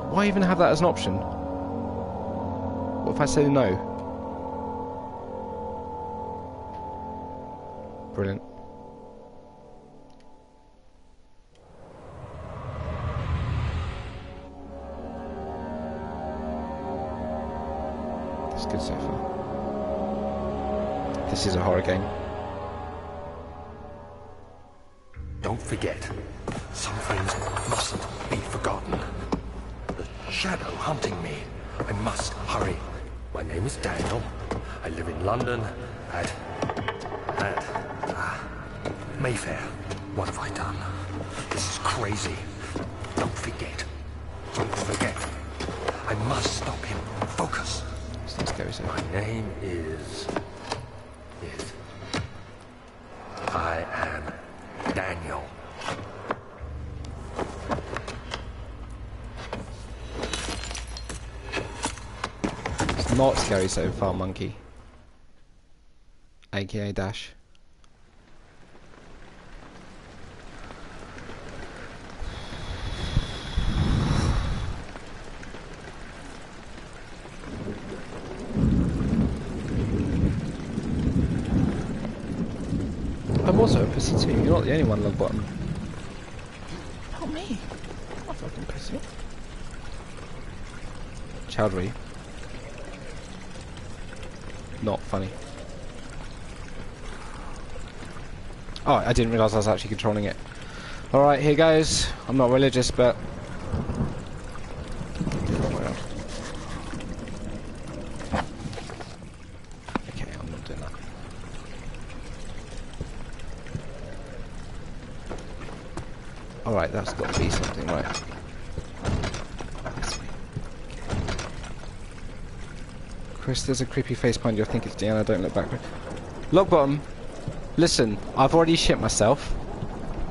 Why even have that as an option? What if I say no? Brilliant. That's good so far. This is a horror game. Don't forget, some things mustn't be forgotten. The shadow hunting me. I must hurry. My name is Daniel. I live in London at Mayfair. What have I done? This is crazy. Don't forget. Don't forget. I must stop him. Focus. My name is... I am Daniel. It's not scary so far, monkey. AKA Dash. I'm also a pussy too. You're not the only one, Logbottom. Not me. I'm not fucking pussy. Chowdhury. Not funny. Oh, I didn't realise I was actually controlling it. Alright, here goes. I'm not religious, but... Okay, I'm not doing that. Alright, that's got to be something, right? Chris, there's a creepy face behind you. I think it's Deanna. Don't look back. Logbottom, listen, I've already shit myself.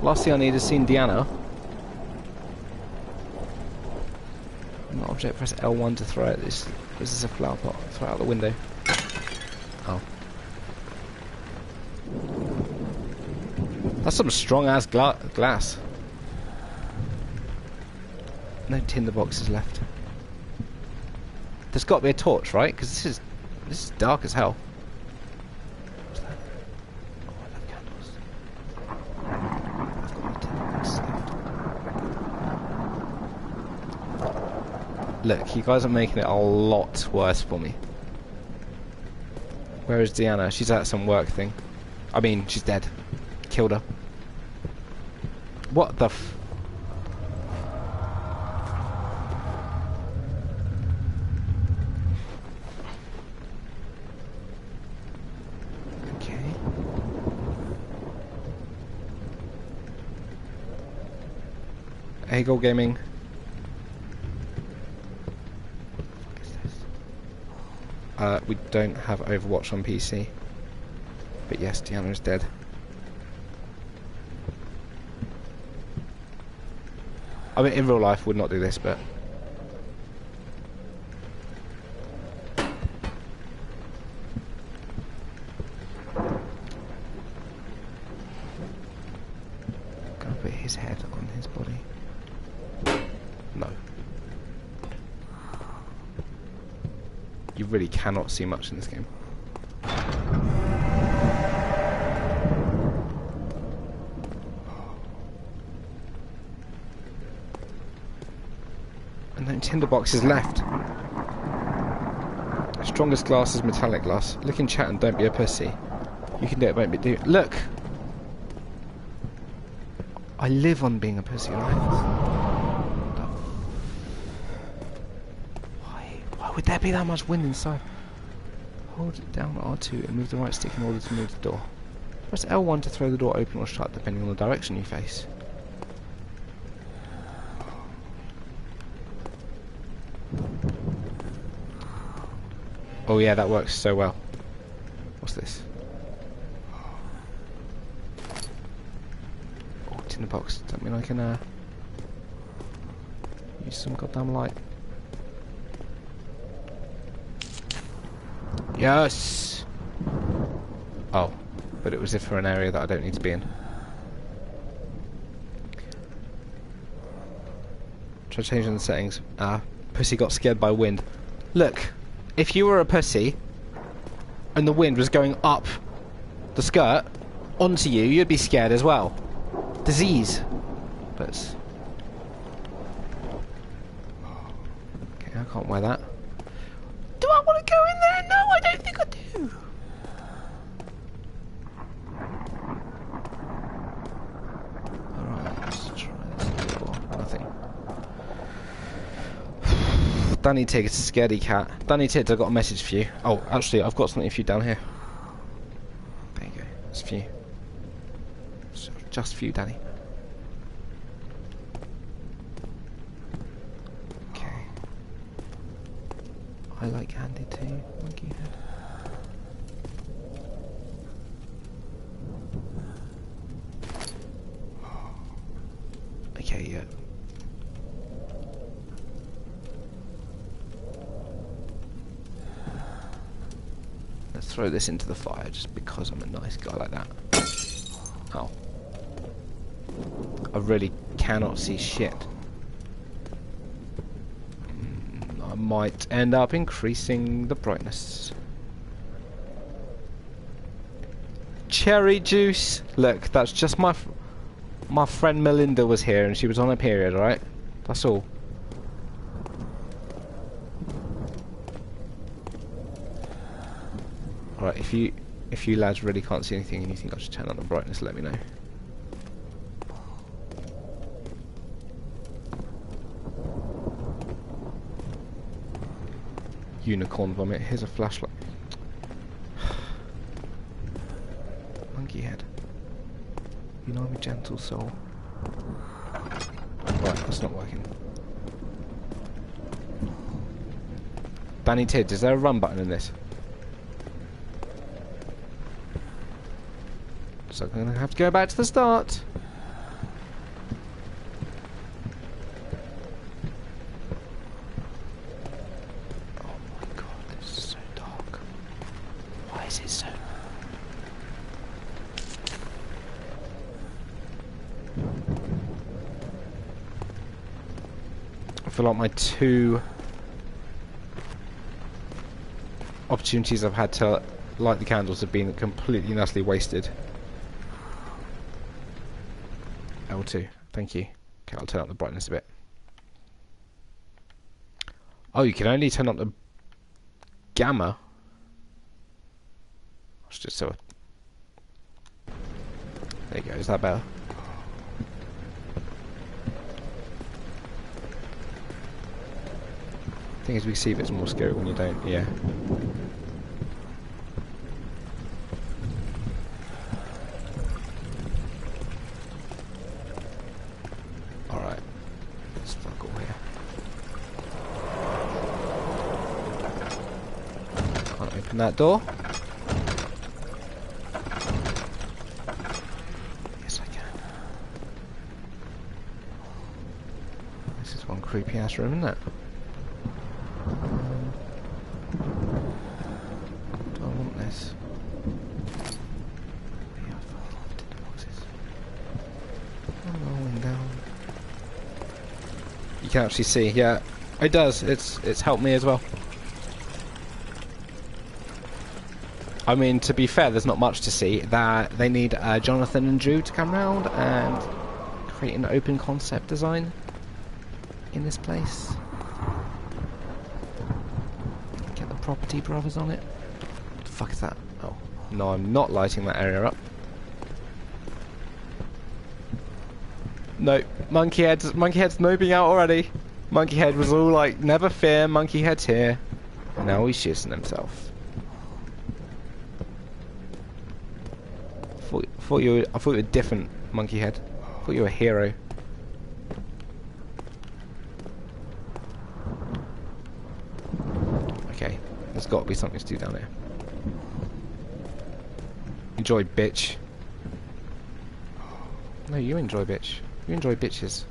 Last thing I need is seeing Deanna. Not object, press L1 to throw it. This is a flower pot. Throw it out the window. Oh. That's some strong ass glass. No tinder boxes left. There's got to be a torch, right? Because this is dark as hell. What's that? Oh, I love candles. I've got my tinder boxes left. Look, you guys are making it a lot worse for me. Where is Deanna? She's at some work thing. I mean, she's dead. Killed her. What the f... Hegel Gaming. What is this? We don't have Overwatch on PC. But yes, Deanna is dead. I mean, in real life, would not do this, but... Gonna put his head on his body. No. You really cannot see much in this game. And then tinderboxes left. Strongest glass is metallic glass. Look in chat and don't be a pussy. You can do it, won't be do. Look! I live on being a pussy, right? Why would there be that much wind inside? Hold down R2 and move the right stick in order to move the door. Press L1 to throw the door open or shut, depending on the direction you face. Oh yeah, that works so well. What's this? Oh, tinderbox. Does that mean I can use some goddamn light? Yes! Oh, but it was if for an area that I don't need to be in. Try changing the settings. Pussy got scared by wind. Look, if you were a pussy and the wind was going up the skirt onto you, you'd be scared as well. Disease. But okay, I can't wear that. Do I want to go in there? No, I don't think I do. Alright, let's try this door. Nothing. Danny Tig, it's a scaredy cat. Danny Tig, I've got a message for you. Oh, actually, I've got something for you down here. There you go. It's for you. So, just for you, Danny. Okay. I like Andy too, monkey head. Okay, yeah. Let's throw this into the fire just because I'm a nice guy like that. Oh. I really cannot see shit. I might end up increasing the brightness. Cherry juice! Look, that's just my friend Melinda was here and she was on her period, alright? That's all. Alright, if you lads really can't see anything and you think I should turn on the brightness, let me know. Unicorn vomit, here's a flashlight. Monkey head. You know I'm a gentle soul. Right, that's not working. Danny Tids, is there a run button in this? So I'm gonna have to go back to the start. Oh my god, this is so dark. Why is it so? I feel like my two opportunities I've had to light the candles have been completely and utterly wasted. L2, thank you. Okay, I'll turn up the brightness a bit. Oh, you can only turn up the gamma. It's just so. There you go, is that better? Thing is, we see a bit more scary when you don't, yeah. Alright. Let's fuck all here. Can't open that door. Yes, I can. This is one creepy ass room, isn't it? Do I want this? Yeah, I fucking love tinder boxes. I'm rolling down. You can actually see, yeah, it does. It's helped me as well. I mean, to be fair, there's not much to see. That they need Jonathan and Drew to come round and create an open concept design in this place. Get the Property Brothers on it. What the fuck is that? Oh, no, I'm not lighting that area up. No, Monkey Head's noping out already. Monkey Head was all like, never fear, Monkey Head's here. Now he's shitting himself. I thought you were different, Monkey Head. I thought you were a hero. Okay, there's got to be something to do down here. Enjoy, bitch. No, you enjoy, bitch. You enjoy bitches.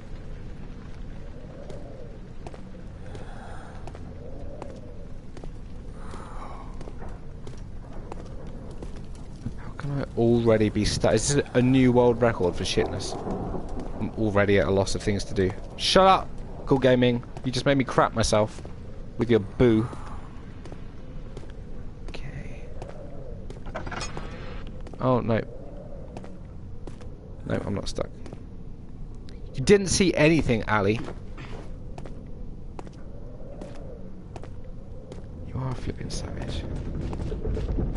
I already be stuck. This is a new world record for shitness. I'm already at a loss of things to do. Shut up! Cool gaming. You just made me crap myself with your boo. Okay. Oh, no. No, I'm not stuck. You didn't see anything, Ali. You are a flipping savage.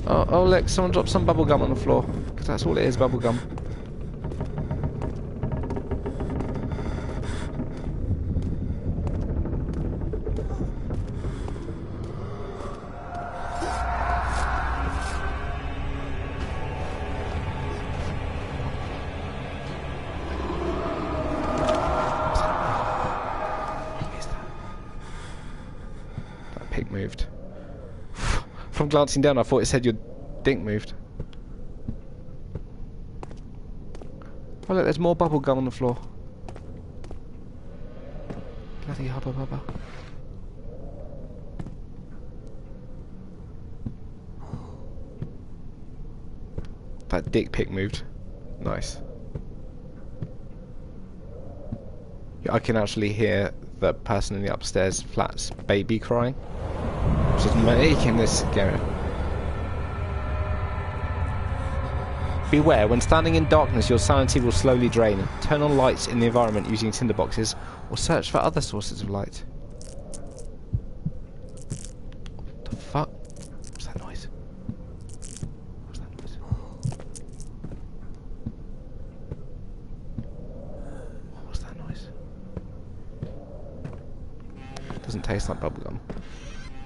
Oh, look, someone dropped some bubble gum on the floor. Because that's all it is, bubble gum. Moved. From glancing down, I thought it said your dink moved. Oh look, there's more bubble gum on the floor. Bloody hubba bubba. That dick pic moved. Nice. Yeah, I can actually hear the person in the upstairs flat's baby crying. Which is making this scary. Beware, when standing in darkness your sanity will slowly drain. Turn on lights in the environment using tinderboxes or search for other sources of light. What the fuck? What's that noise? What's that noise? What was that noise? Doesn't taste like bubblegum.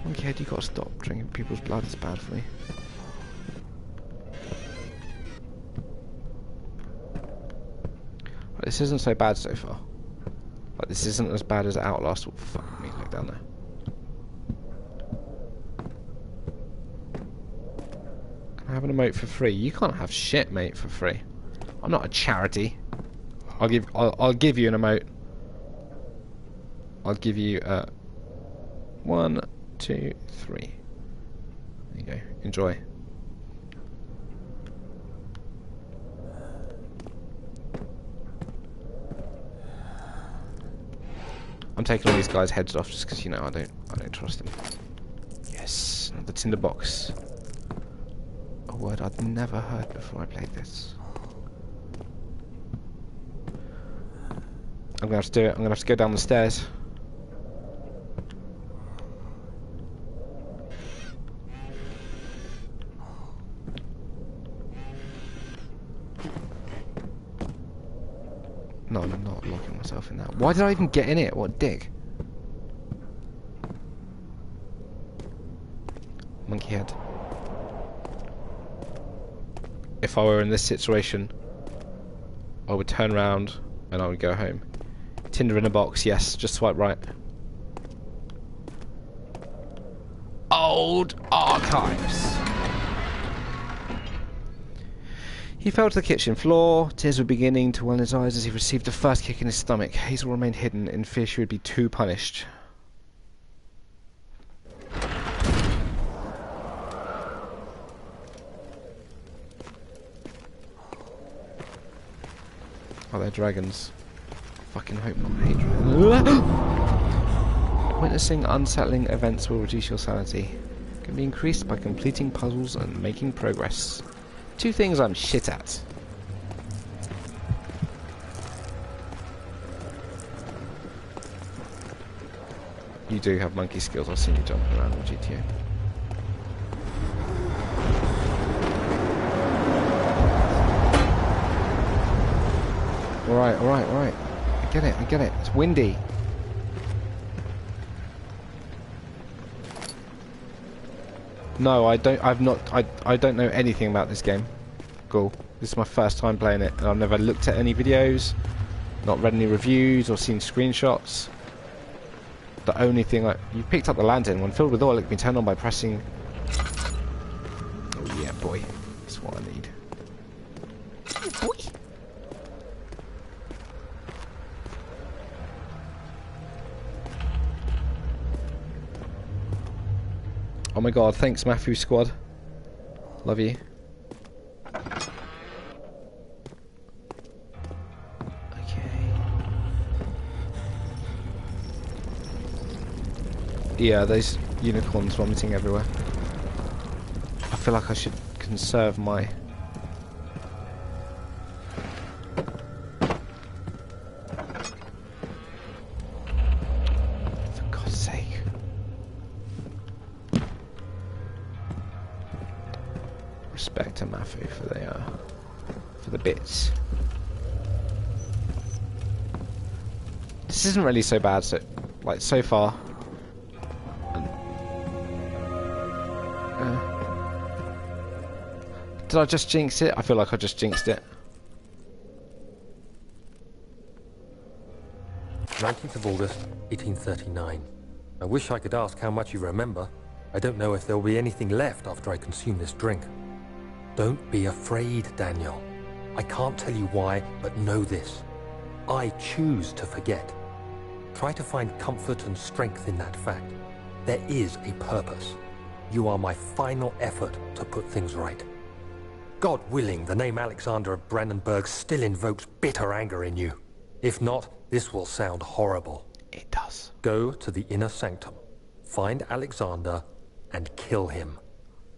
Monkeyhead, you gotta stop drinking people's blood, it's bad for me. Right, this isn't so bad so far. Like, this isn't as bad as Outlast. Oh, fuck me, look down there. Can I have an emote for free? You can't have shit, mate, for free. I'm not a charity. I'll give you an emote. I'll give you 1, 2, 3. There you go. Enjoy. I'm taking all these guys' heads off just because, you know, I don't trust them. Yes, another tinderbox. A word I'd never heard before I played this. I'm gonna have to do it. I'm gonna have to go down the stairs. No, I'm not locking myself in that. Why did I even get in it? What a dick. Monkey head. If I were in this situation, I would turn around and I would go home. Tinder in a box, yes, just swipe right. Old archives. He fell to the kitchen floor. Tears were beginning to well in his eyes as he received the first kick in his stomach. Hazel remained hidden in fear she would be too punished. Oh, they're dragons. Fucking hope not. I hate dragons. Witnessing unsettling events will reduce your sanity. It can be increased by completing puzzles and making progress. 2 things I'm shit at. You do have monkey skills. I've seen you jumping around in GTA. Alright, alright, alright. I get it, I get it. It's windy. No, I don't. I don't know anything about this game. Cool. This is my first time playing it, and I've never looked at any videos, not read any reviews or seen screenshots. The only thing you picked up the lantern. When filled with oil, it can be turned on by pressing. Oh yeah, boy. That's what I need. Boy. Oh my god, thanks Matthew Squad. Love you. Okay. Yeah, those unicorns vomiting everywhere. I feel like I should conserve my... For God's sake. Respect to Mafu for the bits. This isn't really so bad, so far. Did I just jinx it? I feel like I just jinxed it. 19th of August, 1839. I wish I could ask how much you remember. I don't know if there will be anything left after I consume this drink. Don't be afraid, Daniel. I can't tell you why, but know this. I choose to forget. Try to find comfort and strength in that fact. There is a purpose. You are my final effort to put things right. God willing, the name Alexander of Brandenburg still invokes bitter anger in you. If not, this will sound horrible. It does. Go to the inner sanctum, find Alexander, and kill him.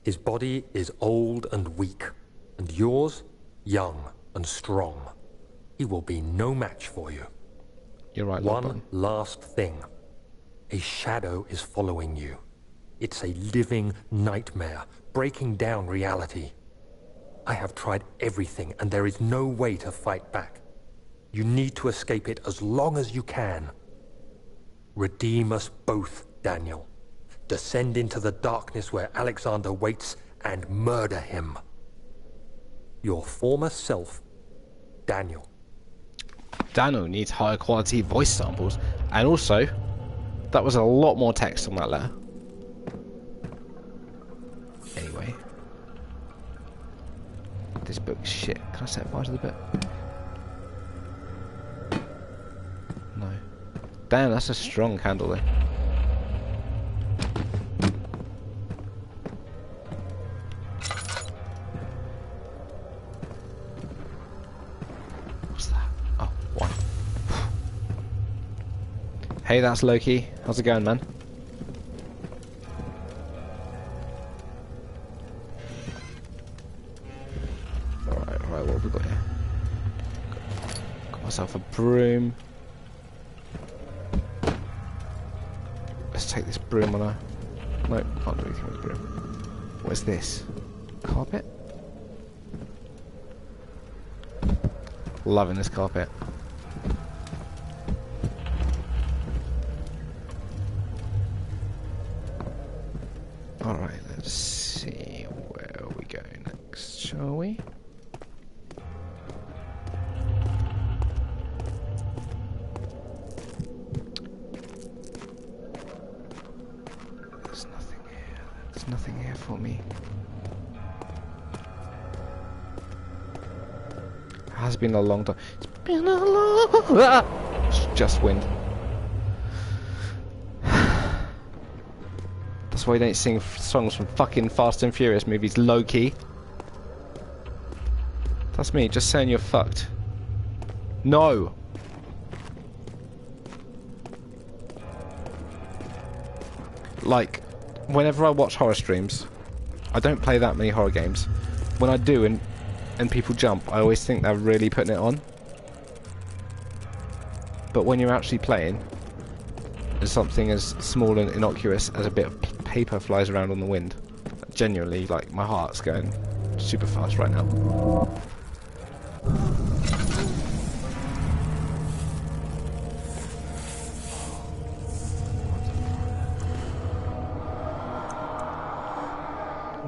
His body is old and weak, and yours, young and strong. He will be no match for you. You're right, One last thing. A shadow is following you. It's a living nightmare, breaking down reality. I have tried everything, and there is no way to fight back. You need to escape it as long as you can. Redeem us both, Daniel. Descend into the darkness where Alexander waits and murder him. Your former self, Daniel. Daniel needs higher quality voice samples, and also, that was a lot more text on that letter. Anyway. This book's shit. Can I set fire to the book? No. Damn, that's a strong candle though. What's that? Oh, wine. Hey, that's Loki. How's it going, man? Alright, what have we got here? Got myself a broom. Let's take this broom on a... Nope, can't do anything with the broom. What is this? Carpet? Loving this carpet. Alright, let's see where we go next, shall we? There's nothing here. There's nothing here for me. It has been a long time. It's been a long... Ah! It's just wind. That's why you don't sing songs from fucking Fast and Furious movies low-key. That's me, just saying you're fucked. No! Like, whenever I watch horror streams, I don't play that many horror games. When I do and people jump, I always think they're really putting it on. But when you're actually playing, as something as small and innocuous as a bit of paper flies around on the wind, genuinely, like, my heart's going super fast right now.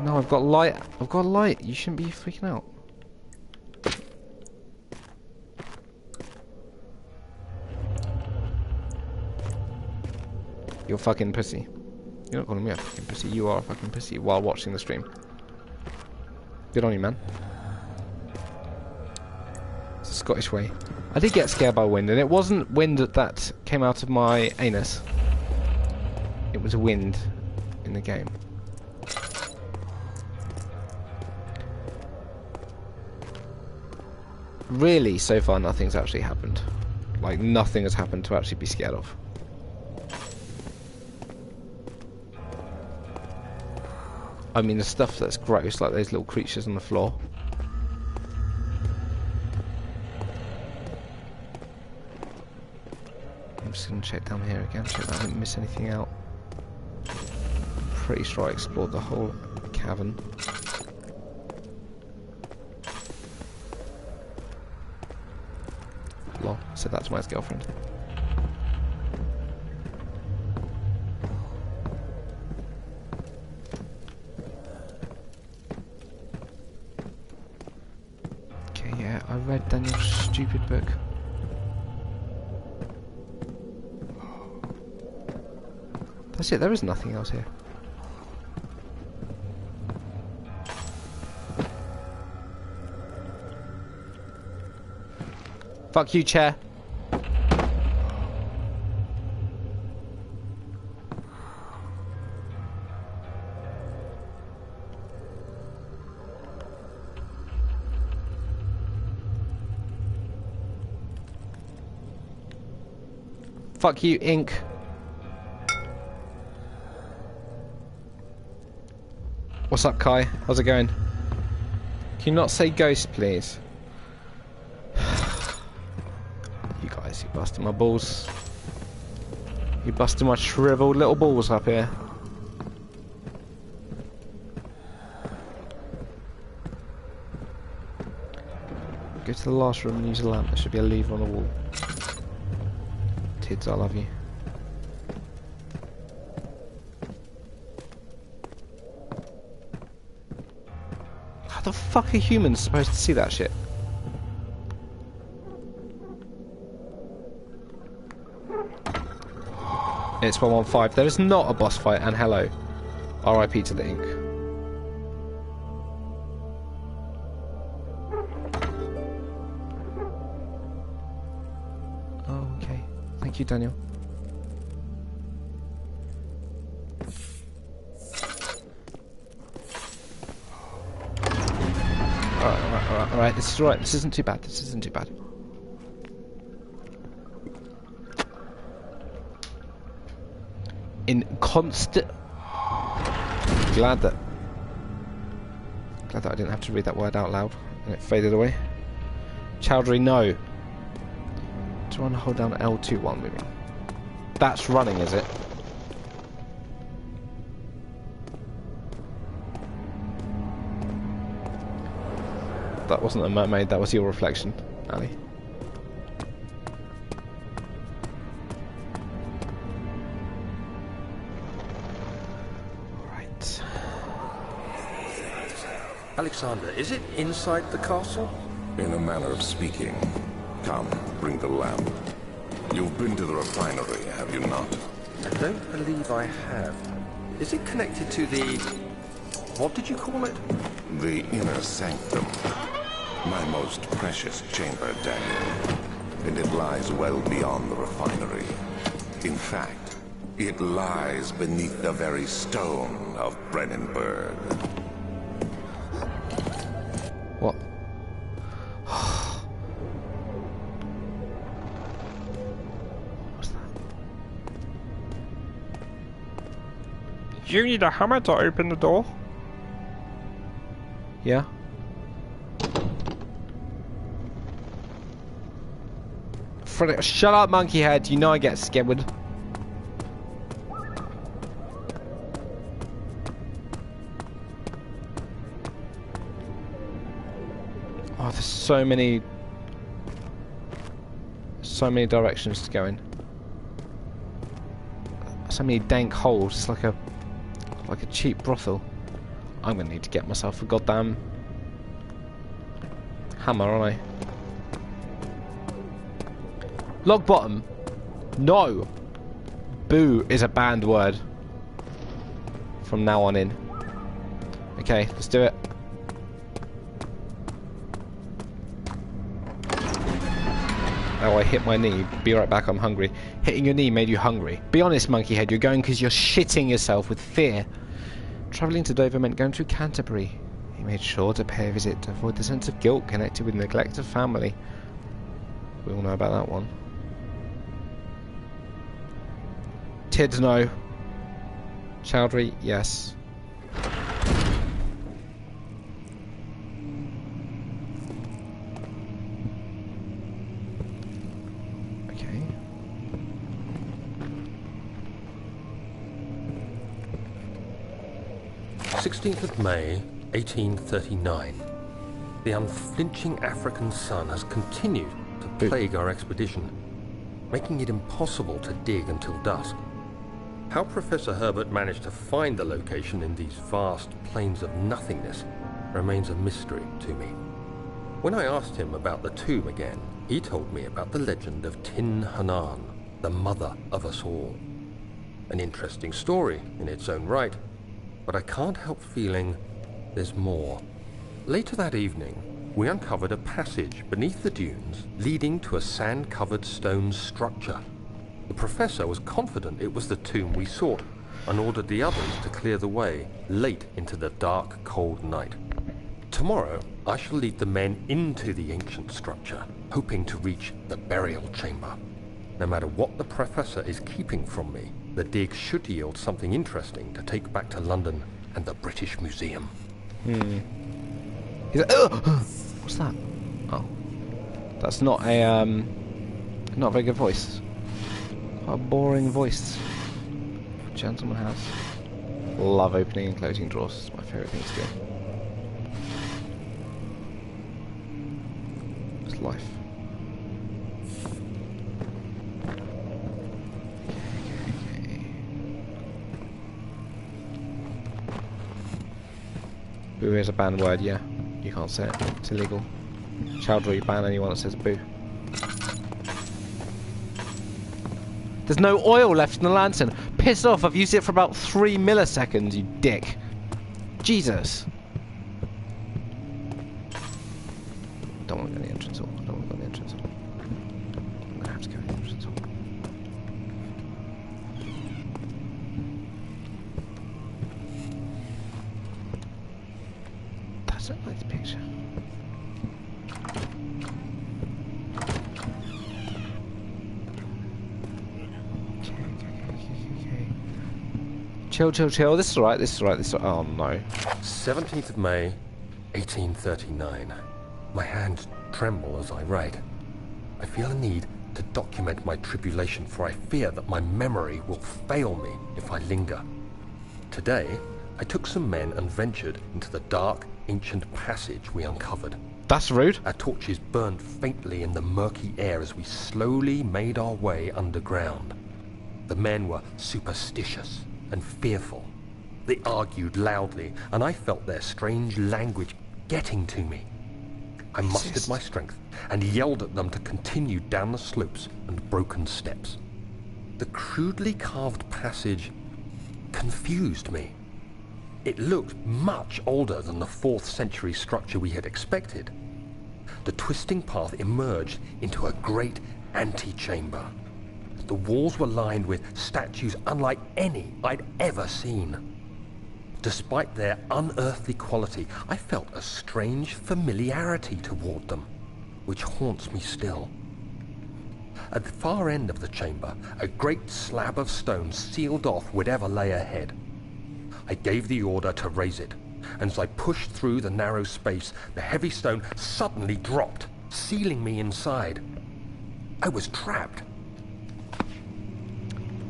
No, I've got light. I've got light. You shouldn't be freaking out. You're a fucking pussy. You're not calling me a fucking pussy. You are a fucking pussy while watching the stream. Good on you, man. It's a Scottish way. I did get scared by wind, and it wasn't wind that came out of my anus. It was wind in the game. Really, so far nothing's actually happened. Like, nothing has happened to actually be scared of. I mean the stuff that's gross, like those little creatures on the floor. I'm just going to check down here again, check that I didn't miss anything out. Pretty sure I explored the whole cavern. Lol, said that to my ex-girlfriend. Okay, yeah, I read Daniel's stupid book. That's it, there is nothing else here. Fuck you, chair. Fuck you, ink. What's up, Kai? How's it going? Can you not say ghost, please? You guys, you busted my balls. You busted my shriveled little balls up here. Go to the last room and use a lamp. There should be a lever on the wall. Tids, I love you. How the fuck are humans supposed to see that shit? It's 115. There is not a boss fight, and hello. RIP to the ink. Oh, okay. Thank you, Daniel. Alright, this is alright, this isn't too bad, this isn't too bad. In constant... Glad that I didn't have to read that word out loud and it faded away. Chowdhury, no. To run, hold down L2 while moving. That's running, is it? That wasn't a mermaid, that was your reflection, Ali. Alright. Alexander, is it inside the castle? In a manner of speaking. Come, bring the lamp. You've been to the refinery, have you not? I don't believe I have. Is it connected to the... what did you call it? The inner sanctum. My most precious chamber, Daniel. And it lies well beyond the refinery. In fact, it lies beneath the very stone of Brennenburg. What? What's that? You need a hammer to open the door? Yeah? Shut up, monkey head. You know I get scared. Oh, there's so many directions to go in. So many dank holes. It's like a cheap brothel. I'm gonna need to get myself a goddamn hammer, aren't I? Log bottom. No. Boo is a banned word. From now on in. Okay, let's do it. Oh, I hit my knee. Be right back, I'm hungry. Hitting your knee made you hungry. Be honest, monkey head, you're going because you're shitting yourself with fear. Travelling to Dover meant going through Canterbury. He made sure to pay a visit to avoid the sense of guilt connected with neglect of family. We all know about that one. Tids, no. Chowdhury, yes. 16th of May, 1839. The unflinching African sun has continued to plague our expedition, making it impossible to dig until dusk. How Professor Herbert managed to find the location in these vast plains of nothingness remains a mystery to me. When I asked him about the tomb again, he told me about the legend of Tin Hinan, the mother of us all. An interesting story in its own right, but I can't help feeling there's more. Later that evening, we uncovered a passage beneath the dunes leading to a sand-covered stone structure. The professor was confident it was the tomb we sought and ordered the others to clear the way late into the dark, cold night. Tomorrow, I shall lead the men into the ancient structure, hoping to reach the burial chamber. No matter what the professor is keeping from me, the dig should yield something interesting to take back to London and the British Museum. He's like, what's that? Oh, that's not a not a very good voice. Quite a boring voice. Gentleman has. Love opening and closing drawers. It's my favourite thing to do. It's life. Boo is a banned word, yeah. You can't say it. It's illegal. Chowdhury ban anyone that says boo. There's no oil left in the lantern. Piss off, I've used it for about 3 milliseconds, you dick. Jesus. Don't want to go in the entrance hall. Don't want to go in the entrance hall. I'm going to have to go in the entrance hall. That's a nice picture. Chill, chill, chill. This is alright, this is alright, this is alright. Oh no. 17th of May, 1839. My hands tremble as I write. I feel a need to document my tribulation, for I fear that my memory will fail me if I linger. Today, I took some men and ventured into the dark, ancient passage we uncovered. That's rude. Our torches burned faintly in the murky air as we slowly made our way underground. The men were superstitious and fearful. They argued loudly, and I felt their strange language getting to me. I mustered my strength and yelled at them to continue down the slopes and broken steps. The crudely carved passage confused me. It looked much older than the 4th century structure we had expected. The twisting path emerged into a great antechamber. The walls were lined with statues unlike any I'd ever seen. Despite their unearthly quality, I felt a strange familiarity toward them, which haunts me still. At the far end of the chamber, a great slab of stone sealed off whatever lay ahead. I gave the order to raise it, and as I pushed through the narrow space, the heavy stone suddenly dropped, sealing me inside. I was trapped.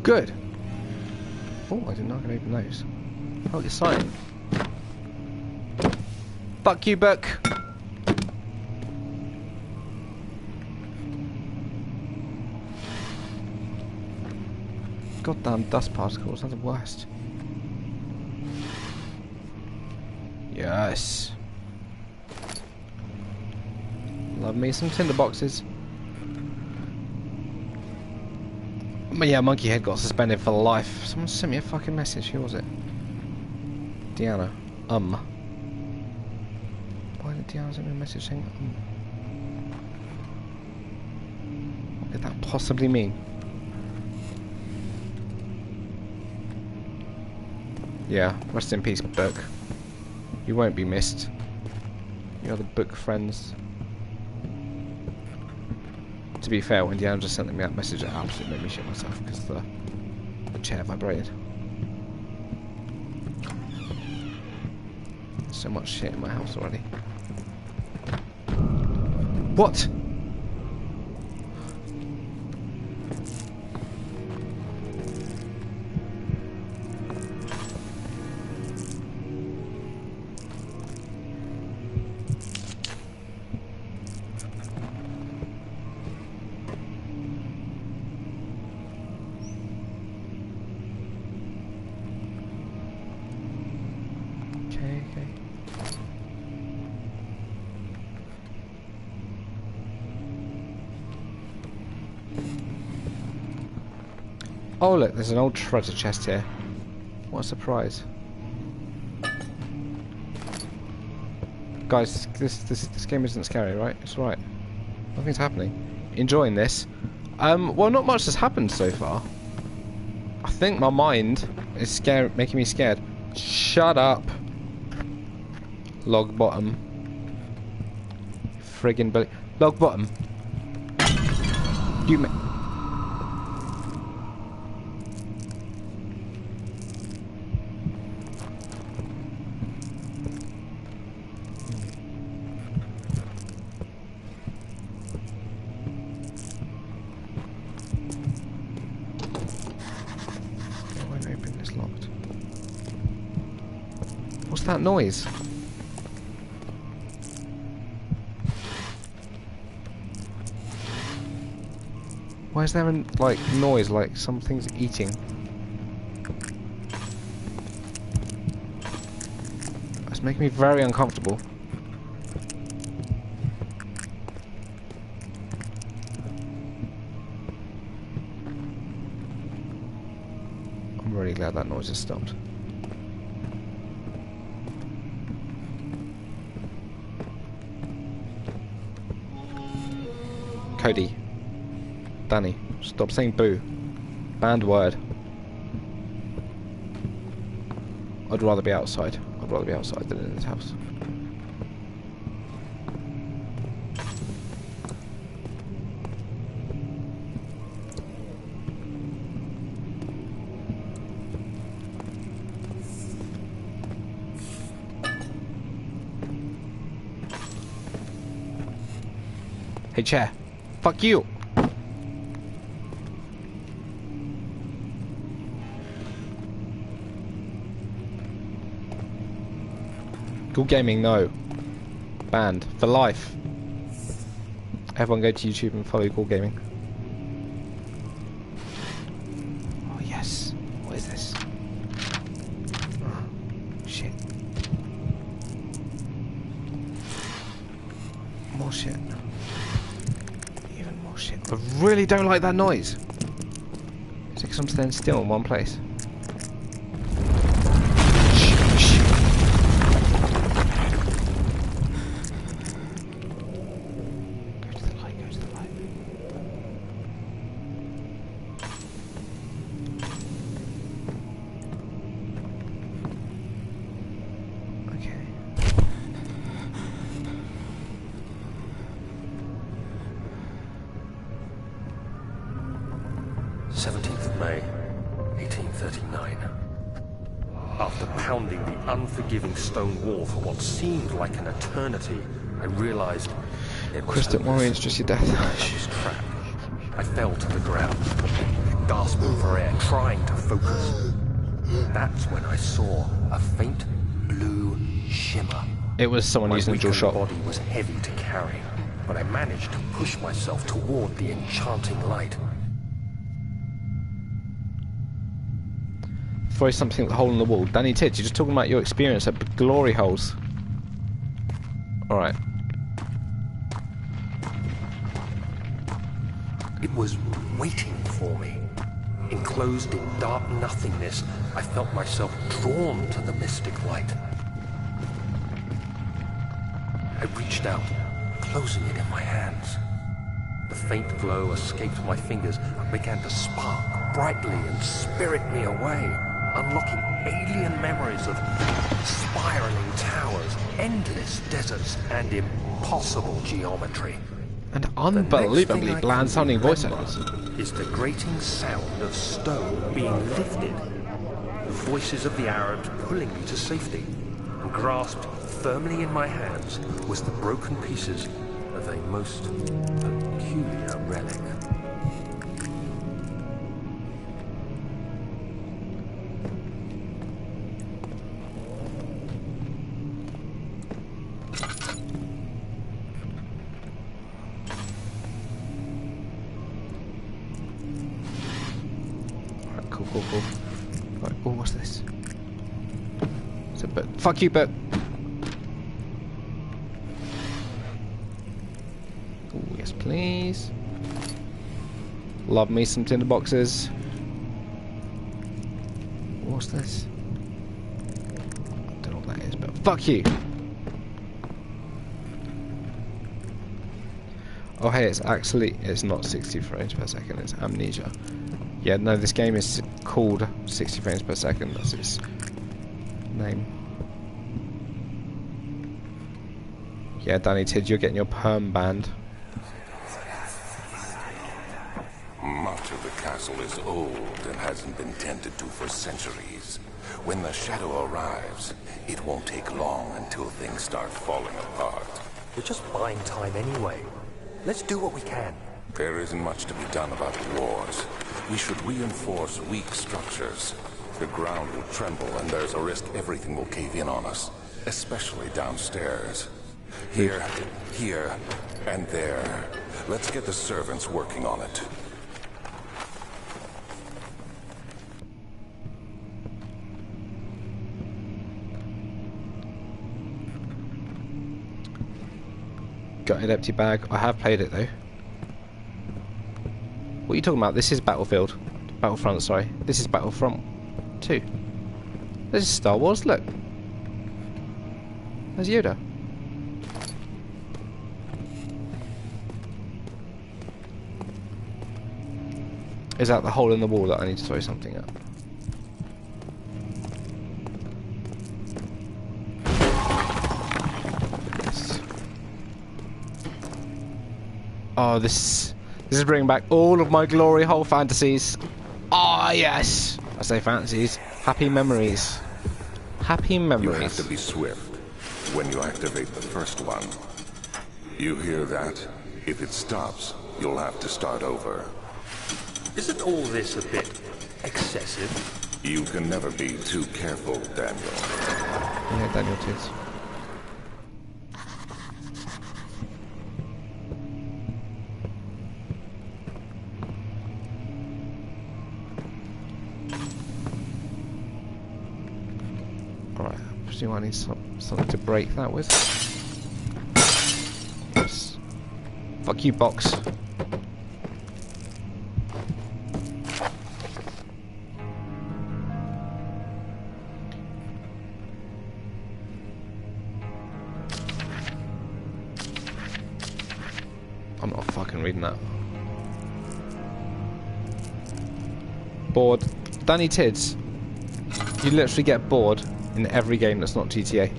Good. Oh, I did not get to open those. Oh, exciting. Fuck you, book. Goddamn dust particles, that's the worst. Yes. Love me some tinder boxes. But yeah, Monkey Head got suspended for life. Someone sent me a fucking message. Who was it? Deanna. Why did Deanna send me a message saying What could that possibly mean? Yeah, rest in peace, book. You won't be missed. You are the book friends. To be fair, when Deanna just sent me that message, it absolutely made me shit myself because the chair vibrated. So much shit in my house already. What? Oh look, there's an old treasure chest here. What a surprise. Guys, this game isn't scary, right? It's alright. Nothing's happening. Enjoying this. Well, not much has happened so far. I think my mind is making me scared. Shut up. Log bottom. Friggin' bully. Log bottom. You What's that noise? Why is there a like noise like something's eating? It's making me very uncomfortable. I'm really glad that noise has stopped. Cody. Danny, stop saying boo. Banned word. I'd rather be outside. I'd rather be outside than in this house. Hey chair. Fuck you. Cool Gaming, no. Banned. For life. Everyone go to YouTube and follow Cool Gaming. Oh yes. What is this? Oh, shit. More shit. Even more shit. I really don't like that noise. Is it because I'm staying still in one place? Okay. 17th of May, 1839. After pounding the unforgiving stone wall for what seemed like an eternity, I realized it was Chris, don't worry, it's just your death. I was trapped. I fell to the ground, gasping for air, trying to focus. That's when I saw a faint blue shimmer. It was someone My using a dual weakened shot. body was heavy to carry, but I managed to push myself toward the enchanting light. Throw something at the hole in the wall. Danny Tits, you're just talking about your experience at glory holes. Alright. It was waiting for me. Enclosed in dark nothingness, I felt myself drawn to the mystic light. I reached out, closing it in my hands. The faint glow escaped my fingers and began to spark brightly and spirit me away, unlocking alien memories of spiraling towers, endless deserts, and impossible geometry. And The unbelievably next thing I bland can sounding remember voiceovers. is the grating sound of stone being lifted, the voices of the Arabs pulling me to safety, and grasped firmly in my hands was the broken pieces of a most peculiar relic. Alright, cool. Right, oh, what's this? It's a book. Fuck you, book! Oh, yes, please. Love me some tinderboxes. What's this? I don't know what that is, but fuck you! Oh hey, it's not 60 frames per second, it's Amnesia. Yeah, no, this game is called 60 frames per second, that's its name. Yeah, Danny Tid, you're getting your perm banned. Much of the castle is old and hasn't been tended to for centuries. When the shadow arrives, it won't take long until things start falling apart. We're just buying time anyway. Let's do what we can. There isn't much to be done about the wars. We should reinforce weak structures. The ground will tremble and there's a risk everything will cave in on us, especially downstairs. Here, and there. Let's get the servants working on it. Got an empty bag. I have played it though. What are you talking about? This is Battlefront, sorry. This is Battlefront 2. This is Star Wars, look. There's Yoda. Is that the hole in the wall that I need to throw something at? Yes. Oh, this is bringing back all of my glory hole fantasies. Ah, yes. I say fantasies. Happy memories. Happy memories. You have to be swift when you activate the first one. You hear that? If it stops, you'll have to start over. Isn't all this a bit excessive? You can never be too careful, Daniel. Yeah, Daniel Tids. Alright, I presume I need something to break that with. Yes. Fuck you, box. I'm not fucking reading that. Bored. Danny Tids. You literally get bored in every game that's not GTA.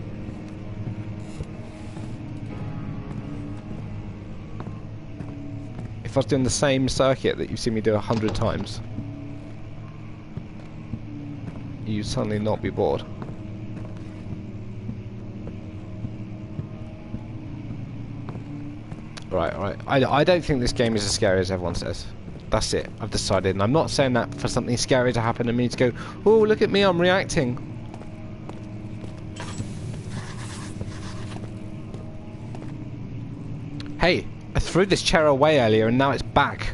If I was doing the same circuit that you've seen me do 100 times, you'd suddenly not be bored. Right. I don't think this game is as scary as everyone says. That's it. I've decided. And I'm not saying that for something scary to happen to me to go, oh, look at me, I'm reacting. Hey, I threw this chair away earlier and now it's back.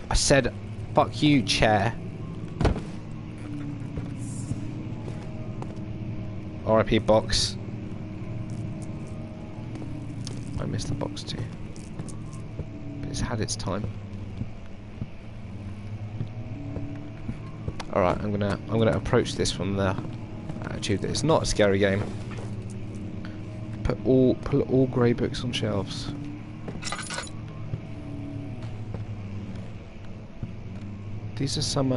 I said, fuck you, chair. RIP box. I missed the box too. But it's had its time. Alright, I'm gonna approach this from the attitude that it's not a scary game. Put all grey books on shelves. These are some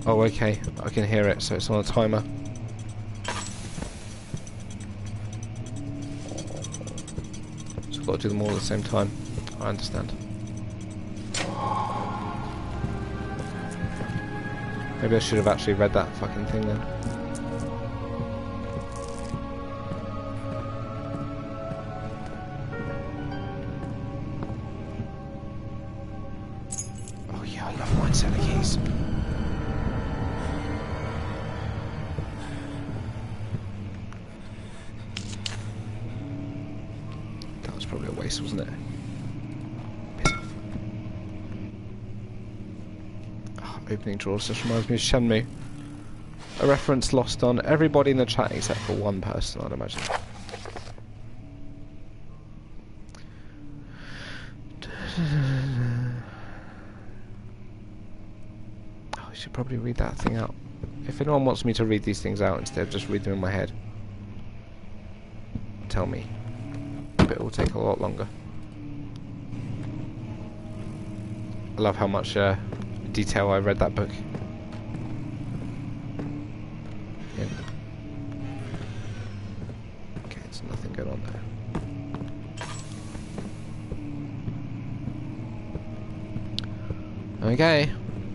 oh, okay. I can hear it, so it's on a timer. So I've got to do them all at the same time. I understand. Maybe I should have actually read that fucking thing then. Oh yeah, I love mine selling keys. That was probably a waste, wasn't it? Piss off. Oh, opening drawers just reminds me of Shenmue. A reference lost on everybody in the chat except for one person, I'd imagine. probably read that thing out. If anyone wants me to read these things out instead of just read them in my head, tell me. But it will take a lot longer. I love how much detail I read that book. Yeah. Okay, there's nothing going on there. Okay,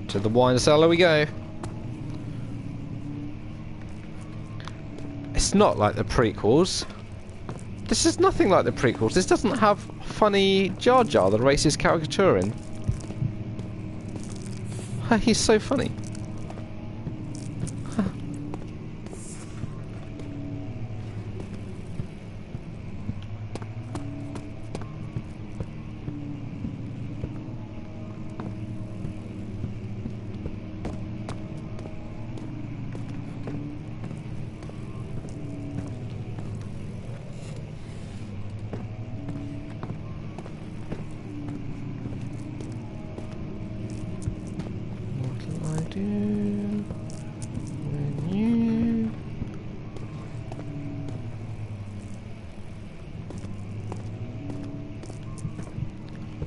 to the wine cellar we go. It's not like the prequels. This is nothing like the prequels. This doesn't have funny Jar Jar, the racist caricaturing. He's so funny.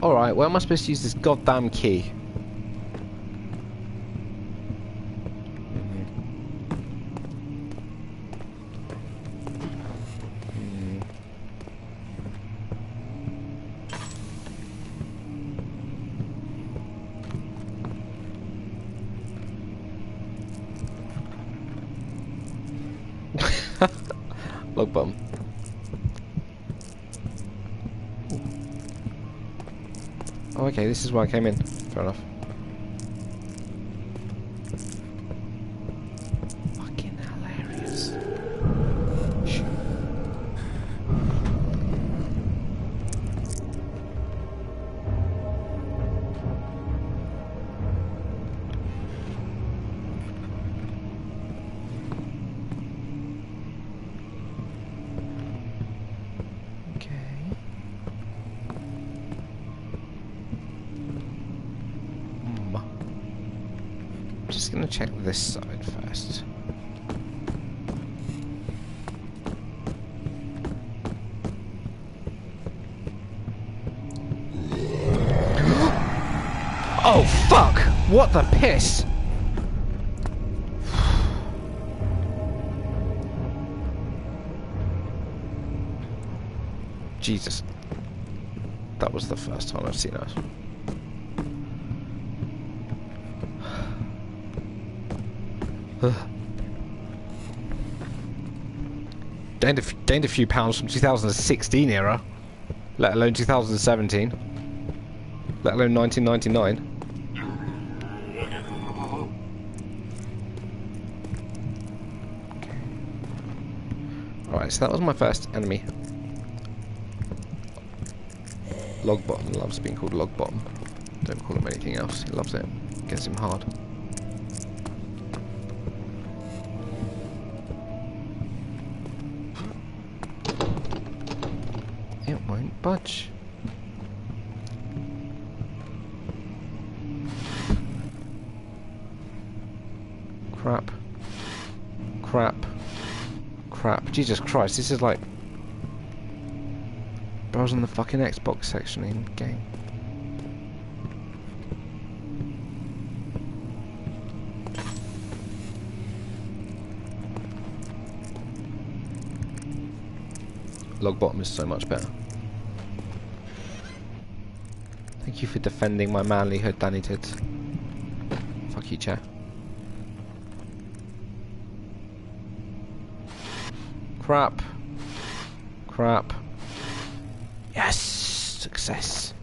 Alright, where am I supposed to use this goddamn key? Log button. Oh, okay, this is where I came in. Fair enough. Fucking hilarious. Just gonna check this side first. Oh fuck! What the piss? Jesus. That was the first time I've seen us. Gained a few pounds from 2016 era, let alone 2017, let alone 1999. Alright, so that was my first enemy. Logbottom loves being called Logbottom. Don't call him anything else, he loves it. Gets him hard. Budge. Crap. Crap. Crap. Jesus Christ, this is like browsing the fucking Xbox section in game. Logbottom is so much better. Thank you for defending my manlyhood, Danny Tids. Fuck you, chair. Crap. Crap. Yes! Success.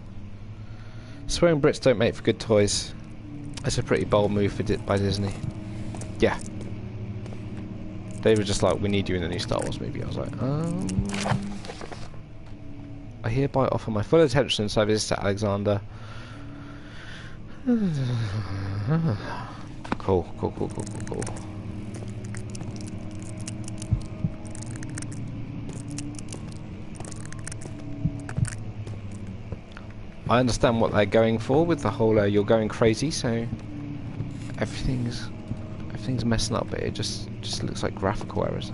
Swearing Brits don't make for good toys. That's a pretty bold move by Disney. Yeah. They were just like, we need you in the new Star Wars movie. I was like, I hereby offer my full attention and service to Alexander. Cool. I understand what they're going for with the whole you're going crazy, so everything's messing up, but it just looks like graphical errors.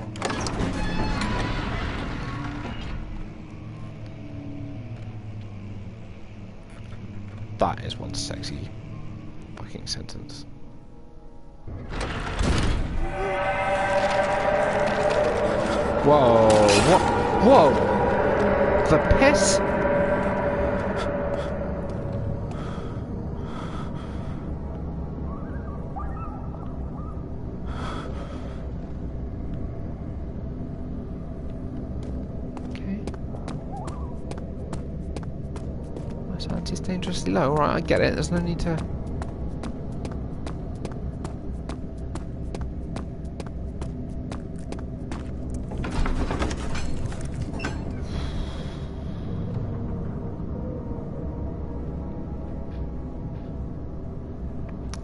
That is one sexy fucking sentence. Whoa, what? Whoa! The piss? Okay. My sanity's dangerously low. Alright, I get it. There's no need to...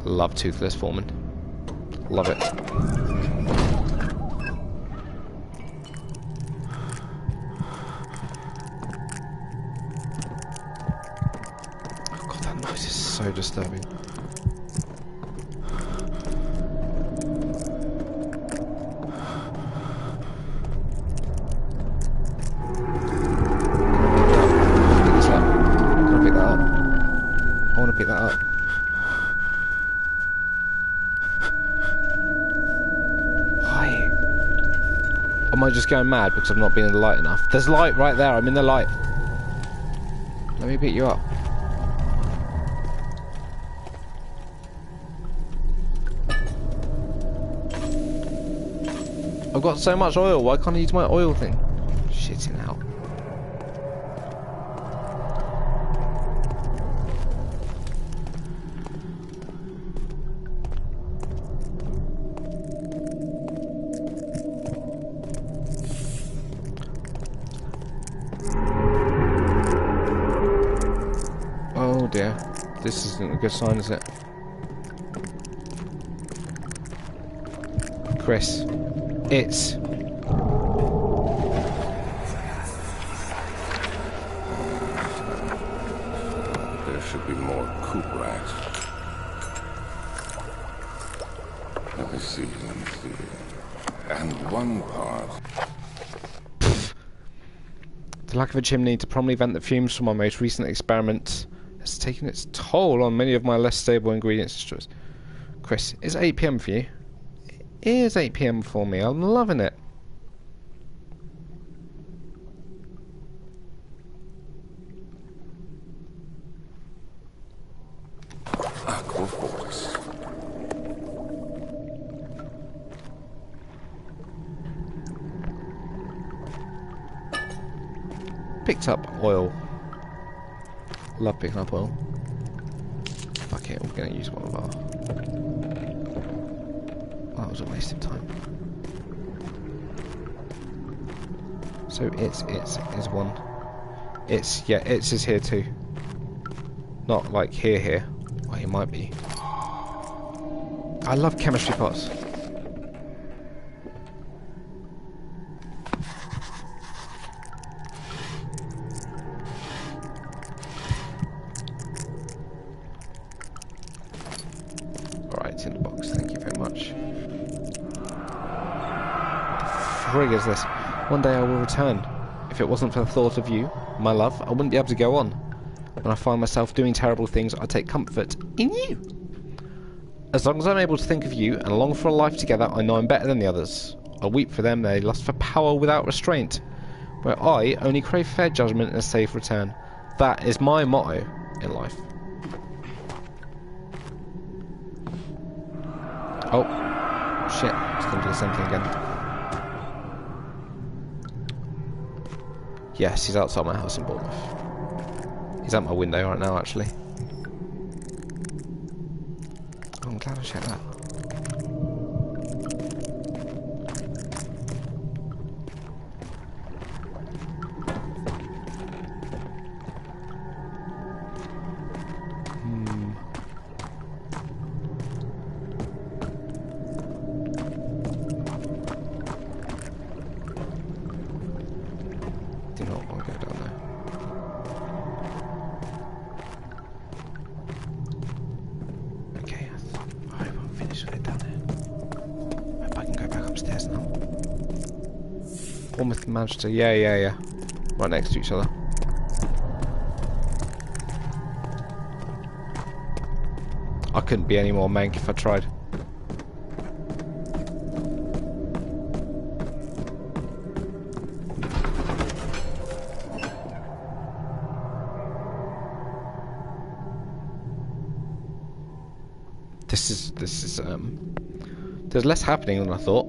Love Toothless Foreman. Love it. Oh god, that noise is so disturbing. Pick this up. Can I pick that up? I want to pick that up. Am I just going mad because I've not been in the light enough? There's light right there, I'm in the light. Let me pick you up. I've got so much oil, why can't I use my oil thing? Shitting out. Oh dear, this isn't a good sign, is it? Chris, it's... There should be more coop rats. Let me see. And one part. The lack of a chimney to properly vent the fumes from my most recent experiment has taken its toll on many of my less stable ingredients. Chris, it's 8 PM for you. It is 8 PM for me. I'm loving it. Aquaforce. Picked up oil. Love picking up oil. Fuck it, we're gonna use one of our... That was a waste of time. So it's one. Yeah, it's is here too. Not like here. Well, it might be. I love chemistry pots. Alright, in the box, thank you very much. Frig is this? One day I will return. If it wasn't for the thought of you, my love, I wouldn't be able to go on. When I find myself doing terrible things, I take comfort in you. As long as I'm able to think of you and long for a life together, I know I'm better than the others. I weep for them, they lust for power without restraint, where I only crave fair judgment and a safe return. That is my motto in life. Oh, shit, it's going to do the same thing again. Yes, he's outside my house in Bournemouth. He's at my window right now, actually. Oh, I'm glad I checked that. Do not want to go down there. Bournemouth and Manchester. Yeah. Right next to each other. I couldn't be any more mank if I tried. This is there's less happening than I thought.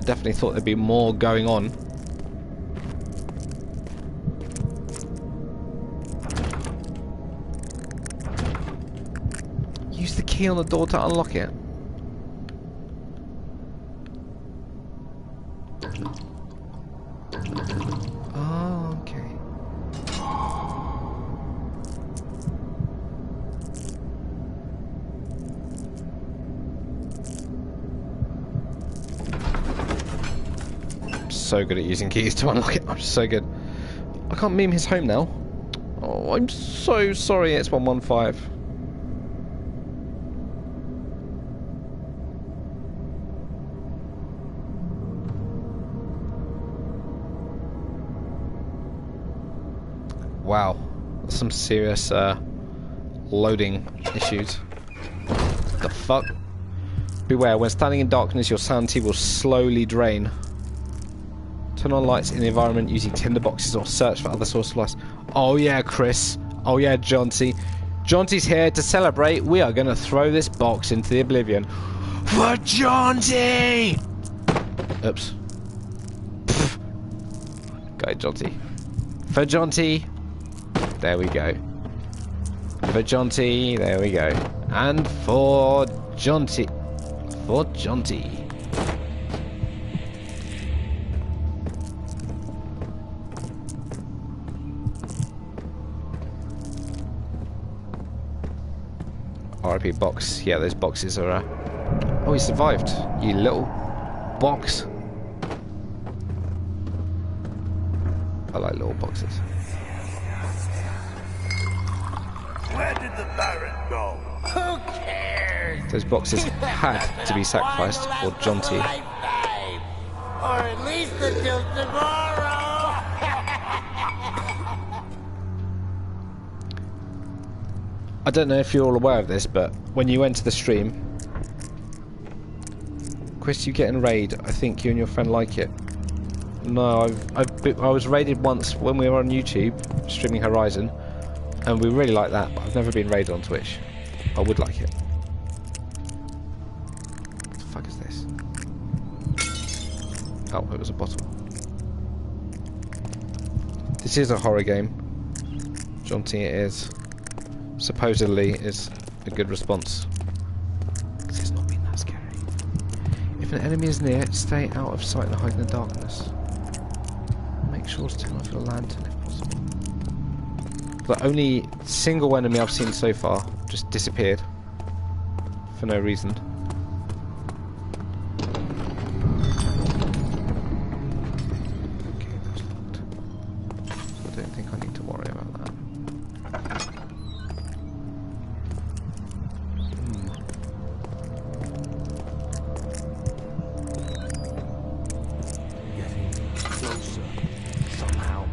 Definitely thought there'd be more going on. Use the key on the door to unlock it. Oh, okay. I'm so good at using keys to unlock it. I'm so good. I can't meme his home now. Oh, I'm so sorry. It's 115. Wow, some serious loading issues. What the fuck? Beware, when standing in darkness, your sanity will slowly drain. Turn on lights in the environment using tinderboxes or search for other sources of light. Oh yeah, Chris. Oh yeah, Jonty. Jonty's here to celebrate. We are going to throw this box into the oblivion. For Jonty! Oops. Pfft. Go, Jonty. For Jonty. There we go. For Jonty, there we go. And for Jonty. For Jonty. RIP box. Yeah, those boxes are... Oh, he survived. You little box. I like little boxes. Where did the Baron go? Who cares? Those boxes had to be sacrificed for Jonty. Or at least until tomorrow. I don't know if you're all aware of this, but when you enter the stream, Chris, you get in raid. I think you and your friend like it. No, I was raided once when we were on YouTube streaming Horizon, and we really like that. But I've never been raided on Twitch. I would like it. What the fuck is this? Oh, it was a bottle. This is a horror game. Jonty, it is. Supposedly is a good response. Because it's not been that scary. If an enemy is near, stay out of sight and hide in the darkness. Make sure to turn off your lantern if possible. The only single enemy I've seen so far just disappeared. For no reason. Okay, that's locked. I don't think I need to worry about that. Closer, somehow.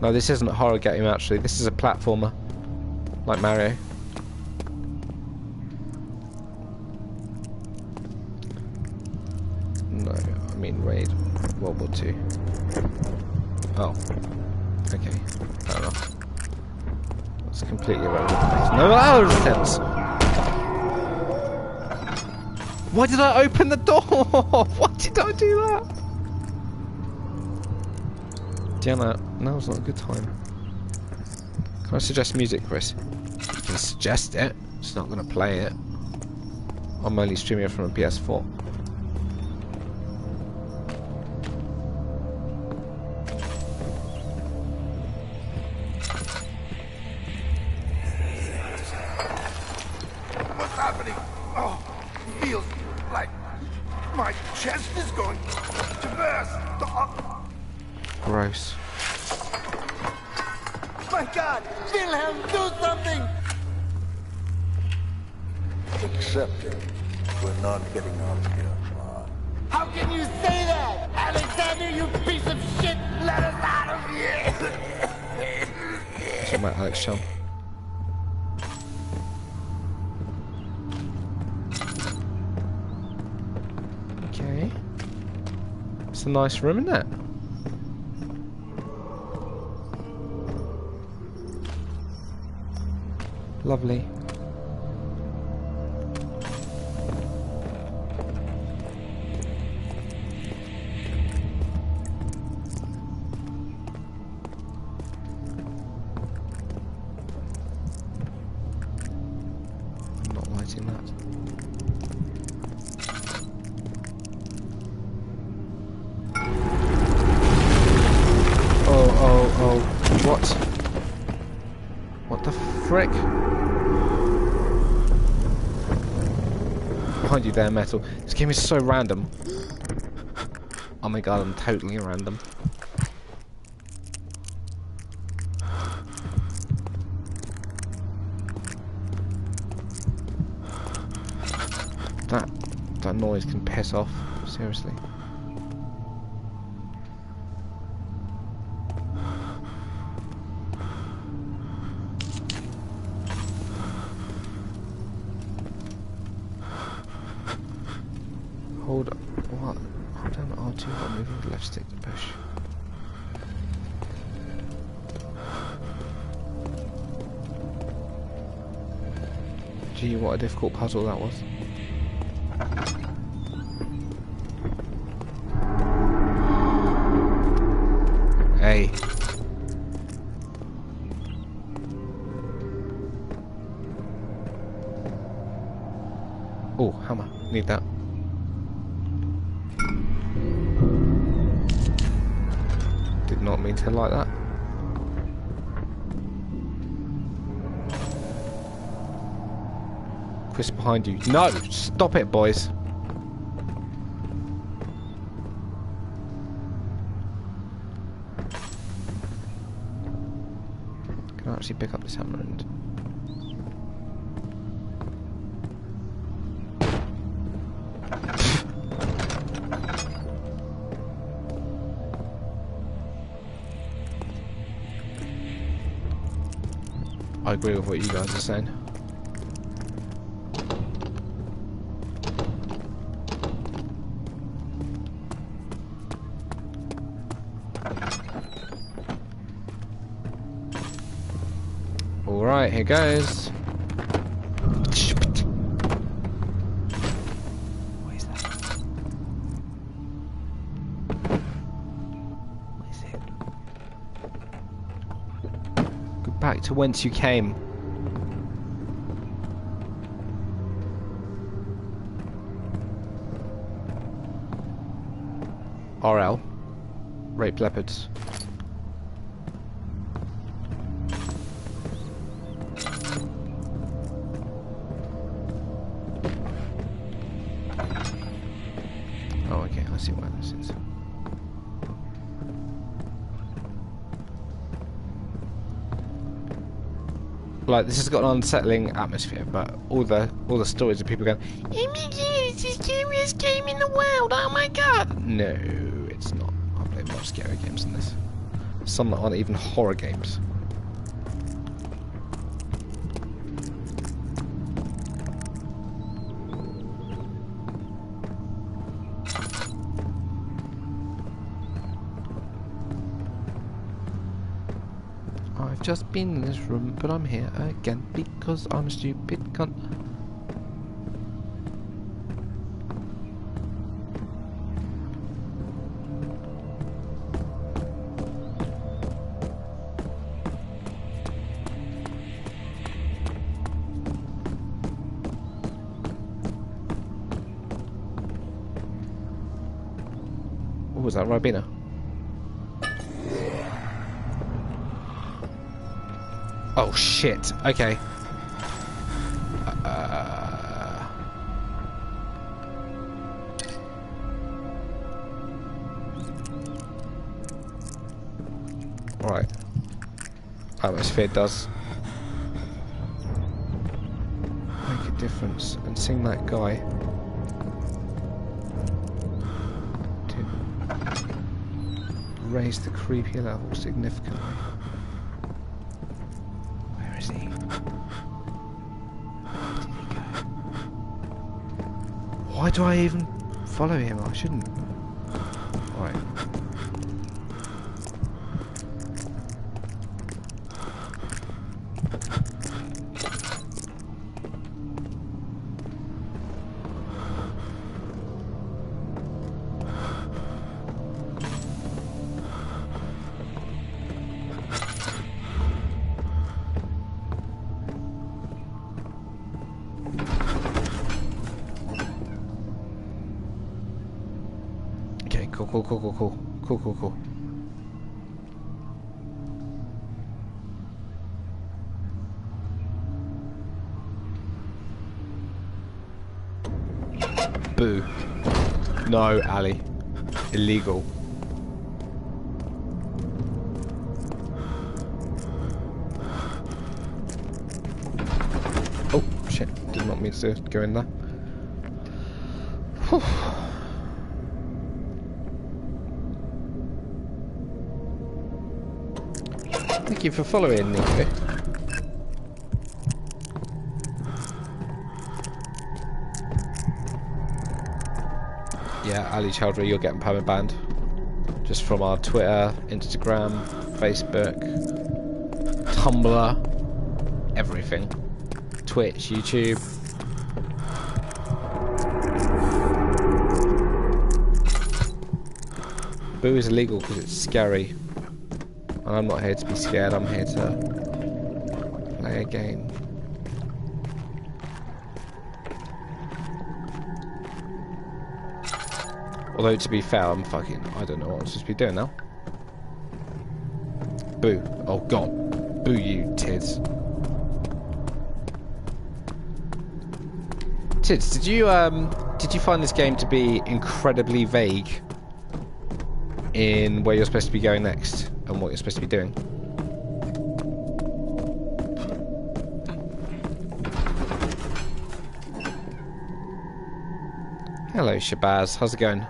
No, this isn't a horror game actually. This is a platformer, like Mario. No, I mean Raid World War II. Oh, okay, fair enough. That's completely irrelevant. No other sense. Why did I open the door? Why did I do that? Diana, now's not a good time. Can I suggest music, Chris? You can suggest it. It's not going to play it. I'm only streaming it from a PS4. What's happening? Oh, it feels like my chest is going to burst. Gross. my God! Wilhelm, do something! Accept it. We're not getting out of here. How can you say that? Alexander, you piece of shit! Let us out of here! Talking about Alex Chum. Okay. It's a nice room, isn't it? Lovely. I'm not lighting that. Oh, what? What the frick? Behind you there, Metal. This game is so random. Oh my god, I'm totally random. That noise can piss off, seriously. Hold up. What? Hold down R2 while moving the left stick to push. Gee, what a difficult puzzle that was. Hey. Oh, hammer. Need that. Did not mean to like that. Chris behind you. No! Stop it, boys. Can I actually pick up this hammer and... I agree with what you guys are saying. Alright, here goes. What is that? What is it? Go back to whence you came. RL. Rape leopards. Oh, okay, I see why this is. Like, this has got an unsettling atmosphere, but all the stories of people going, "Oh my god, it's the scariest game in the world, oh my god!" No, it's not. I've played more scary games than this. Some that aren't even horror games. I've just been in this room, but I'm here again because I'm a stupid cunt. What was that, Ribena? Oh shit, okay. Alright. atmosphere does make a difference, and seeing that guy did raise the creepy level significantly. Where is he? Where did he go? Why do I even follow him? I shouldn't. Right. Cool. Boo. No, Ali. Illegal. Oh, shit. Did not mean to go in there. Whew. Thank you for following, Nico. Yeah, Ali Chowdhury, you're getting permanent banned. Just from our Twitter, Instagram, Facebook, Tumblr, everything. Twitch, YouTube. Boo is illegal because it's scary. And I'm not here to be scared, I'm here to play a game. Although, to be fair, I don't know what I'm supposed to be doing now. Boo. Oh god. Boo you, Tids. Tids, did you find this game to be incredibly vague in where you're supposed to be going next and what you're supposed to be doing? Hello, Shabazz. How's it going?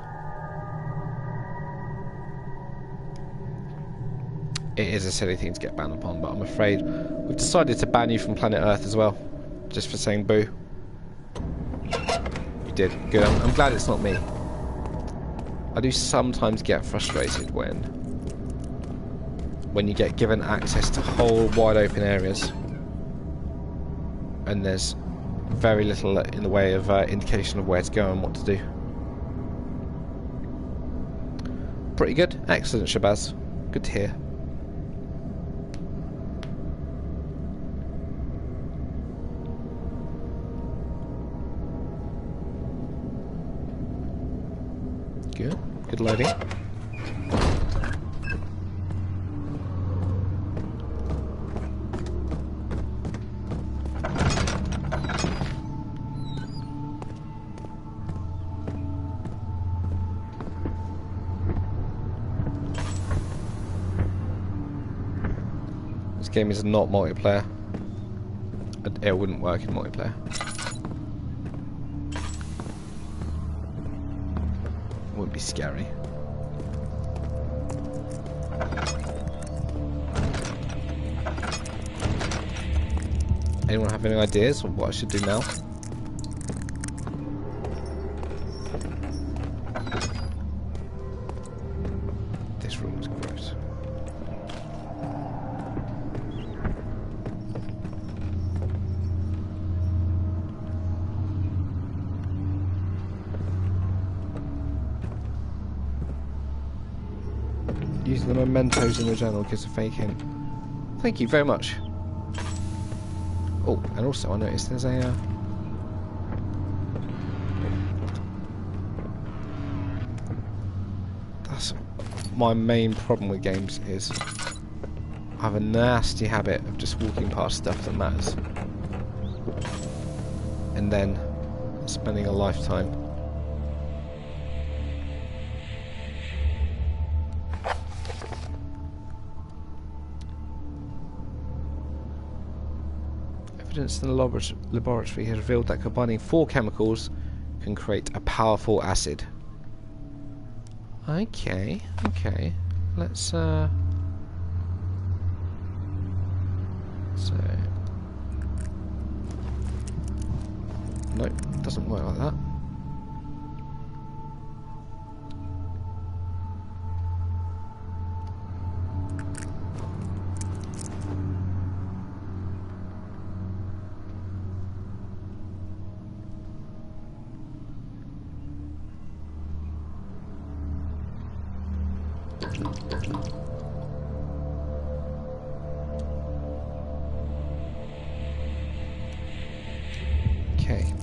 It is a silly thing to get banned upon, but I'm afraid we've decided to ban you from planet Earth as well, just for saying boo. You did. Good. I'm glad it's not me. I do sometimes get frustrated when you get given access to whole wide open areas and there's very little in the way of indication of where to go and what to do. Pretty good. Excellent, Shabazz. Good to hear. Good. Good loading. This game is not multiplayer. It wouldn't work in multiplayer. Would be scary. Anyone have any ideas of what I should do now? This room is gross. Use the mementos in the journal gives a fake hint. Thank you very much. Oh, and also I noticed there's a that's my main problem with games is I have a nasty habit of just walking past stuff that matters and then spending a lifetime Evidence in the laboratory has revealed that combining 4 chemicals can create a powerful acid. Okay, okay. Let's so nope, doesn't work like that. Okay.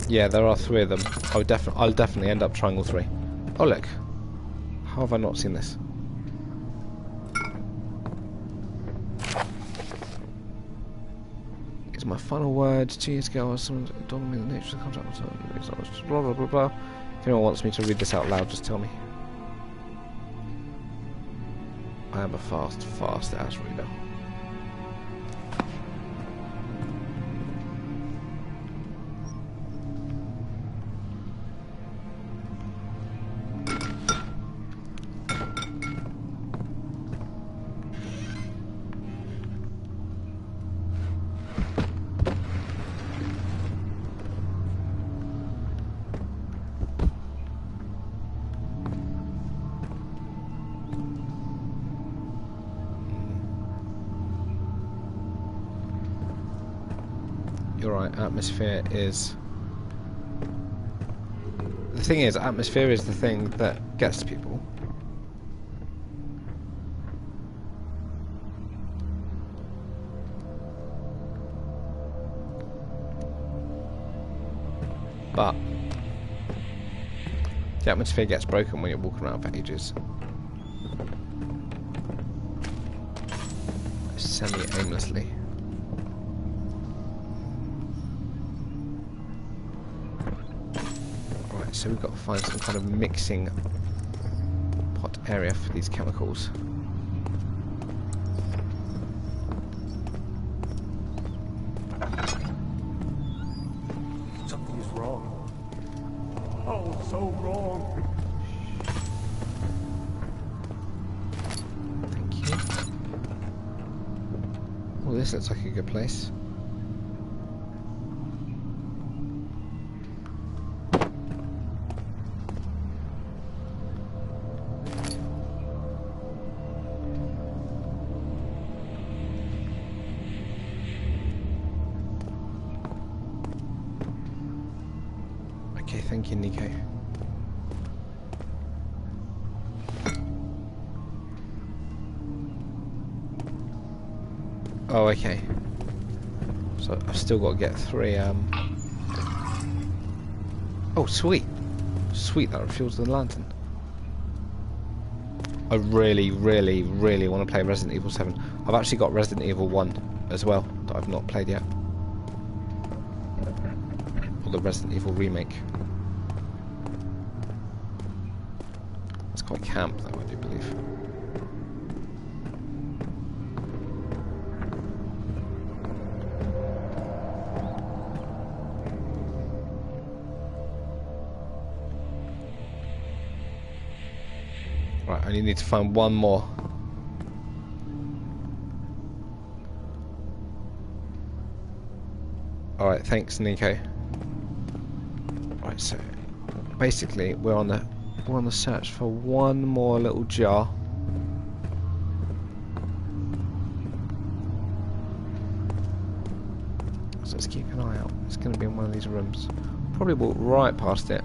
Yeah, there are 3 of them. I'll definitely end up trying all 3. Oh look, how have I not seen this? It's my final word. 2 years ago, I was someone told me the nature of the contract was blah blah blah blah. If anyone wants me to read this out loud, just tell me. I am a fast ass reader. You're right, atmosphere is... The thing is, atmosphere is the thing that gets to people. But the atmosphere gets broken when you're walking around for ages. Semi-aimlessly. So we've got to find some kind of mixing pot area for these chemicals. Something's wrong. Oh, so wrong. Thank you. Well, this looks like a good place. Okay, thank you, Nico. Oh, okay. So I've still got to get 3, Oh, sweet. Sweet, that refuels the lantern. I really, really, really want to play Resident Evil 7. I've actually got Resident Evil 1 as well, that I've not played yet. Or the Resident Evil remake. It's quite camp, though, I do believe. Right, I only need to find one more. Alright, thanks, Nico. Right, so basically we're on the search for one more little jar. So let's keep an eye out. It's going to be in one of these rooms. Probably walk right past it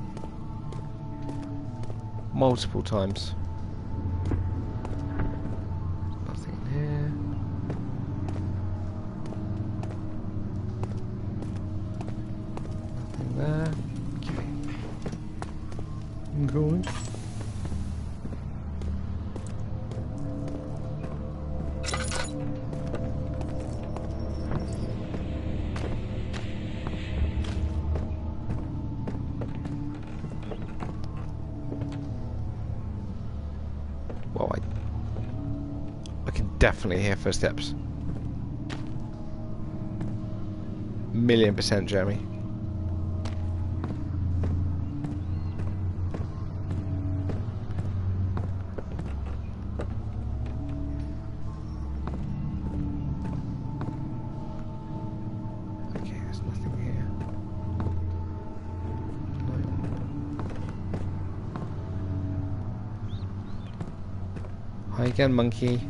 multiple times. Nothing here. Nothing there. Okay. I'm going. definitely hear footsteps. 1,000,000%, Jeremy. Okay, there's nothing here. No. Hi again, monkey.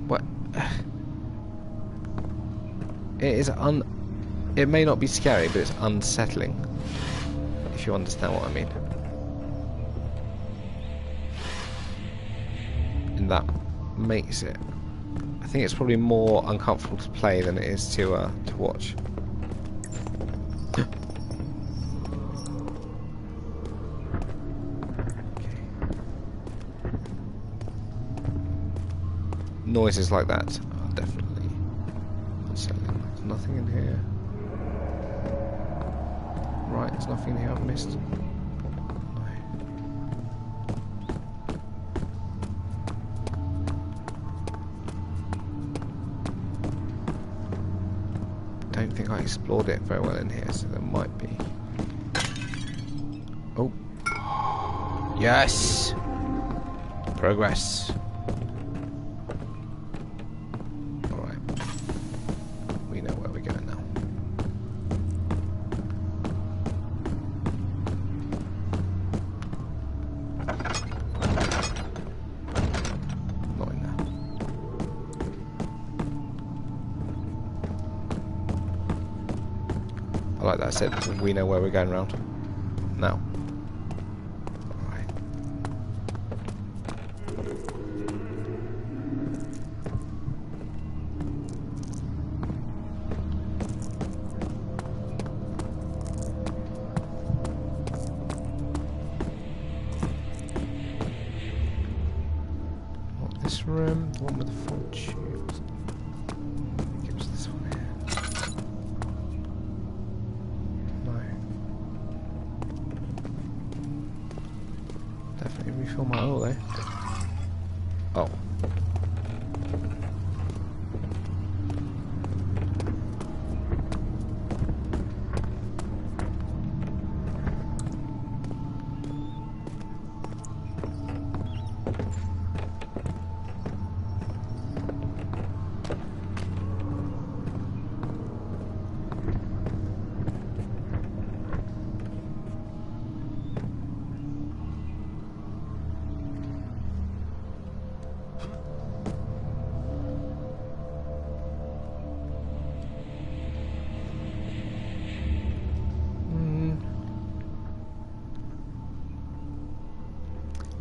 What? It may not be scary, but it's unsettling. If you understand what I mean. And that makes it. I think it's probably more uncomfortable to play than it is to watch. Noises like that are definitely unsettling. There's nothing in here. Right, there's nothing in here I've missed. No. Don't think I explored it very well in here, so there might be. Oh. Yes! Progress. Like that said, we know where we're going round. Now. Alright. Not this room, the one with the 4 tubes. Give us this one here. Refill my oil there. Oh.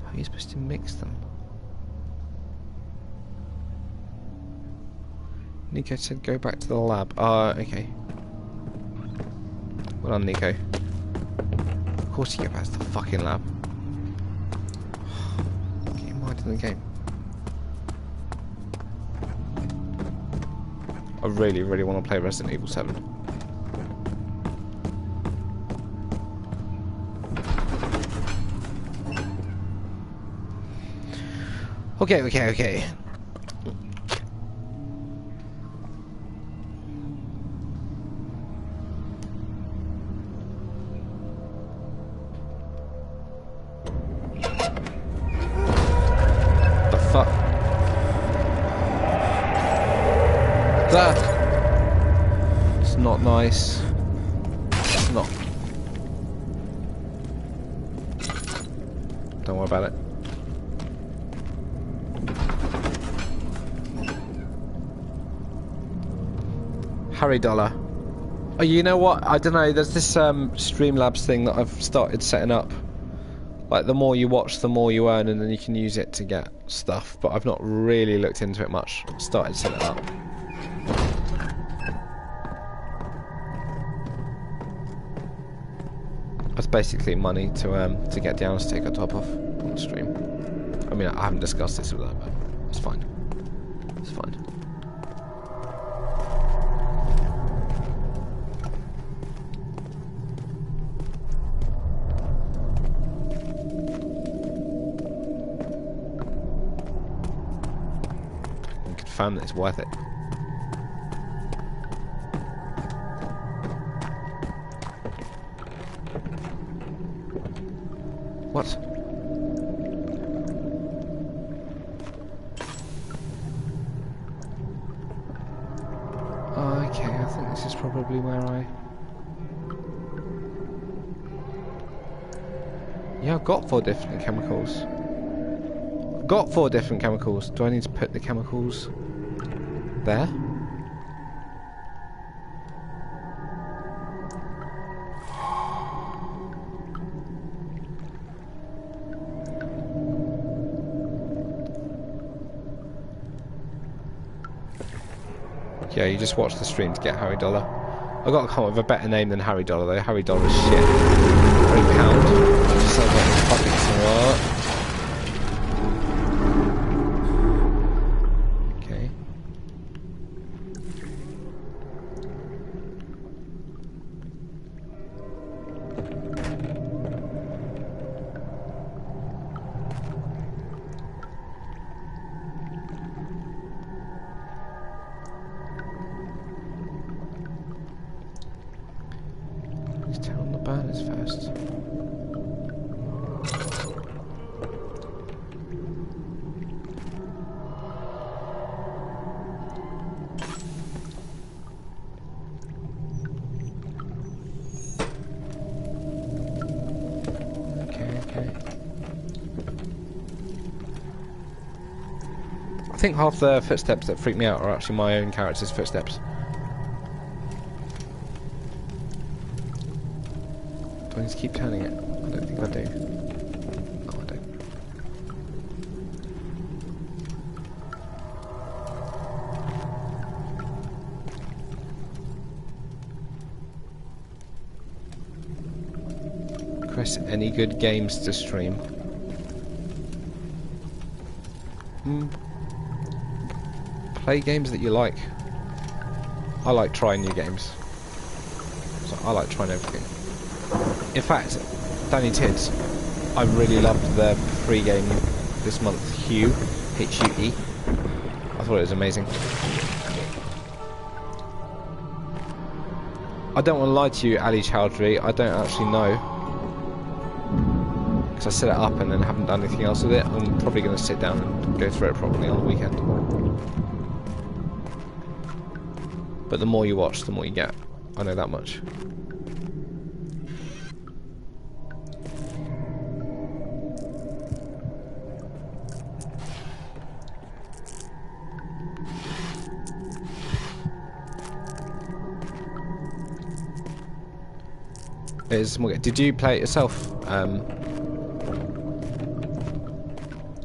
How are you supposed to mix them? Nico said go back to the lab. Okay. Well done, Nico. Of course you get back to the fucking lab. Get your mind in the game. I really, really want to play Resident Evil 7. Okay. The fuck? That. It's not nice. It's not. Don't worry about it. Harry Dollar. Oh, you know what? I don't know. There's this Streamlabs thing that I've started setting up. Like, the more you watch, the more you earn, and then you can use it to get stuff. But I've not really looked into it much. Started setting it up. That's basically money to get down to take a top off on the stream. I mean, I haven't discussed this with her, but it's fine. It's fine. family, it's worth it. What? Oh, okay, I think this is probably where I... Yeah, I've got 4 different chemicals. I've got 4 different chemicals. Do I need to put the chemicals there? Yeah, you just watch the stream to get Harry Dollar. I've got to come up with a better name than Harry Dollar though. Harry Dollar is shit. Harry Pound. That just sounds like fucking somewhat. Okay. Let's turn on the banners first. Okay. I think half the footsteps that freak me out are actually my own character's footsteps. Do I need to keep turning it? I don't think I do. No, I don't. Chris, any good games to stream? Play games that you like. I like trying new games. So I like trying everything. In fact, Danny Tids, I really loved the free game this month, Hue, H-U-E. I thought it was amazing. I don't want to lie to you, Ali Chowdhury, I don't actually know. Because I set it up and then haven't done anything else with it. I'm probably going to sit down and go through it properly on the weekend. But the more you watch, the more you get. I know that much. Did you play it yourself,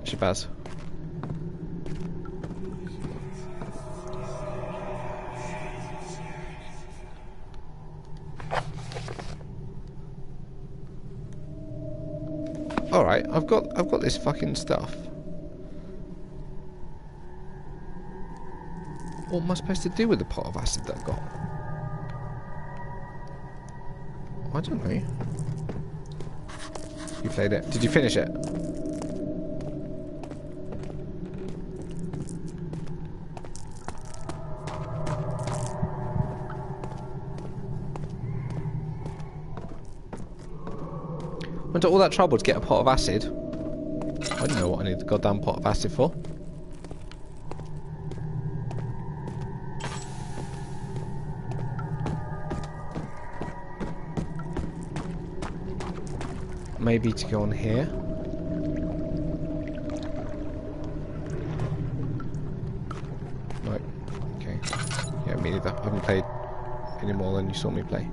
Shabazz? All right, I've got this fucking stuff. What am I supposed to do with the pot of acid that I've got? I don't know. You played it. Did you finish it? Went to all that trouble to get a pot of acid. I don't know what I need the goddamn pot of acid for. Maybe to go on here. No. Okay. Yeah, me neither. I haven't played any more than you saw me play.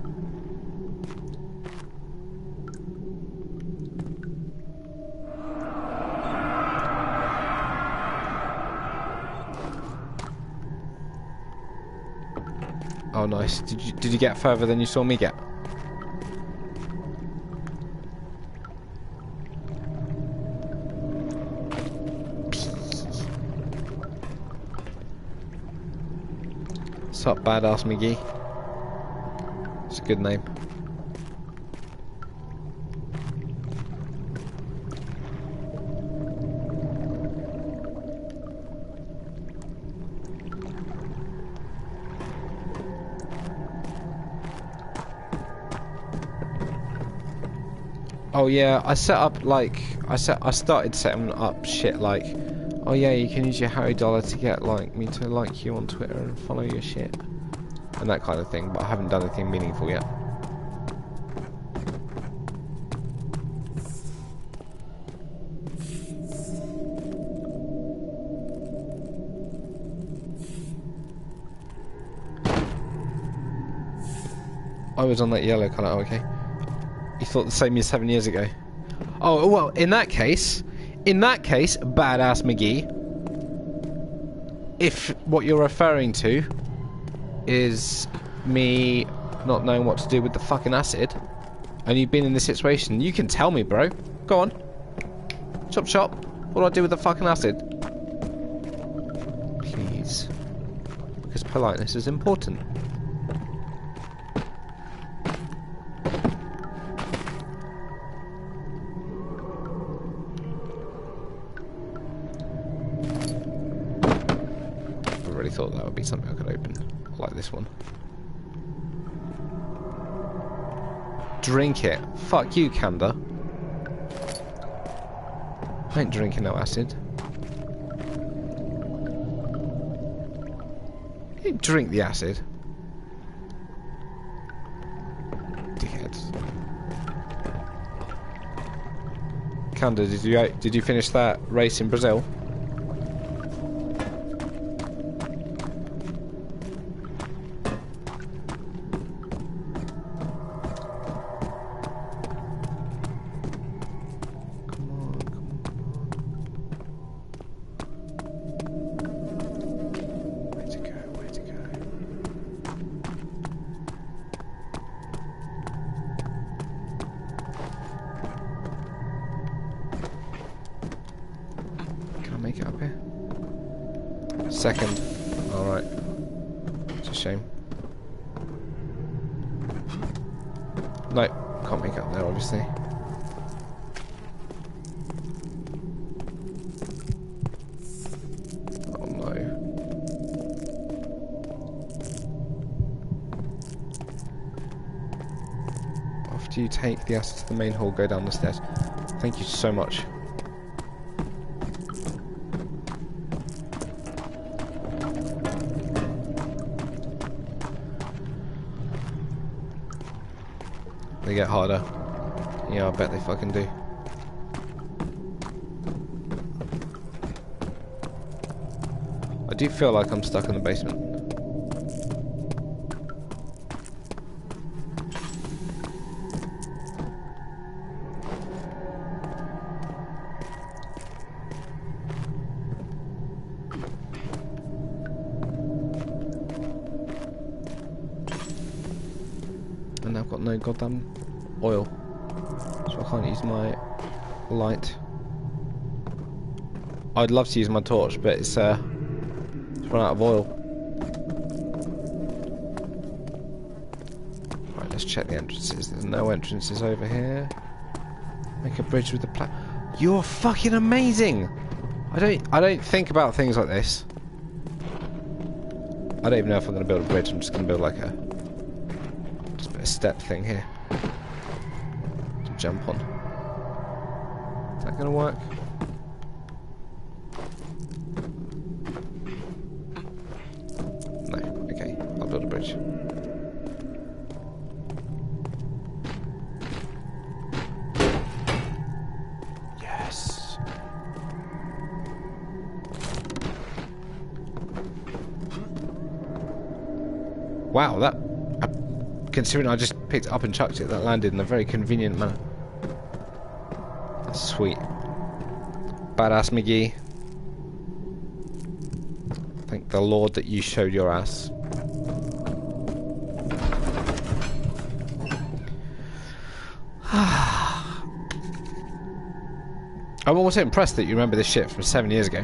Oh, nice. Did you get further than you saw me get? Sup, Badass McGee? It's a good name. Oh yeah, I started setting up shit like, oh yeah, you can use your Harry dollar to get like me to like you on Twitter and follow your shit and that kind of thing, but I haven't done anything meaningful yet. I was on that yellow colour. Oh, okay. You thought the same as 7 years ago. Oh well, in that case, badass McGee. If what you're referring to is me not knowing what to do with the fucking acid, and you've been in this situation, you can tell me, bro. Go on. Chop chop. What do I do with the fucking acid? Please. Because politeness is important. Thought that would be something I could open, like this one. Drink it. Fuck you, Kanda. I ain't drinking no acid. You drink the acid. Dickheads. Kanda, did you finish that race in Brazil? Make it up here. Second. Alright. It's a shame. No, can't make it up there, obviously. Oh no. After you take the acid to the main hall, go down the stairs. Thank you so much. They get harder. Yeah, I bet they fucking do. I do feel like I'm stuck in the basement. And I've got no goddamn oil, so I can't use my light. I'd love to use my torch, but it's run out of oil. Right, let's check the entrances. There's no entrances over here. Make a bridge with the plat. You're fucking amazing. I don't think about things like this. I don't even know if I'm gonna build a bridge. I'm just gonna build like a step thing here to jump on. Is that gonna work? No. Okay, I'll build a bridge. Yes. Wow, that. Considering I just picked it up and chucked it, that landed in a very convenient manner. That's sweet. Badass McGee. Thank the Lord that you showed your ass. I'm also impressed that you remember this shit from 7 years ago.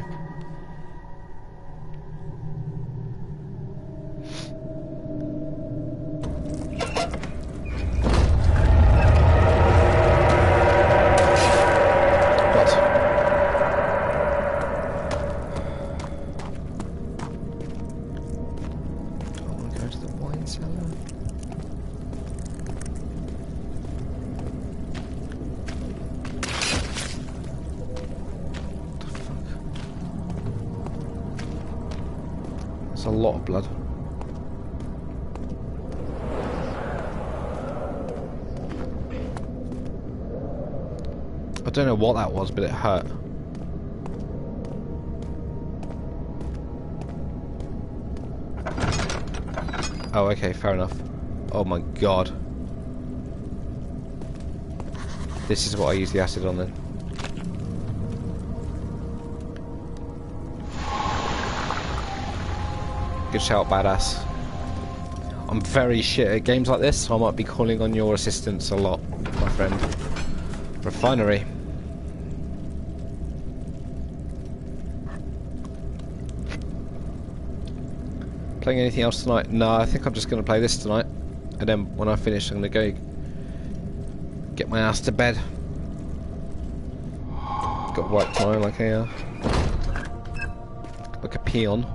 That's a lot of blood. I don't know what that was, but it hurt. Oh, okay, fair enough. Oh my god. This is what I use the acid on then. Good shout, badass. I'm very shit at games like this, so I might be calling on your assistance a lot, my friend. Refinery. Playing anything else tonight? No, I think I'm just going to play this tonight. And then when I finish, I'm going to go get my ass to bed. Got work tomorrow like a peon.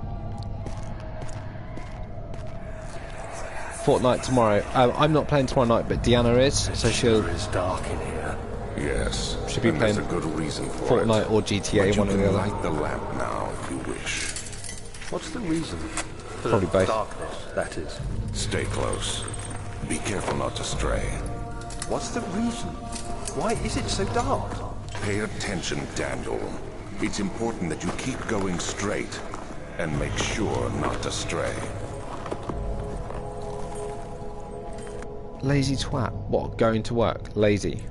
Fortnite tomorrow. I'm not playing tomorrow night, but Deanna is, so she'll. It's dark in here. Yes. Should be and playing there's a good reason for Fortnite it. or GTA, But one or you the can other. light the lamp now if you wish. What's the reason? For Probably both. Darkness, that is. Stay close. Be careful not to stray. What's the reason? Why is it so dark? Pay attention, Daniel. It's important that you keep going straight and make sure not to stray. Lazy twat. What? Going to work? Lazy.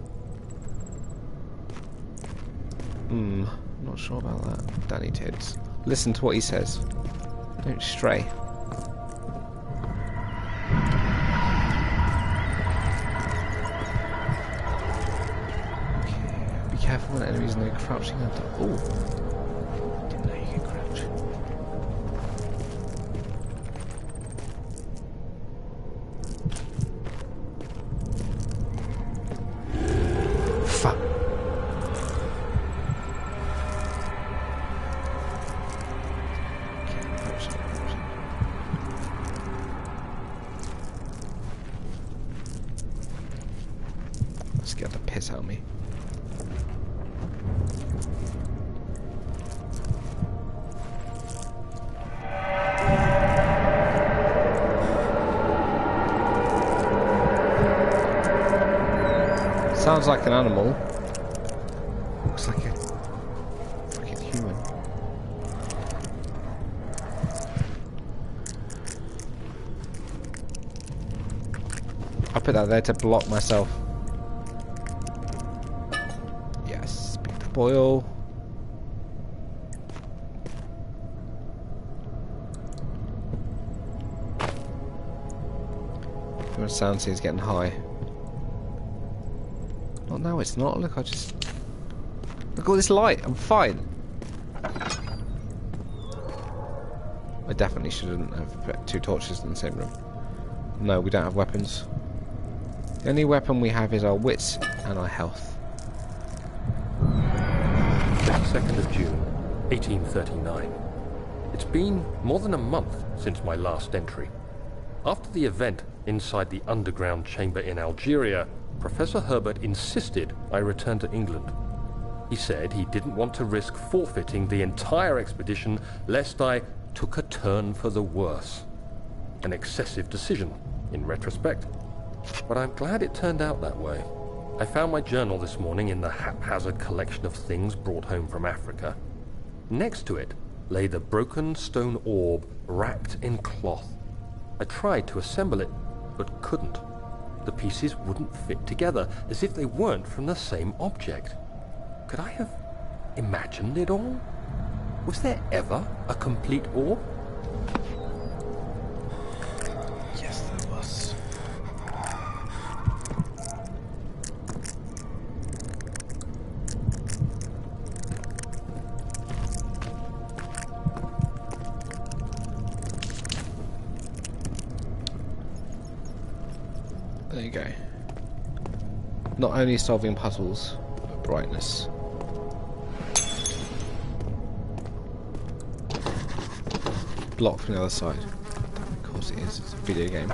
Not sure about that. Danny Tids. Listen to what he says. Don't stray. Okay. Be careful when enemies know crouching under. Oh. Didn't know you could crouch. Fuck. Scared the piss out of me. Sounds like an animal. Looks like a freaking human. I put that there to block myself. Yes, pick the boil. The sound seems getting high. Oh no, it's not. Look, look at all this light. I'm fine. I definitely shouldn't have put 2 torches in the same room. No, we don't have weapons. The only weapon we have is our wits and our health. 22nd of June, 1839. It's been more than a month since my last entry. After the event inside the underground chamber in Algeria, Professor Herbert insisted I return to England. He said he didn't want to risk forfeiting the entire expedition lest I took a turn for the worse. An excessive decision, in retrospect. But I'm glad it turned out that way. I found my journal this morning in the haphazard collection of things brought home from Africa. Next to it lay the broken stone orb wrapped in cloth. I tried to assemble it, but couldn't. The pieces wouldn't fit together, as if they weren't from the same object. Could I have imagined it all? Was there ever a complete orb? Yes, there was. There you go. Not only solving puzzles, but brightness. Blocked from the other side. Of course it is, it's a video game.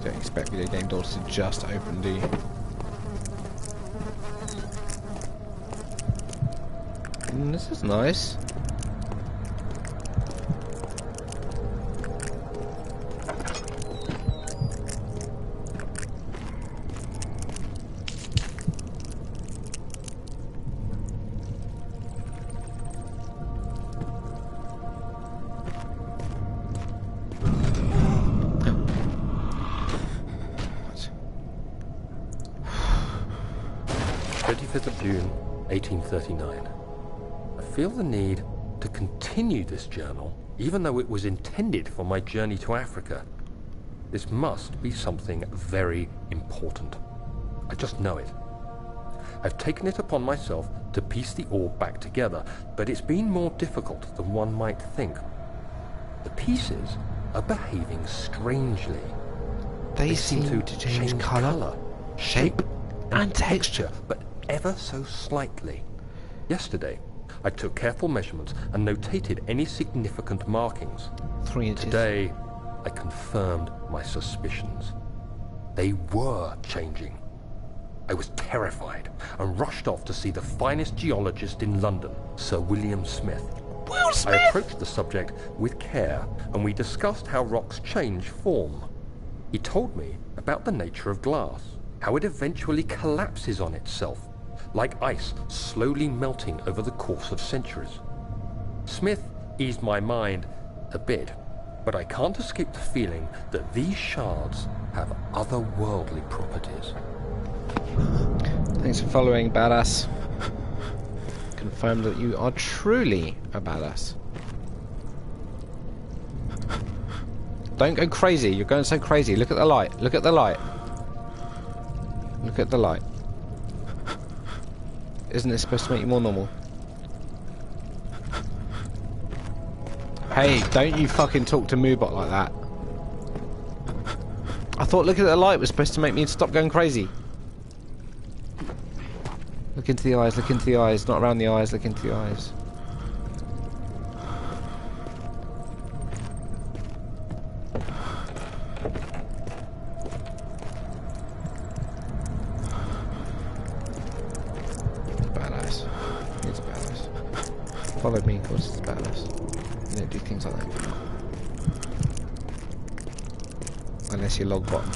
Don't expect video game doors to just open, do you? This is nice. 25th of June, 1839. I feel the need to continue this journal, even though it was intended for my journey to Africa. This must be something very important. I just know it. I've taken it upon myself to piece the orb back together, but it's been more difficult than one might think. The pieces are behaving strangely. They seem to change colour, shape, and texture. but ever so slightly. Yesterday, I took careful measurements and notated any significant markings. 3 inches. Today, I confirmed my suspicions. They were changing. I was terrified and rushed off to see the finest geologist in London, Sir William Smith. Will Smith! I approached the subject with care, and we discussed how rocks change form. He told me about the nature of glass, how it eventually collapses on itself, like ice slowly melting over the course of centuries. Smith eased my mind a bit, but I can't escape the feeling that these shards have otherworldly properties. Thanks for following, badass. Confirm that you are truly a badass. Don't go crazy. You're going so crazy. Look at the light. Look at the light. Look at the light. Isn't it supposed to make you more normal? Hey, don't you fucking talk to Moobot like that. I thought looking at the light was supposed to make me stop going crazy. Look into the eyes, look into the eyes, not around the eyes, look into the eyes. Badass. He's a badass. Follow me, of course it's badass. You don't do things like that. Unless you're log bottom.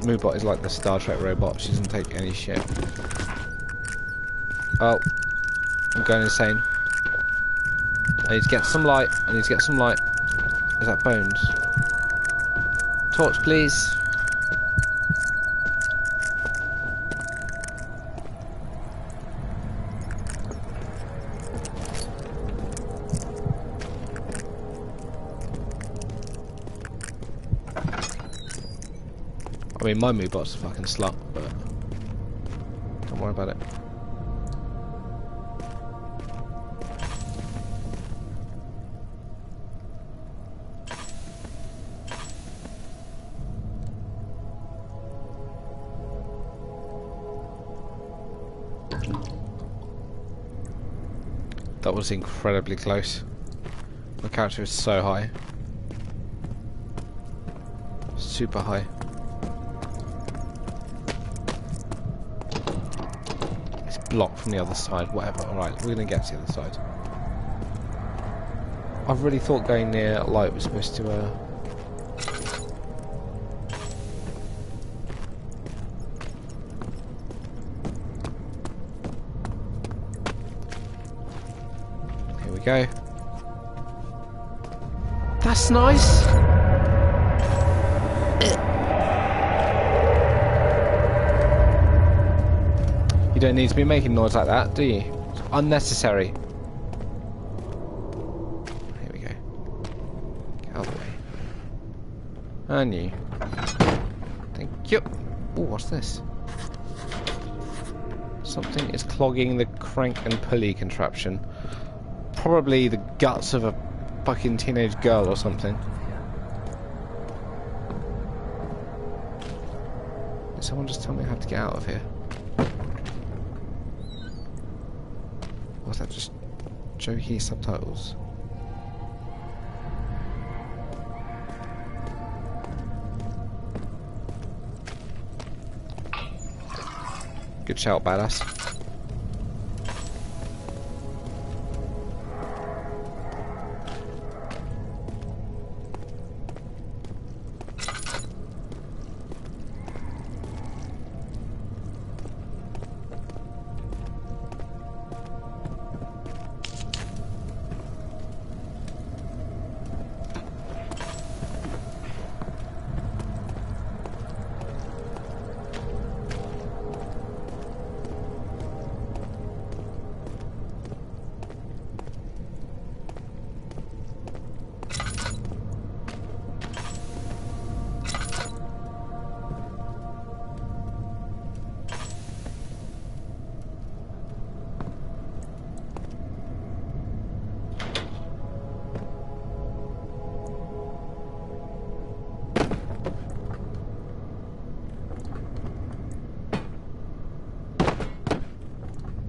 Moobot is like the Star Trek robot. She doesn't take any shit. Oh, I'm going insane. I need to get some light. I need to get some light. Is that bones? Torch, please. I mean, my Moobot's a fucking slut, but don't worry about it. That was incredibly close. My character is so high. Super high. Blocked from the other side, whatever. Alright, we're gonna get to the other side. I really thought going near light was supposed to Here we go. That's nice! You don't need to be making noise like that, do you? It's unnecessary. Here we go. Get out of the way. And you. Thank you. Oh, what's this? Something is clogging the crank and pulley contraption. Probably the guts of a fucking teenage girl or something. Did someone just tell me how to get out of here? Was that just jokey subtitles? Good shout, badass.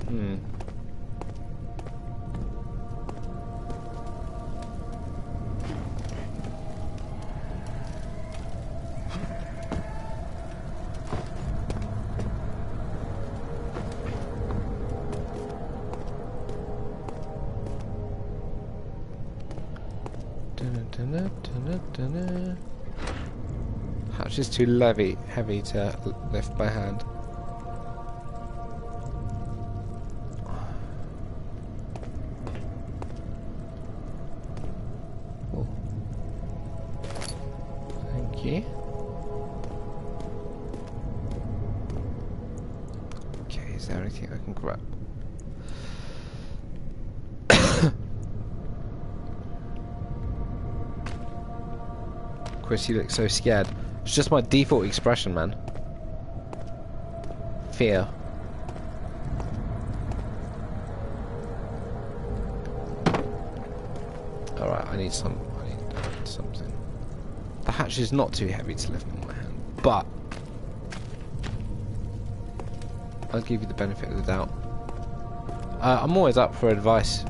Hmm. Hatch is too heavy to lift by hand. Oh. Thank you. Okay, is there anything I can grab? Chris, you look so scared. It's just my default expression, man. Fear. Alright, I need something. The hatch is not too heavy to lift in my hand, but I'll give you the benefit of the doubt. I'm always up for advice,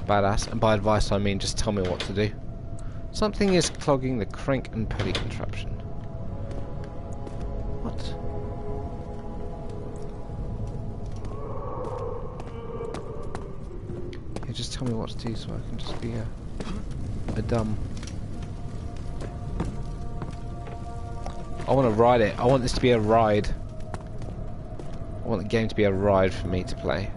badass, and by advice I mean just tell me what to do. Something is clogging the crank and pulley contraption. What? Yeah, just tell me what to do so I can just be a dumb. I want to ride it. I want this to be a ride. I want the game to be a ride for me to play.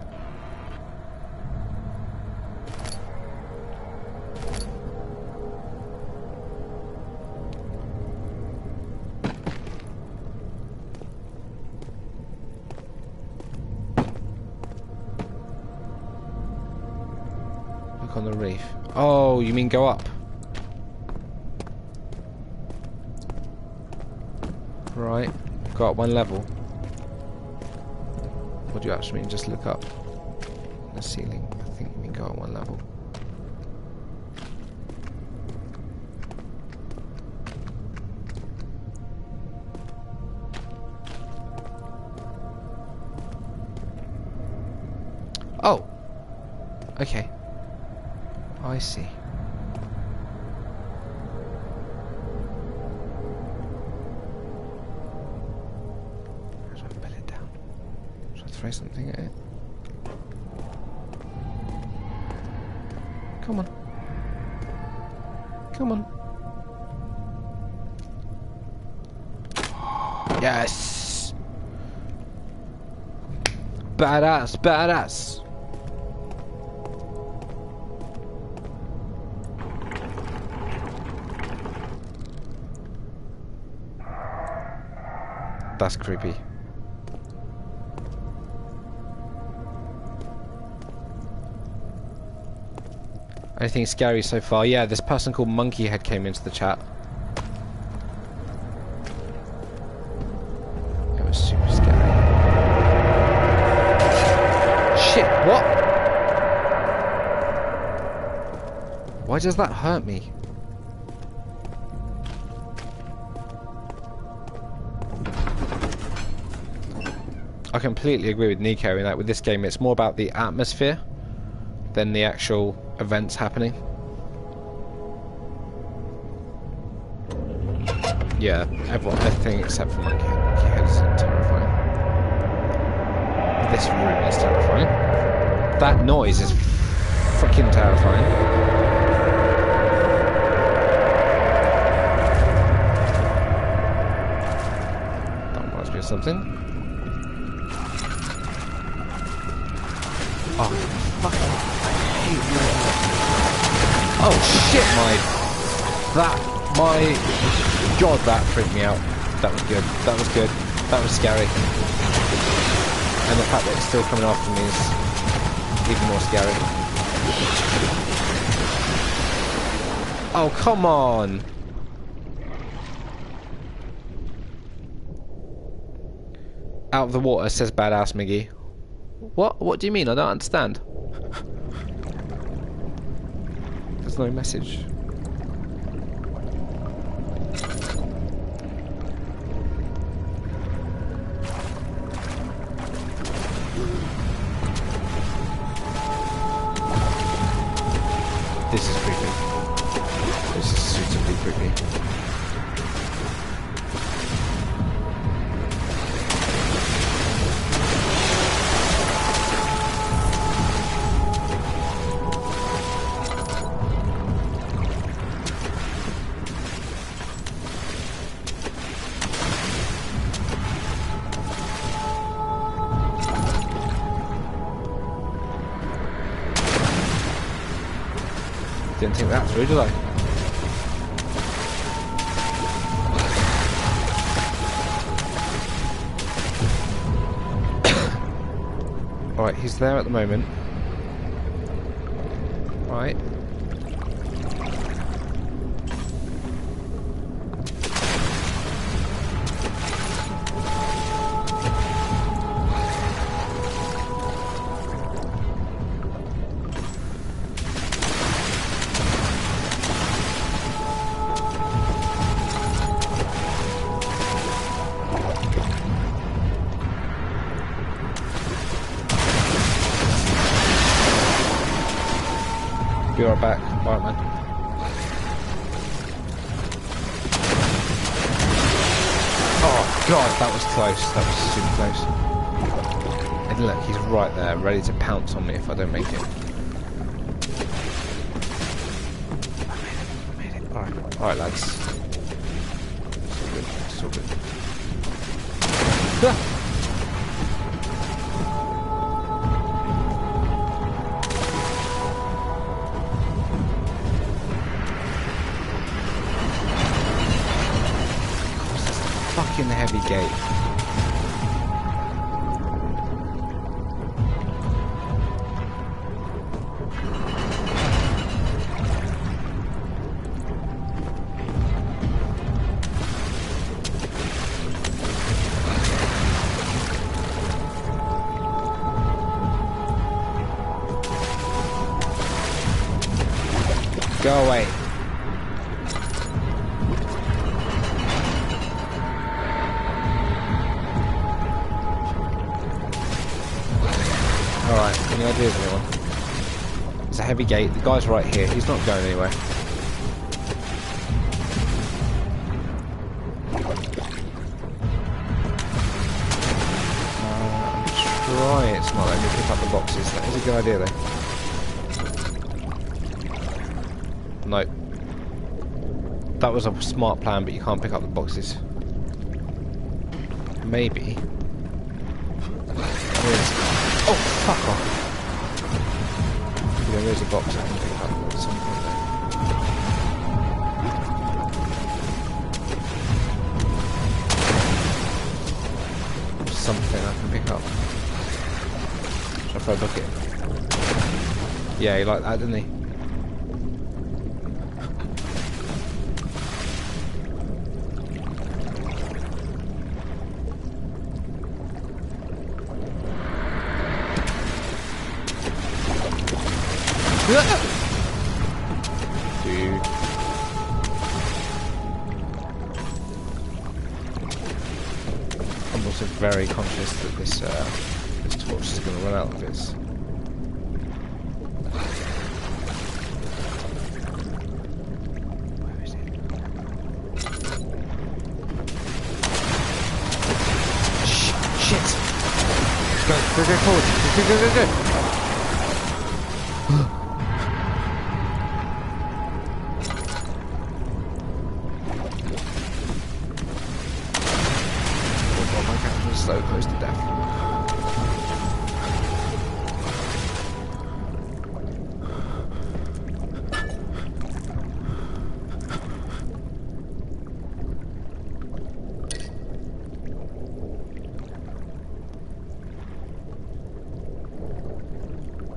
Look on the reef. Oh, you mean go up? Right, go up one level. What do you actually mean? Just look up the ceiling. I think you mean go up one level. Oh, okay. I see. Throw something at it. Come on. Come on. Yes! Badass, badass! That's creepy. Anything scary so far? Yeah, this person called Monkey Head came into the chat. It was super scary. Shit, what? Why does that hurt me? I completely agree with Nico in that with this game it's more about the atmosphere than the actual events happening. Yeah, everything except for Monkey Head is terrifying. This room is terrifying. That noise is freaking terrifying. That reminds me of something. Oh, fuck. Oh shit, my god, that freaked me out. That was good. That was good. That was scary. And the fact that it's still coming after me is even more scary. Oh, come on! Out of the water, says Badass Miggy. What? What do you mean? I don't understand. There's no message. Didn't think that through, did I? Alright, he's there at the moment. Right. Be right back. Alright, man. Oh god, that was close. That was super close. And look, he's right there, ready to pounce on me if I don't make it. I made it. Alright. Alright, lads. It's all good. It's all good. Ah! Fucking heavy gate. Go away. Alright, any ideas, anyone? There's a heavy gate. The guy's right here. He's not going anywhere. I'm trying. It's not letting me pick up the boxes. That is a good idea, though. No. That was a smart plan, but you can't pick up the boxes. Maybe. Oh, fuck off. There is a box I can pick up at some point there. Something I can pick up. Shall I throw a bucket? Yeah, he liked that, didn't he? Dude. I'm also very conscious that this torch is going to run out of its. Where is it? Shit! Go forward! Go! So close to death.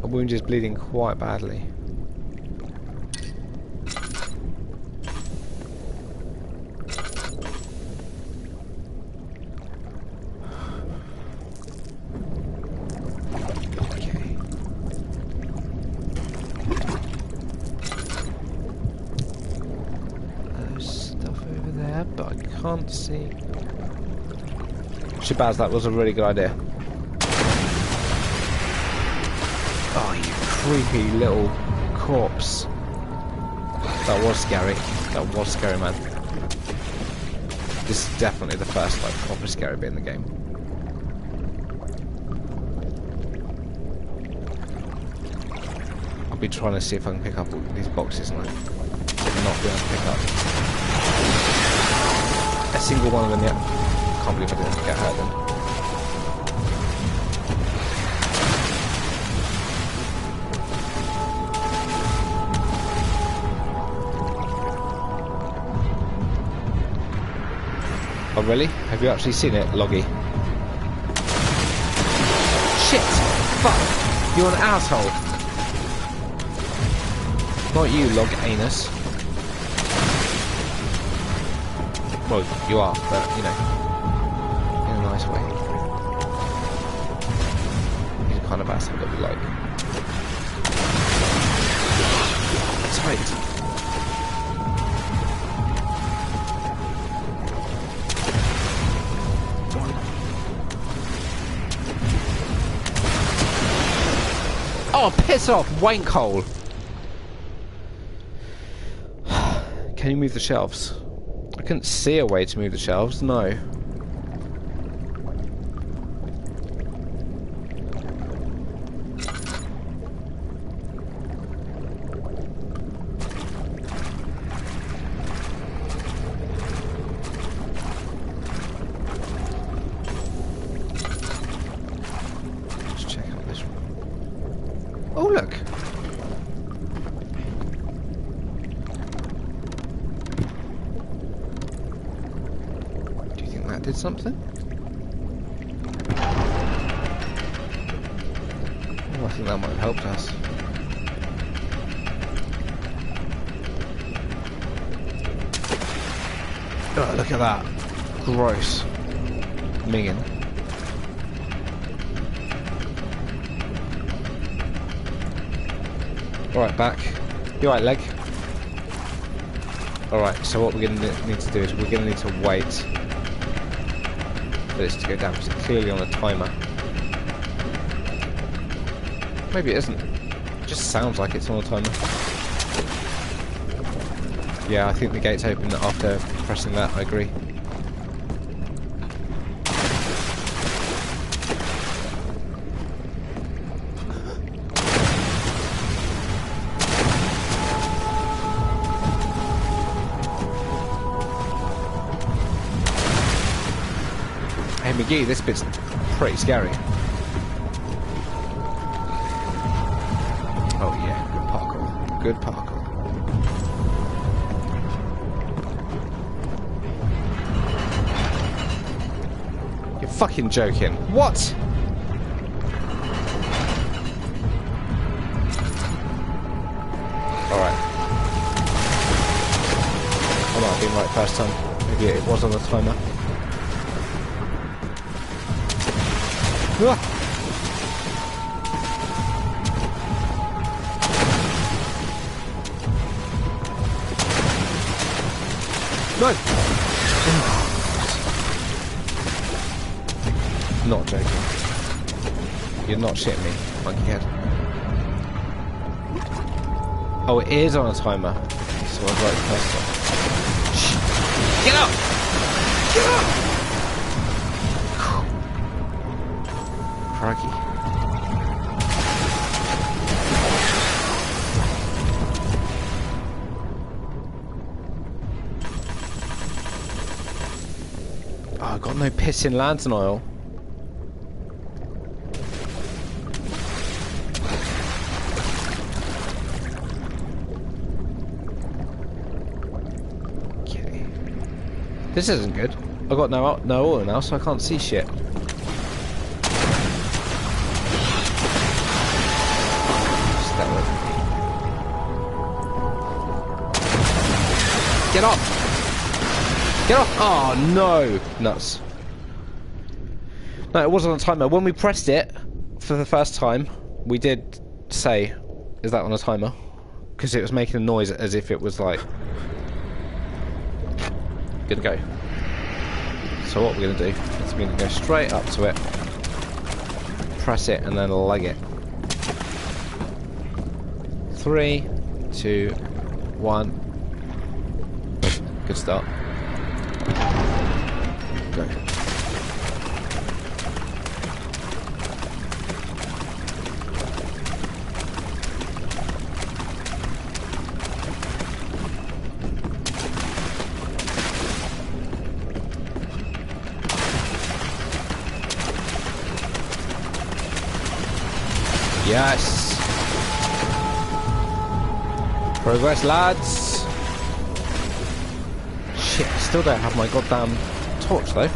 My wound is bleeding quite badly. Can't see. Shabazz, that was a really good idea. Oh, you creepy little corpse. That was scary. That was scary, man. This is definitely the first like proper scary bit in the game. I'll be trying to see if I can pick up all these boxes and not be able to pick up a single one of them yet. Can't believe I didn't get hurt then. Oh really? Have you actually seen it, Loggy? Shit! Fuck! You're an asshole! Not you, Log Anus. Well, you are, but, you know, in a nice way. He's the kind of asshole that we like. Tight. Oh, piss off, wankhole! Can you move the shelves? I couldn't see a way to move the shelves, no. Let's check out this one. Oh, look! Did something? Oh, I think that might have helped us. Oh, look at that. Gross. Minging. Alright, back. You alright, leg? Alright, so what we're going to need to do is we're going to need to wait for this to go down, because it's clearly on a timer. Maybe it isn't. It just sounds like it's on a timer. Yeah, I think the gate's open after pressing that, I agree. Hey McGee, this bit's pretty scary. Oh yeah, good parkour. Good parkour. You're fucking joking. What? Alright. I might have been right first time. Maybe it was on the timer. Ah. No! Not joking. You're not shitting me, monkey head. Oh, it is on a timer. So I was right the first time. Shh. Get up! Get up! Crikey. Oh, I got no piss in lantern oil. Okay. This isn't good. I got no oil now, so I can't see shit. Get off! Get off! Oh no! Nuts. No, it wasn't on a timer. When we pressed it for the first time, we did say, is that on a timer? Because it was making a noise as if it was like gonna go. So what we're gonna do is we're gonna go straight up to it, press it, and then leg it. 3, 2, 1. Good start. Go. Yes. Progress, lads. Shit, I still don't have my goddamn torch though.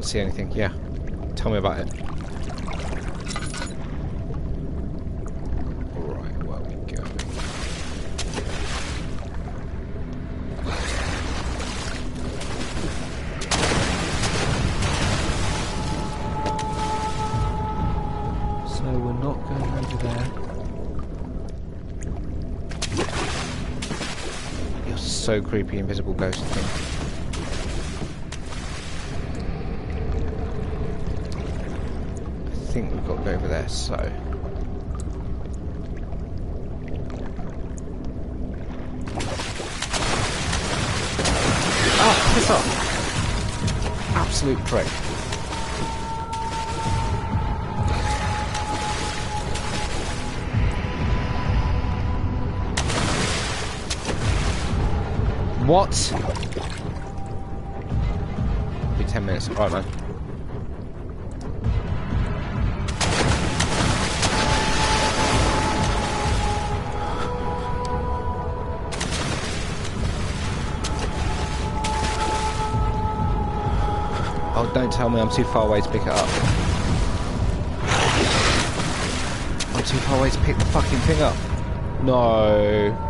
See anything? Yeah. Tell me about it. Alright, where are we going? So we're not going over there. You're so creepy, invisible ghost thing. I think we've got to go over there, so... Oh, piss off! Absolute prick. What? It'll be 10 minutes. Alright, man. Oh, don't tell me I'm too far away to pick it up. I'm too far away to pick the fucking thing up. No.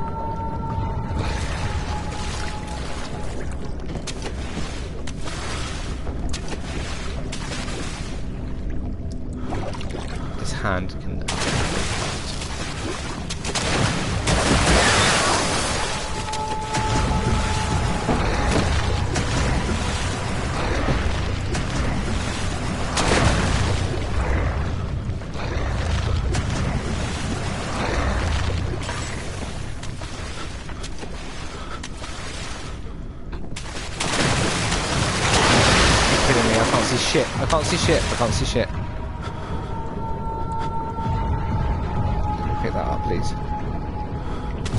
This hand can... Shit, I can't see shit, I can't see shit. Pick that up, please.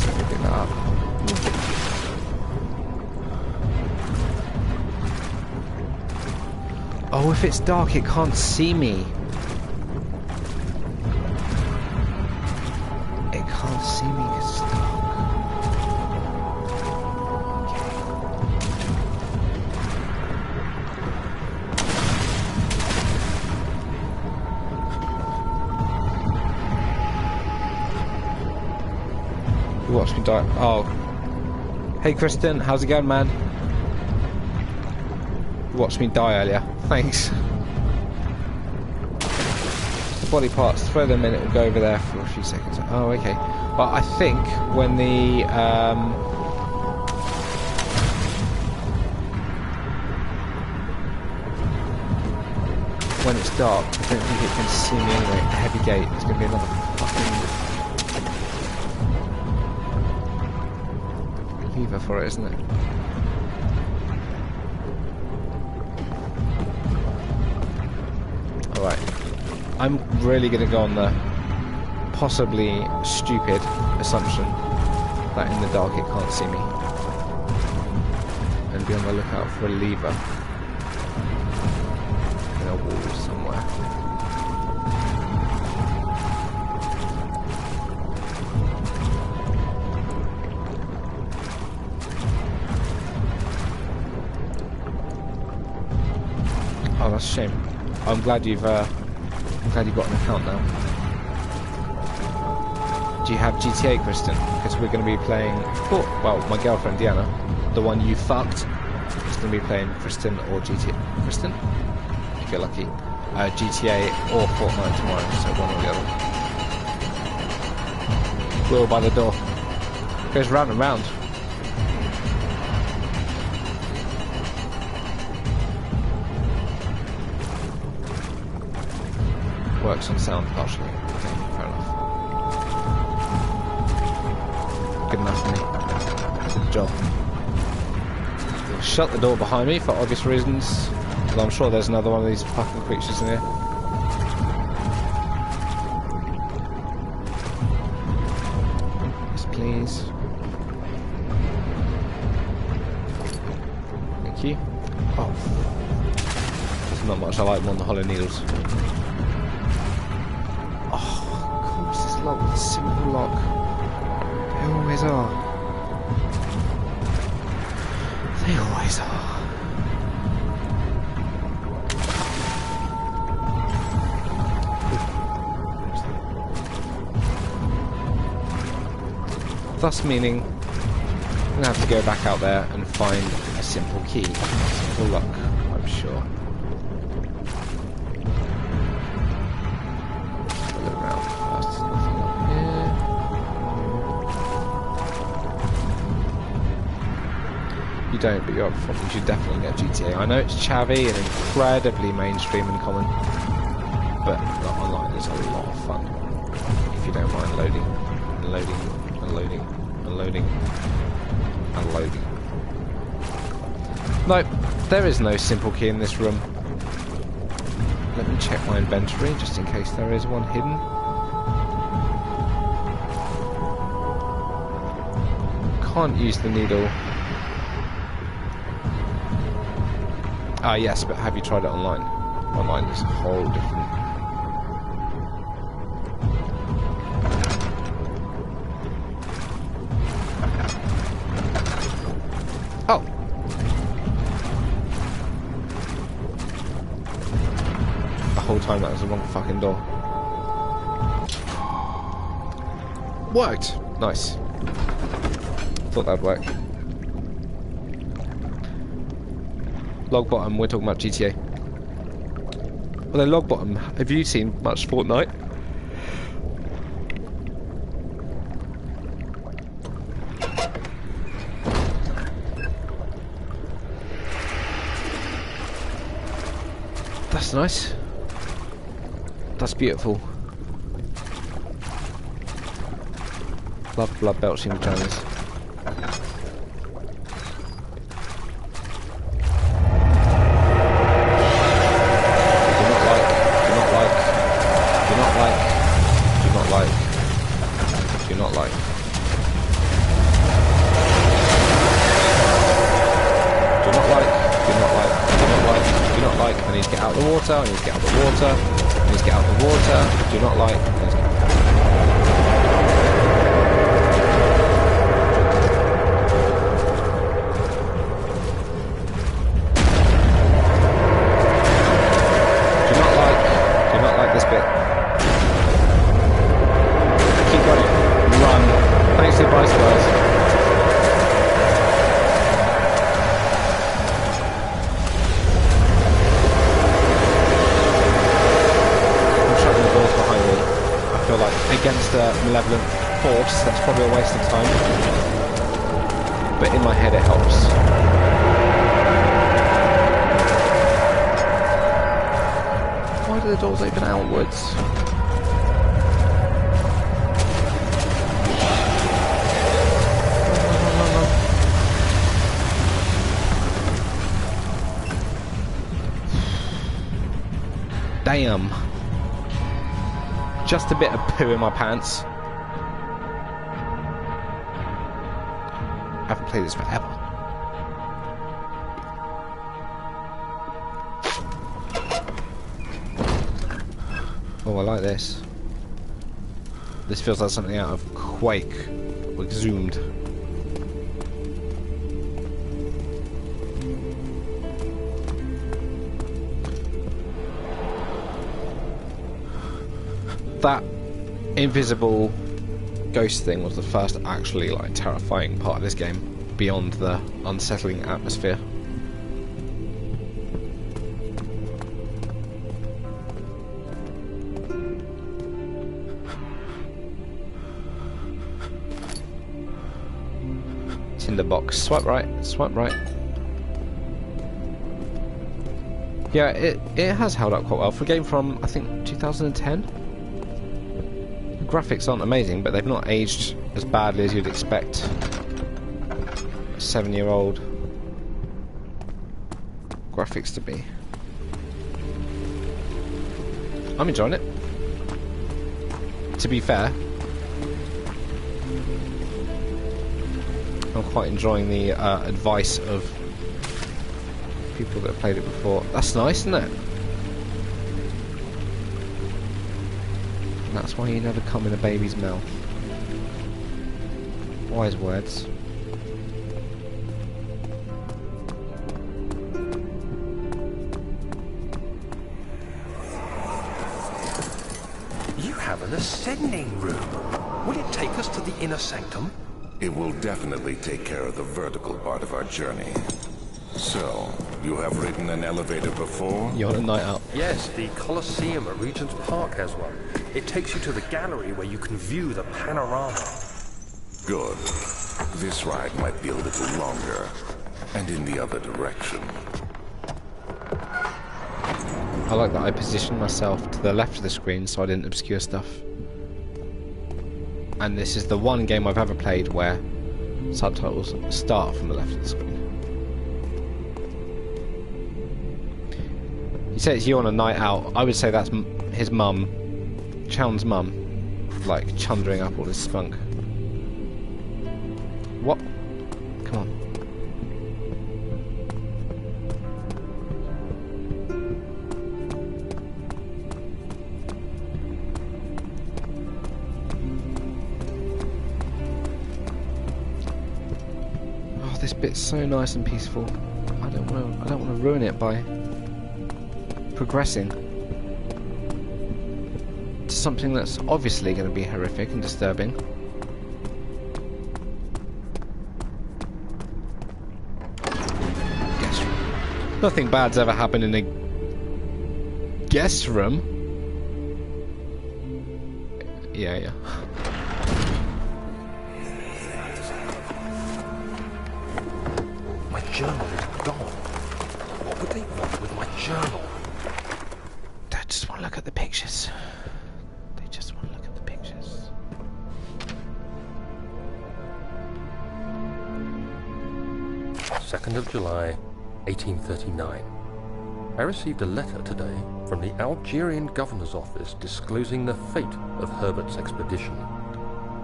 Let me pick that up. Oh, if it's dark, it can't see me. It can't see me because it's dark. Watch me die. Oh. Hey Kristen, how's it going, man? You watched me die earlier. Thanks. The body parts, throw them in, it will go over there for a few seconds. Oh, okay. Well, I think when the when it's dark, I don't think it can see me anyway. A heavy gate. There's going to be another fucking lever for it, isn't it? Alright. I'm really going to go on the possibly stupid assumption that in the dark it can't see me. And be on the lookout for a lever in a wall somewhere. Oh, that's a shame. I'm glad you've got an account now. Do you have GTA, Kristen? Because we're going to be playing... well, my girlfriend, Deanna, the one you fucked, is going to be playing Kristen or GTA. Kristen? If you're lucky. GTA or Fortnite tomorrow, so one or the other. Wheel by the door. Goes round and round. Works on sound partially. Okay, fair enough. Good enough for me. Good job. We'll shut the door behind me for obvious reasons, because I'm sure there's another one of these fucking creatures in here. please. Thank you. Oh. There's not much I like more than the hollow needles. Oh, of course, this lock with a simple lock. They always are. They always are. Thus meaning I'm gonna have to go back out there and find a simple key, a simple lock, I'm sure. Look around first, there's nothing up here. You don't, but you're up front, you should definitely get GTA. I know it's chavvy and incredibly mainstream and common, but online is a lot of fun. If you don't mind loading, unloading. Nope, there is no simple key in this room. Let me check my inventory just in case there is one hidden. Can't use the needle. Ah yes, but have you tried it online? Online is a whole different... Oh! The whole time that was the wrong fucking door. Worked! Nice. Thought that'd work. Log bottom, we're talking about GTA. Although log bottom, have you seen much Fortnite? That's nice. That's beautiful. Love blood belching vaginas. I need to get out of the water, I need to get out of the water, I need to get out of the water, do not like, I need to get out. Do not like this bit. Keep running, run. Thanks to the advice, guys. Against a malevolent force, that's probably a waste of time. But in my head it helps. Why do the doors open outwards? Damn. Just a bit of poo in my pants. I haven't played this forever. Oh, I like this. This feels like something out of Quake or Exhumed. That invisible ghost thing was the first actually like terrifying part of this game, beyond the unsettling atmosphere. Tinderbox. Swipe right. Swipe right. Yeah, it has held up quite well for a game from I think 2010. Graphics aren't amazing, but they've not aged as badly as you'd expect a 7-year-old graphics to be. I'm enjoying it. To be fair, I'm quite enjoying the advice of people that have played it before. That's nice, isn't it? And that's why you never come in a baby's mouth. Wise words. You have an ascending room. Will it take us to the inner sanctum? It will definitely take care of the vertical part of our journey. So, you have ridden an elevator before? You're on a night out. Yes, the Colosseum at Regent's Park has one. It takes you to the gallery where you can view the panorama. Good. This ride might be a little longer, and in the other direction. I like that I positioned myself to the left of the screen so I didn't obscure stuff. And this is the one game I've ever played where subtitles start from the left of the screen. You say it's you on a night out. I would say that's his mum, Chown's mum, like chundering up all this spunk. What? Come on. Oh, this bit's so nice and peaceful. I don't want to ruin it by progressing to something that's obviously going to be horrific and disturbing. Guest room. Nothing bad's ever happened in a guest room. Yeah. My journal is gone. What would they want with my journal? They just want to look at the pictures. They just want to look at the pictures. Second of July, 1839. I received a letter today from the Algerian governor's office disclosing the fate of Herbert's expedition.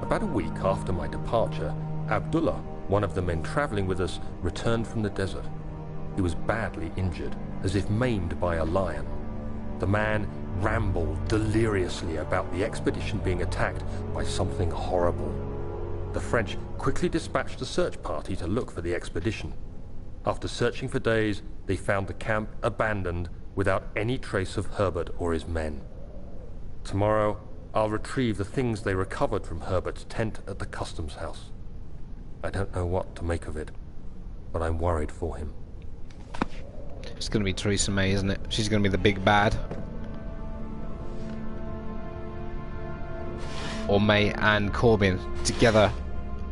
About a week after my departure, Abdullah, one of the men traveling with us, returned from the desert. He was badly injured, as if maimed by a lion. The man rambled deliriously about the expedition being attacked by something horrible. The French quickly dispatched a search party to look for the expedition. After searching for days, they found the camp abandoned without any trace of Herbert or his men. Tomorrow, I'll retrieve the things they recovered from Herbert's tent at the customs house. I don't know what to make of it, but I'm worried for him. It's going to be Theresa May, isn't it? She's going to be the big bad. Or May and Corbyn together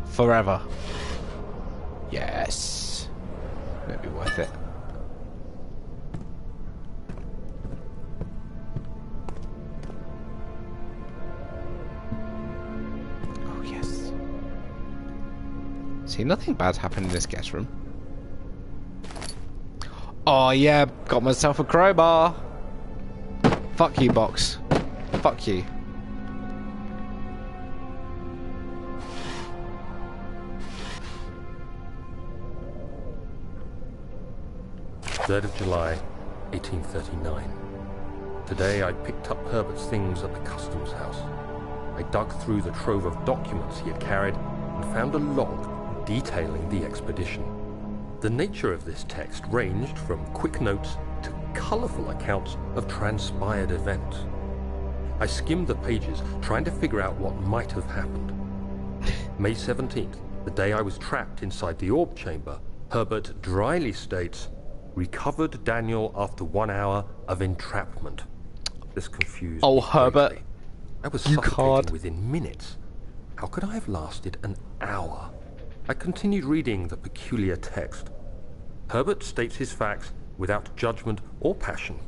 forever. Yes. It'll be worth it. Oh, yes. See, nothing bad's happened in this guest room. Oh yeah, got myself a crowbar. Fuck you, box. Fuck you. Third of July, 1839. Today I picked up Herbert's things at the customs house. I dug through the trove of documents he had carried and found a log detailing the expedition. The nature of this text ranged from quick notes to colourful accounts of transpired events. I skimmed the pages, trying to figure out what might have happened. May 17th, the day I was trapped inside the orb chamber, Herbert dryly states, "Recovered Daniel after 1 hour of entrapment." This confused me Herbert, greatly. I was you suffocating card. within minutes. How could I have lasted an hour? I continued reading the peculiar text. Herbert states his facts without judgment or passion,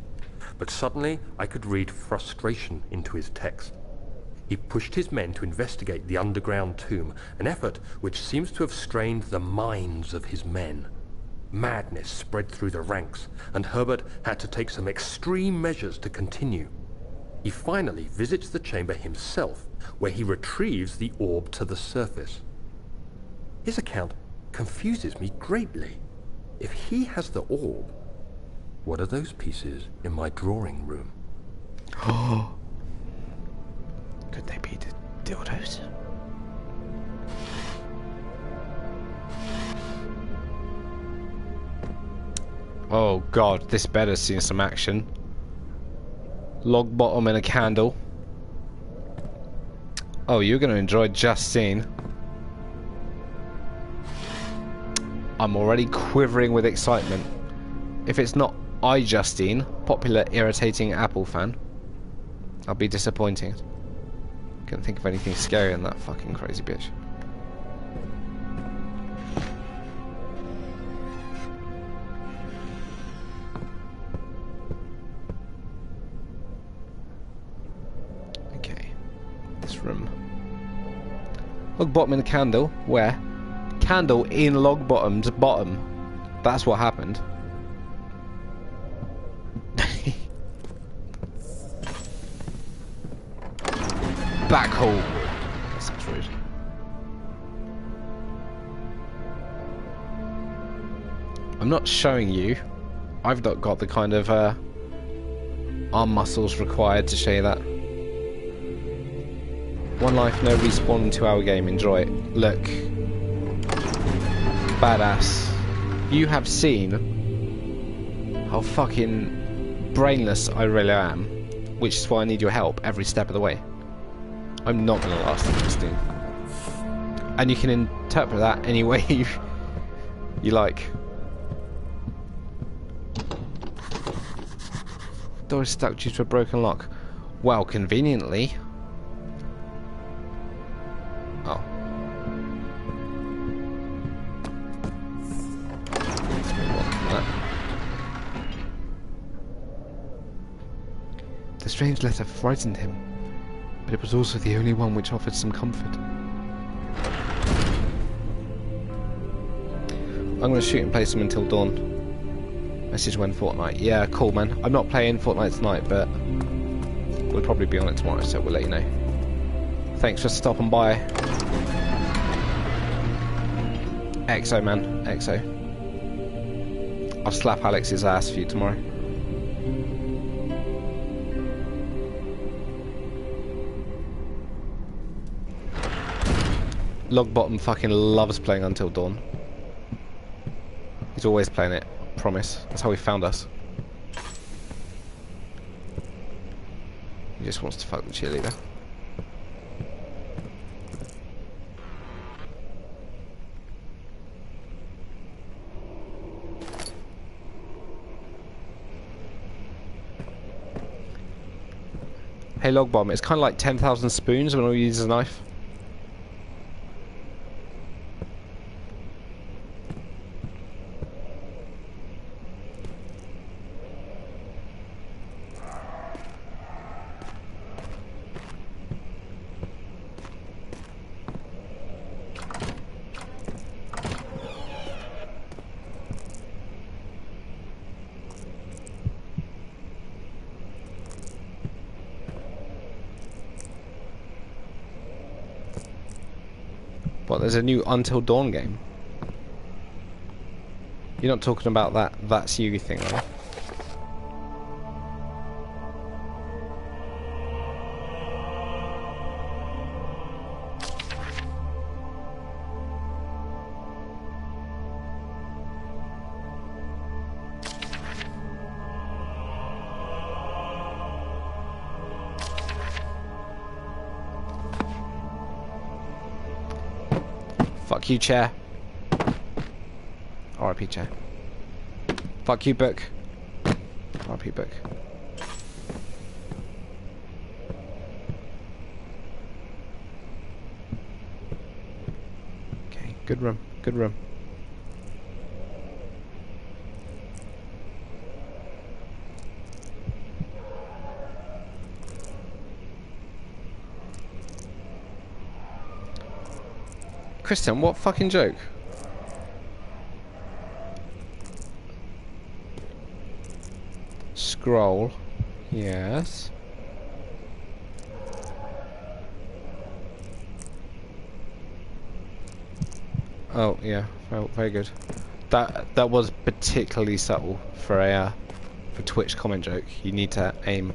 but suddenly I could read frustration into his text. He pushed his men to investigate the underground tomb, an effort which seems to have strained the minds of his men. Madness spread through the ranks, and Herbert had to take some extreme measures to continue. He finally visits the chamber himself, where he retrieves the orb to the surface. His account confuses me greatly. If he has the orb, what are those pieces in my drawing room? Could they be the dildos? Oh god, this bed has seen some action. Log bottom and a candle. Oh, you're going to enjoy Justine. I'm already quivering with excitement. If it's not Justine, popular irritating Apple fan, I'll be disappointing. Can't think of anything scarier than that fucking crazy bitch. Okay, this room. Log bottom in a candle. Where? Candle in log bottom's bottom. That's what happened. Back hole. That sounds rude. I'm not showing you. I've not got the kind of arm muscles required to show you that. One life, no respawn, 2-hour game. Enjoy it. Look. Badass. You have seen how fucking brainless I really am, which is why I need your help every step of the way. I'm not going to last in this thing. And you can interpret that any way you like. Door is stuck due to a broken lock. Well, conveniently. Oh. The strange letter frightened him, but it was also the only one which offered some comfort. I'm going to shoot and play some until dawn. Message when Fortnite. Yeah, cool, man. I'm not playing Fortnite tonight, but we'll probably be on it tomorrow, so we'll let you know. Thanks for stopping by. EXO, man. EXO. I'll slap Alex's ass for you tomorrow. Logbottom fucking loves playing Until Dawn. He's always playing it, promise. That's how he found us. He just wants to fuck the cheerleader. Hey Logbottom, it's kind of like 10,000 spoons when all you use is a knife. What, there's a new Until Dawn game? You're not talking about that That's You thing, right? Fuck you, chair. RIP, chair. Fuck you, book. RIP, book. Okay, good room, good room. Christian, what fucking joke? Scroll. Yes. Oh yeah, very good. That was particularly subtle for a for Twitch comment joke. You need to aim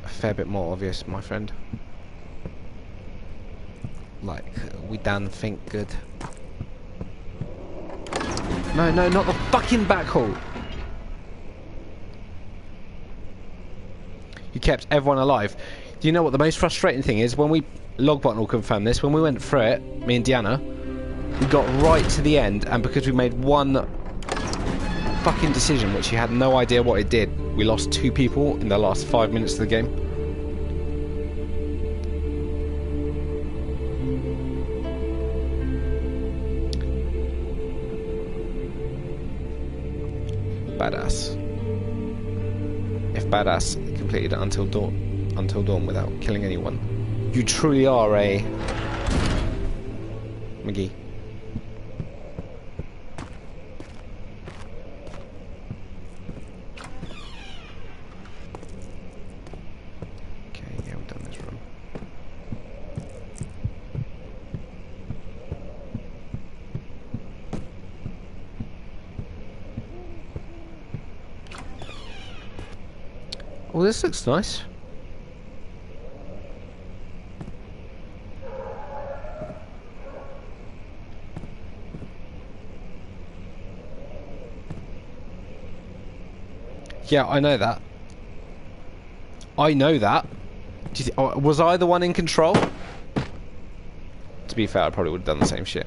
a fair bit more obvious, my friend. Like we done think good. No, not the fucking back hall. You kept everyone alive. Do you know what the most frustrating thing is? When we Logbottom will confirm this. When we went through it, me and Deanna, we got right to the end, and because we made one fucking decision, which you had no idea what it did, we lost 2 people in the last 5 minutes of the game. Badass. If Badass completed it until dawn without killing anyone, you truly are a McGee. Okay, yeah, we've done this room. Well, this looks nice. Yeah, I know that. I know that. Do you was I the one in control? To be fair, I probably would have done the same shit.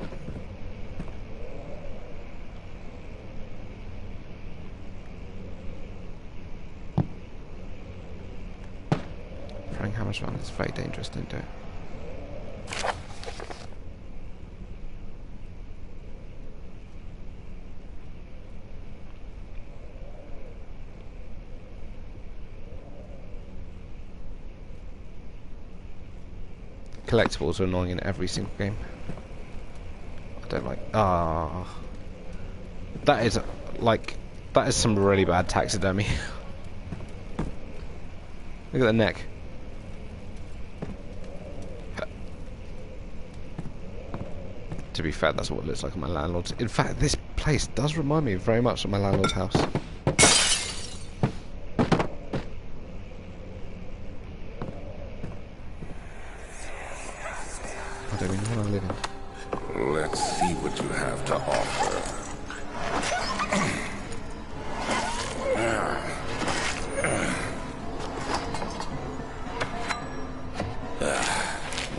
Throwing hammers around is very dangerous, don't do it. Collectibles are annoying in every single game. I don't like. That is like, that is some really bad taxidermy. Look at the neck. To be fair, that's what it looks like on my landlord's. In fact, this place does remind me very much of my landlord's house. I don't even want to live in. Let's see what you have to offer.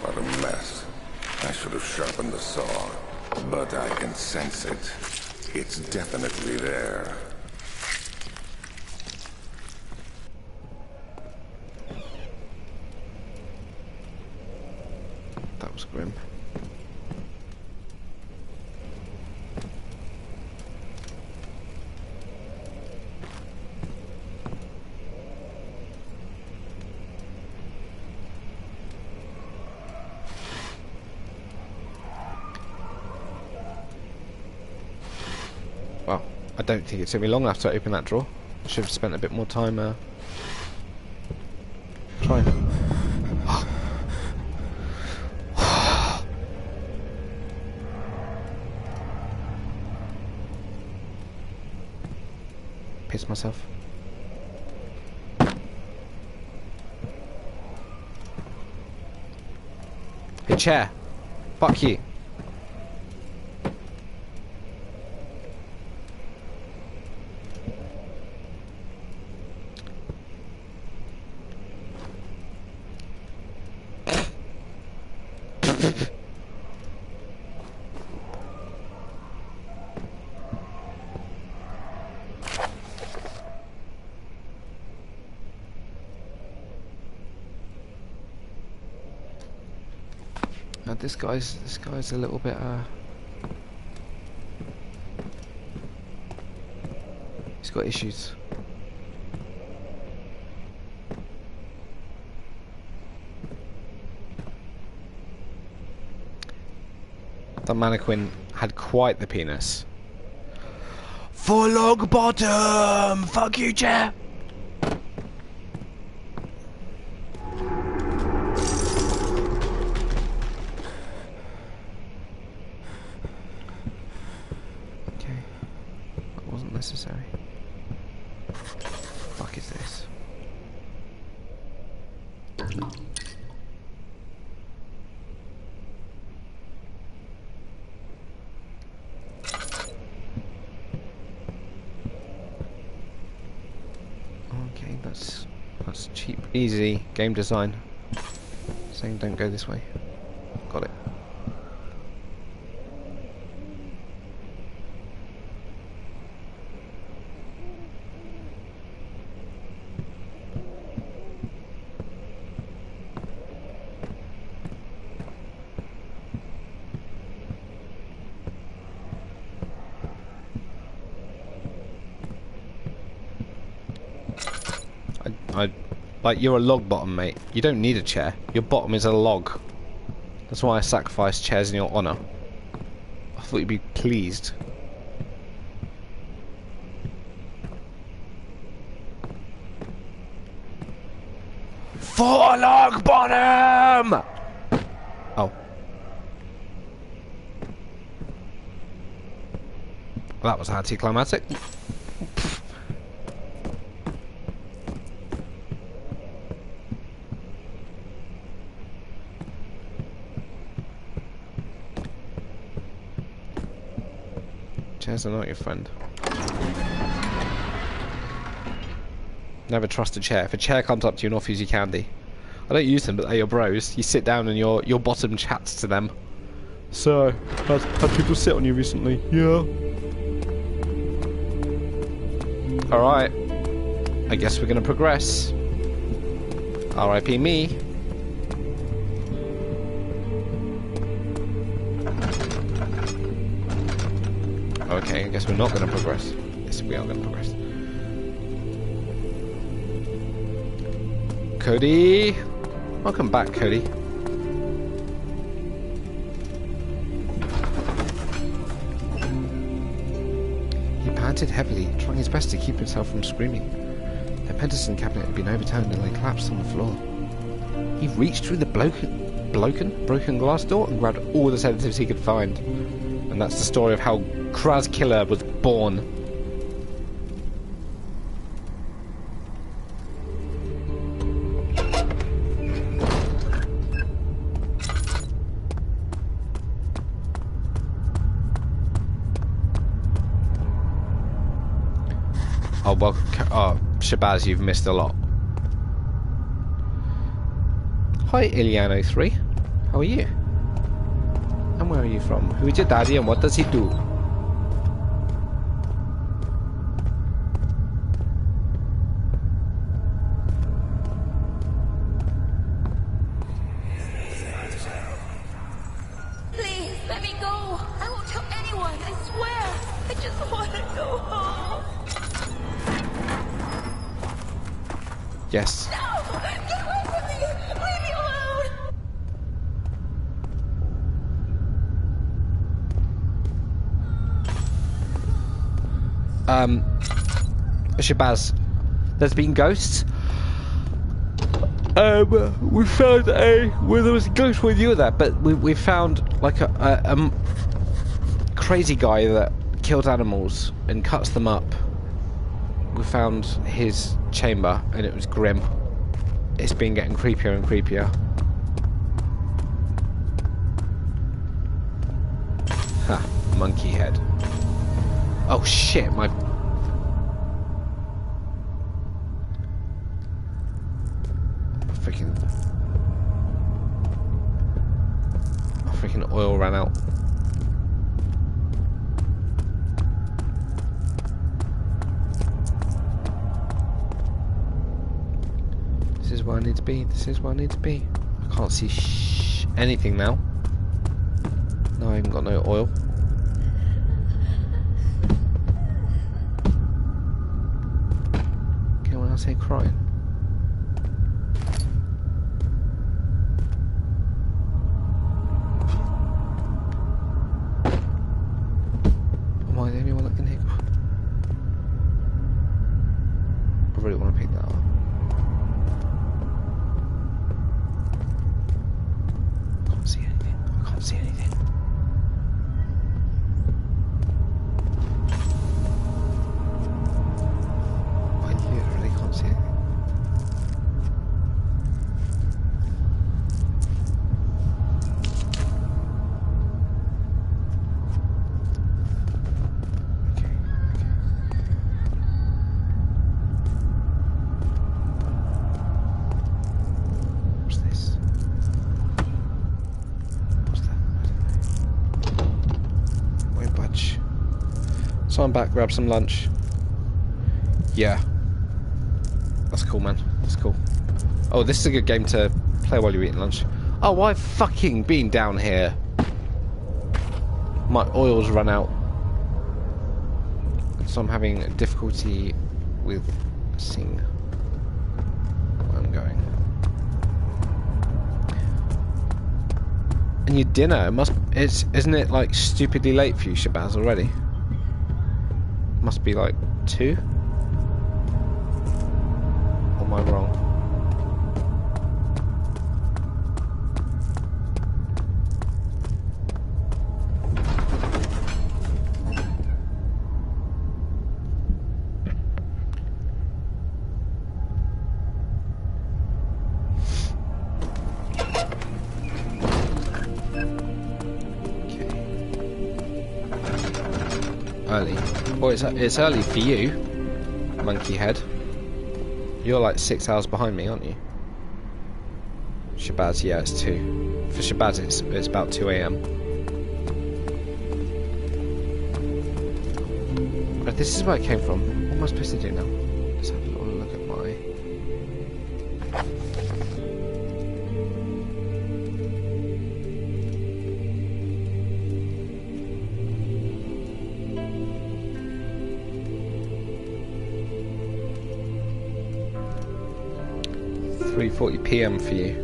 What a mess. I should have sharpened the saw, but I can sense it. It's definitely there. That was grim. Well, I don't think it took me long enough to open that drawer. I should have spent a bit more time trying. Piss myself. Hey, chair. Fuck you. This guy's a little bit he's got issues. That mannequin had quite the penis. For Logbottom! Fuck you, chair! necessary. Fuck is this? Okay, that's cheap, easy game design. Saying don't go this way. Got it. Like, you're a log bottom, mate. You don't need a chair. Your bottom is a log. That's why I sacrificed chairs in your honour. I thought you'd be pleased. For log bottom! Oh. Well, that was anticlimactic. Chairs are not your friend. Never trust a chair. If a chair comes up to you and offers you candy, I don't use them, but they're your bros. You sit down and your bottom chats to them. So, have people sit on you recently? Yeah. Alright. I guess we're gonna progress. R.I.P. me. Okay, I guess we're not going to progress. Yes, we are going to progress. Cody! Welcome back, Cody. He panted heavily, trying his best to keep himself from screaming. The Penterson cabinet had been overturned and they collapsed on the floor. He reached through the broken glass door and grabbed all the sedatives he could find. And that's the story of how Kraz Killer was born. Oh, well, Shabazz, you've missed a lot. Hi, Iliano3. How are you? And where are you from? Who is your daddy and what does he do? Please, let me go. I won't tell anyone, I swear. I just want to go home. Yes. No! Get away from me! Leave me alone! Shabazz, there's been ghosts. We found well, there was a ghost when you were there, but we found like a crazy guy that kills animals and cuts them up. We found his chamber and it was grim. It's been getting creepier and creepier. Ha, monkey head. Oh shit, my freaking oil ran out. This is where I need to be. This is where I need to be. I can't see anything now. No, I haven't got no oil. Okay, when I say crying. Am I the only one that can hear? I really want to pick that up. I can't see anything. I can't see anything. So I'm back, grab some lunch. Yeah. That's cool, man. That's cool. Oh, this is a good game to play while you're eating lunch. Oh, I've fucking been down here. My oil's run out. So I'm having difficulty with seeing where I'm going. And your dinner isn't it like stupidly late for you, Shabazz, already? Must be like 2? Or am I wrong? Early. Well, it's early for you, monkey head. You're like 6 hours behind me, aren't you? Shabazz, yeah, it's 2. For Shabazz, it's about 2 AM. Right, this is where it came from. What am I supposed to do now? Let's have a little look at my... 3:40 PM for you.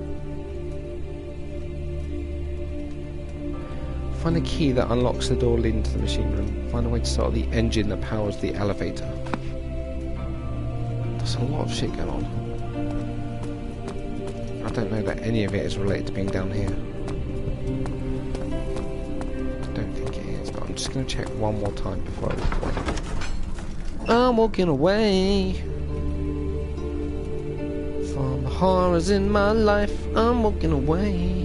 Find a key that unlocks the door leading to the machine room. Find a way to start the engine that powers the elevator. There's a lot of shit going on. I don't know that any of it is related to being down here. I don't think it is, but I'm just going to check one more time before I walk away. I'm walking away from the horrors in my life. I'm walking away.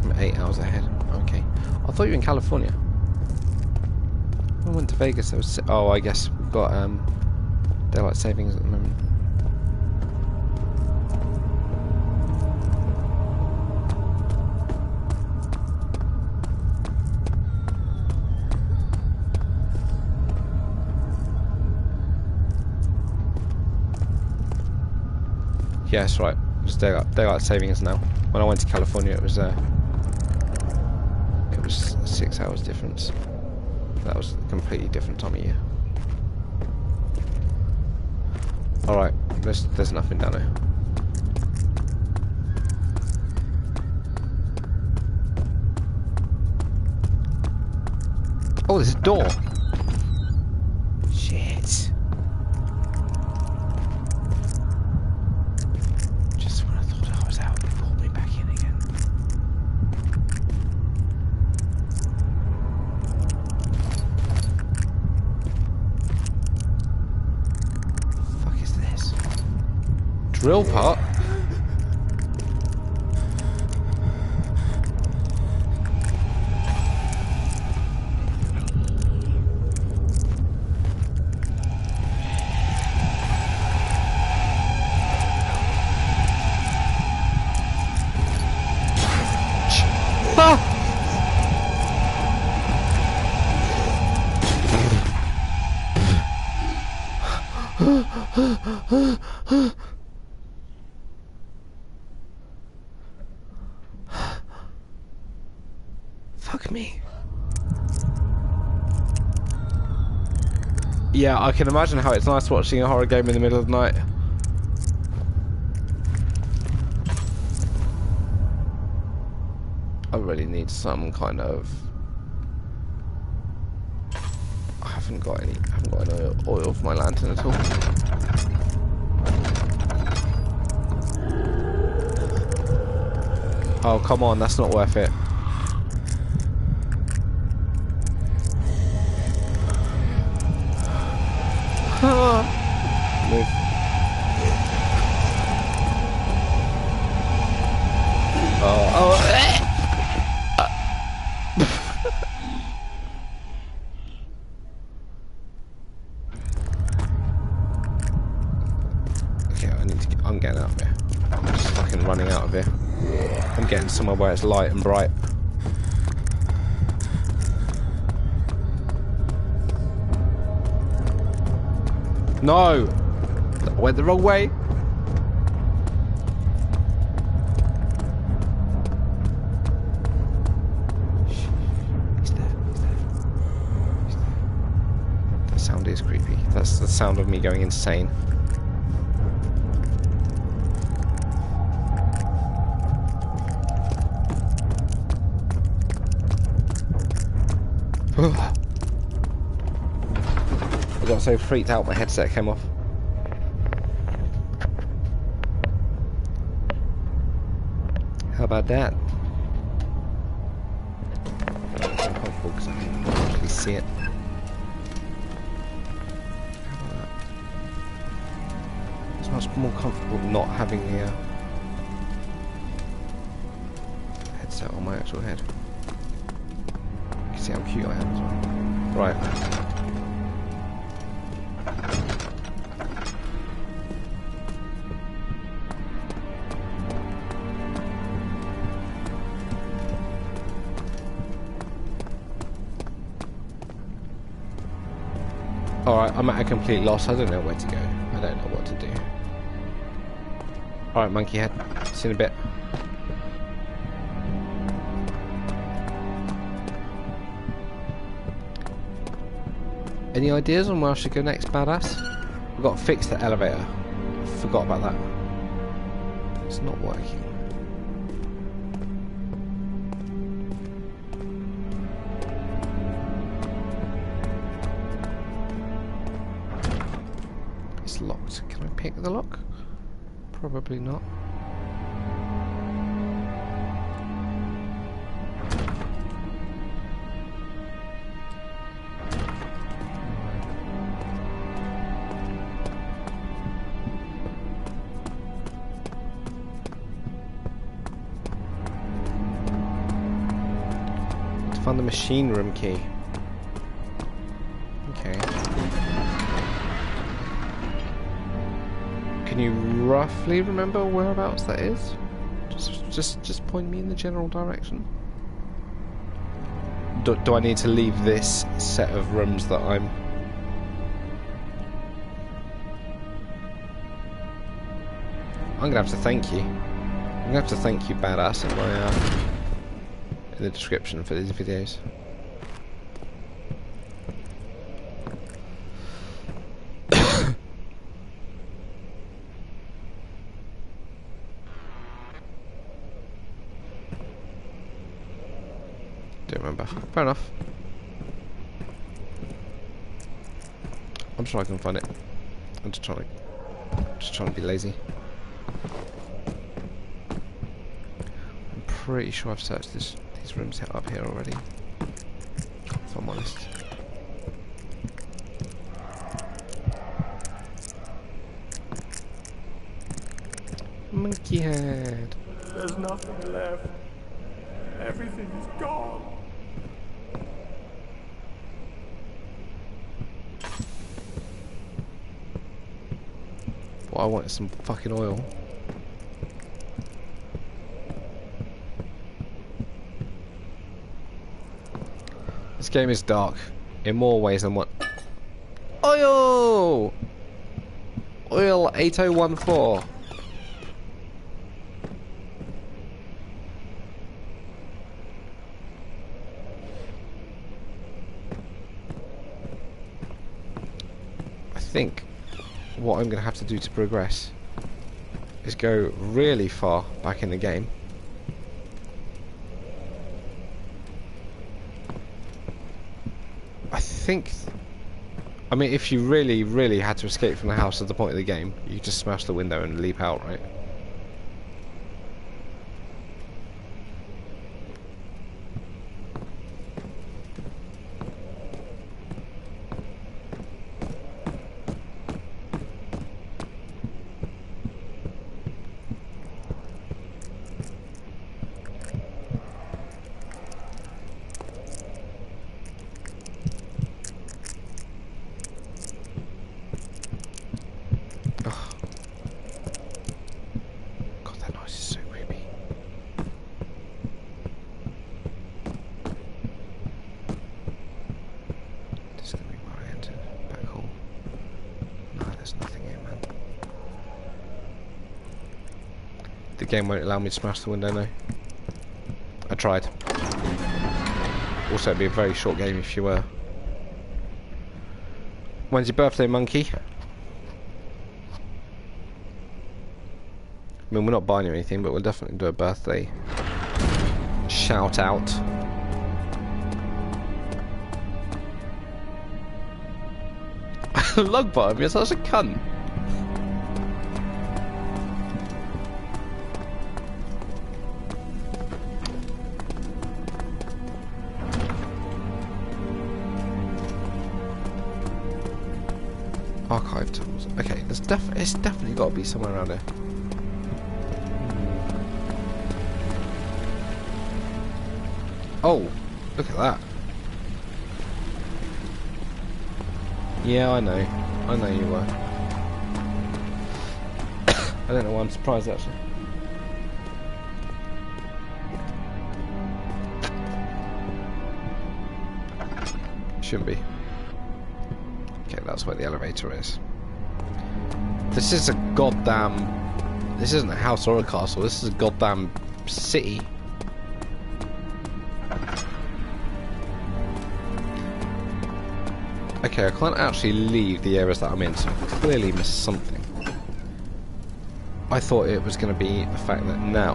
I'm 8 hours ahead. Okay. I thought you were in California. When I went to Vegas, there was... Oh, I guess we've got daylight savings at the moment. Yeah, that's right. It's daylight savings now. When I went to California, it was 6 hours difference. That was a completely different time of year. Alright, there's nothing down here. Oh, there's a door! Shit. Just when I thought I was out, they pulled me back in again. Drill part? Fuck me. Yeah, I can imagine how it's nice watching a horror game in the middle of the night. I really need some kind of... I haven't got any oil for my lantern at all. Oh, come on, that's not worth it. Move. I'm getting out of here. I'm just fucking running out of here. I'm getting somewhere where it's light and bright. No! I went the wrong way. He's there. The sound is creepy. That's the sound of me going insane. I got so freaked out my headset came off. How about that? It's uncomfortable because I can actually see it. How about that? It's much more comfortable not having the headset on my actual head. You can see how cute I am as well. Right. Alright, I'm at a complete loss. I don't know where to go. I don't know what to do. Alright, monkey head. See you in a bit. Any ideas on where I should go next, badass? We've got to fix the elevator. I forgot about that. It's not working. It's locked. Can I pick the lock? Probably not. Find the machine room key. Okay. Can you roughly remember whereabouts that is? Just point me in the general direction. Do I need to leave this set of rooms that I'm... I'm gonna have to thank you. I'm gonna have to thank you, badass, in my in the description for these videos. Don't remember. Fair enough. I'm sure I can find it. I'm just trying to be lazy. I'm pretty sure I've searched these rooms up here already, if I'm honest. Monkey head. There's nothing left. Everything is gone. What I want is some fucking oil. This game is dark in more ways than one. Oil! Oil 8014. I think what I'm going to have to do to progress is go really far back in the game. I mean, if you really had to escape from the house at the point of the game, you just smash the window and leap out, right? the game won't allow me to smash the window, no. I tried. Also, it'd be a very short game if you were. When's your birthday, monkey? I mean, we're not buying you anything, but we'll definitely do a birthday shout out. Log bottom, you're such a cunt. Archive tools. Okay, it's definitely got to be somewhere around here. Oh, look at that. Yeah, I know you were. I don't know why I'm surprised actually. Shouldn't be. Okay, that's where the elevator is. This is a goddamn... This isn't a house or a castle, this is a goddamn city. Okay, I can't actually leave the areas that I'm in, so I clearly missed something. I thought it was going to be the fact that now...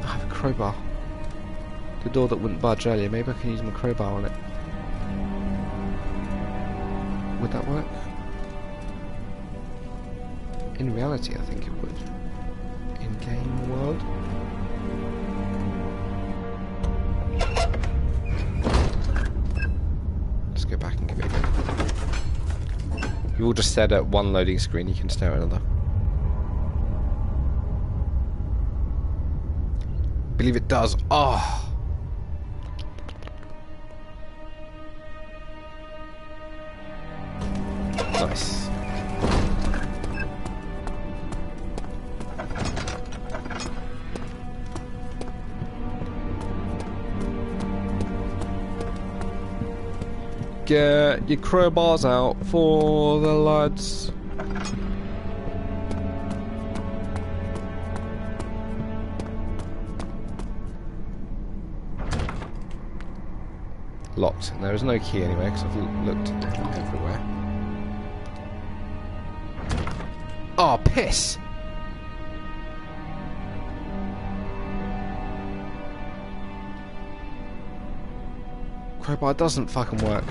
I have a crowbar. The door that wouldn't budge earlier, maybe I can use my crowbar on it. Would that work? In reality, I think it would. In game world. Let's go back and give it a go. You all just stared at one loading screen, you can stare at another. Believe it does. Oh! Nice. Get your crowbars out for the lads. Locked. And there is no key anyway because I've looked everywhere. Oh, piss! Crowbar doesn't fucking work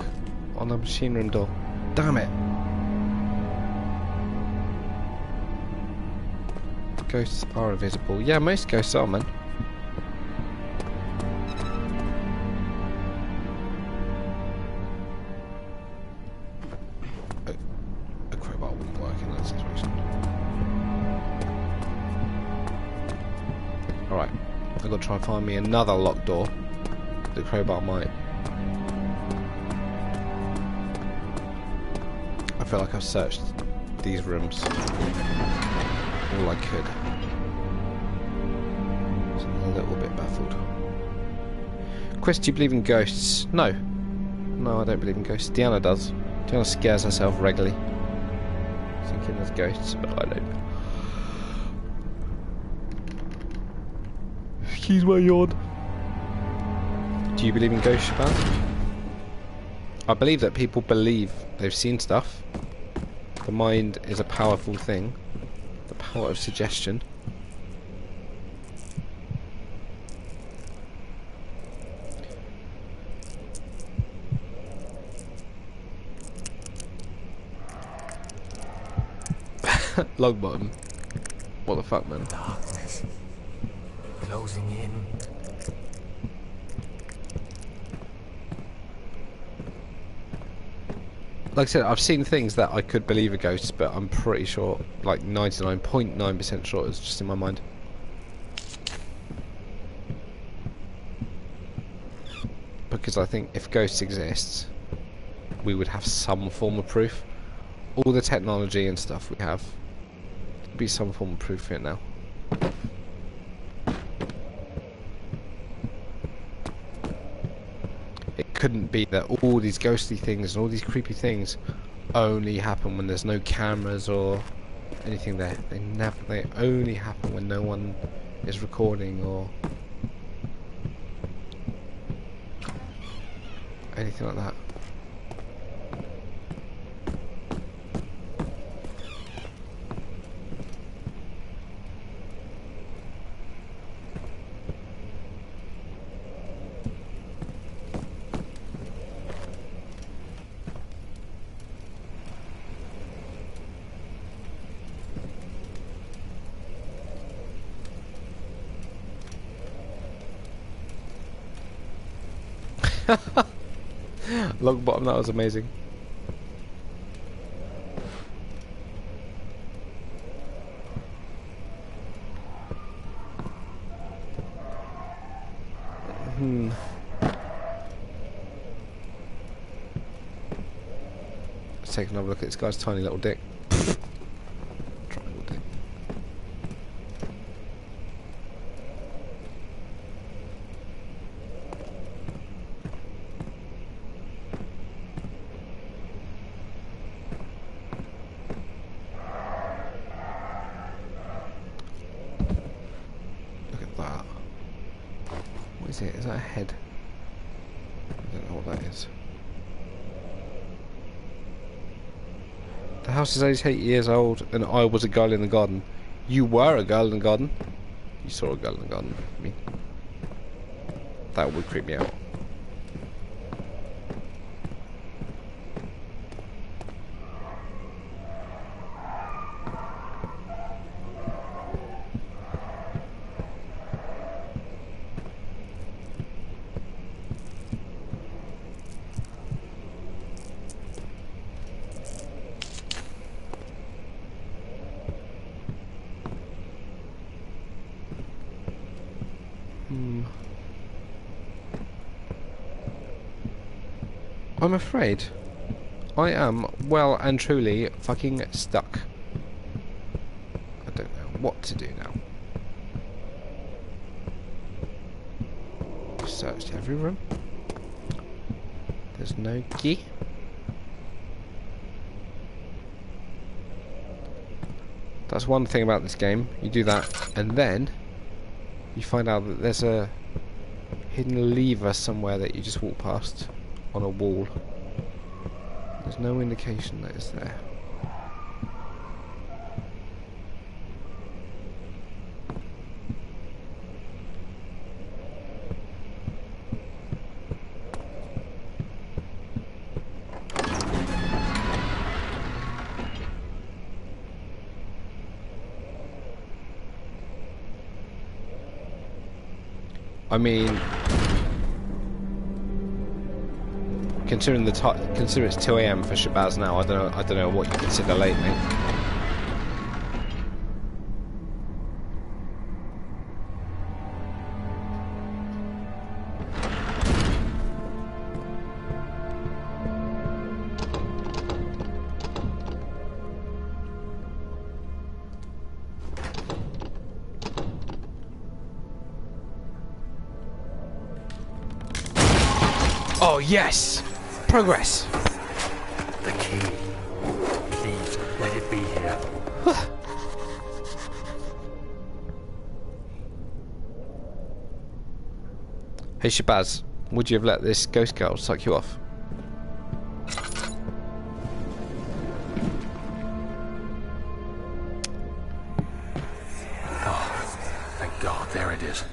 on the machine room door. Damn it! Ghosts are invisible. Yeah, most ghosts are, man. A crowbar wouldn't work in that situation. Alright, I've got to try and find me another locked door. The crowbar might. I feel like I've searched these rooms all I could. So I'm a little bit baffled. Quest, do you believe in ghosts? No. No, I don't believe in ghosts. Deanna does. Deanna scares herself regularly, thinking there's ghosts, but I don't. Excuse my yawn. Do you believe in ghosts, Shaban? I believe that people believe they've seen stuff. The mind is a powerful thing. The power of suggestion. Log bottom. What the fuck, man? Darkness closing in. Like I said, I've seen things that I could believe are ghosts, but I'm pretty sure, like 99.9% sure it's just in my mind. Because I think if ghosts exist, we would have some form of proof. All the technology and stuff we have, there'd be some form of proof for it now. It couldn't be that all these ghostly things and all these creepy things only happen when there's no cameras or anything there. They only happen when no one is recording or anything like that. Log bottom, that was amazing. Let's take another look at this guy's tiny little dick. Triangle dick. Look at that. What is it? Is that a head? I don't know what that is. The house is 88 years old and I was a girl in the garden. You were a girl in the garden? You saw a girl in the garden. I mean, that would creep me out. I'm afraid I am well and truly fucking stuck. I don't know what to do now. Searched every room. There's no key. That's one thing about this game. You do that and then you find out that there's a hidden lever somewhere that you just walk past on a wall. There's no indication that it's there. I mean, considering consider it's 2 AM for Shabazz now, I don't know what you consider late, mate. Oh yes! Progress! The key. Please, let it be here. Hey Shabazz, would you have let this ghost girl suck you off? Oh, thank God, there it is.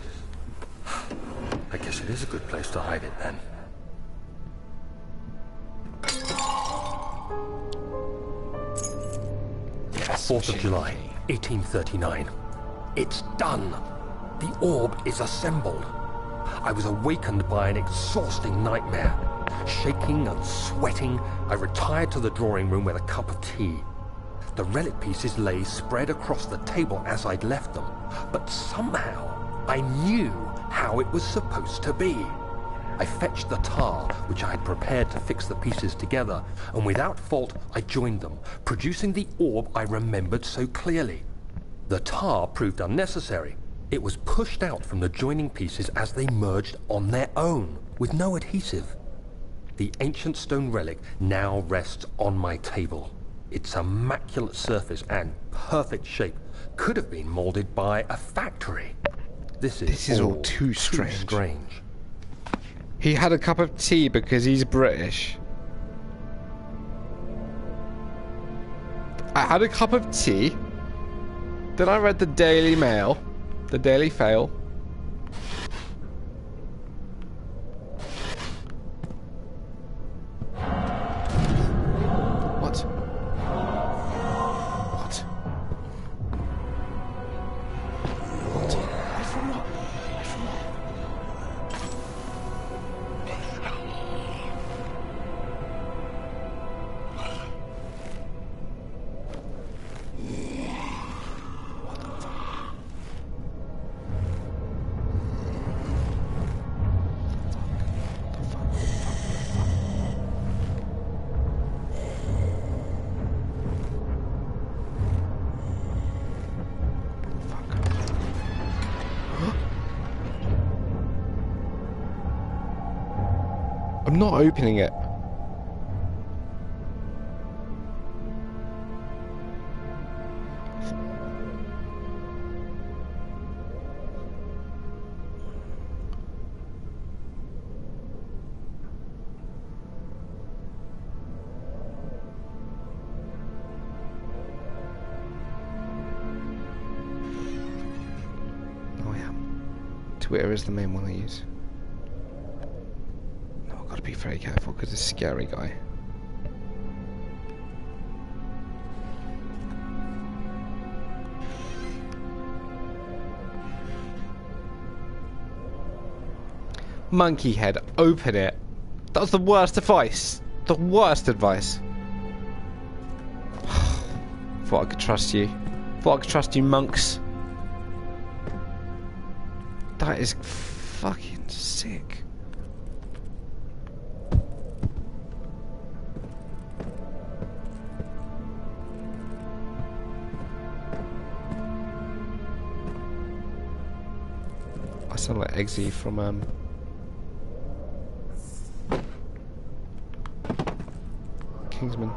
I guess it is a good place to hide it then. Yes. 4th of July, 1839. It's done. The orb is assembled. I was awakened by an exhausting nightmare. Shaking and sweating, I retired to the drawing room with a cup of tea. The relic pieces lay spread across the table as I'd left them, but somehow I knew how it was supposed to be. I fetched the tar, which I had prepared to fix the pieces together, and without fault I joined them, producing the orb I remembered so clearly. The tar proved unnecessary. It was pushed out from the joining pieces as they merged on their own, with no adhesive. The ancient stone relic now rests on my table. Its immaculate surface and perfect shape could have been molded by a factory. This is all too strange. He had a cup of tea because he's British. I had a cup of tea. Then I read the Daily Mail. The Daily Fail. What? What? What? From what? From what? I'm not opening it. Oh yeah. Twitter is the main one I use. Gotta be very careful because this scary guy. Monkey head, open it. That was the worst advice. The worst advice. Thought I could trust you. Thought I could trust you, monks. That is fucking sick. I sound like Eggsy from Kingsman.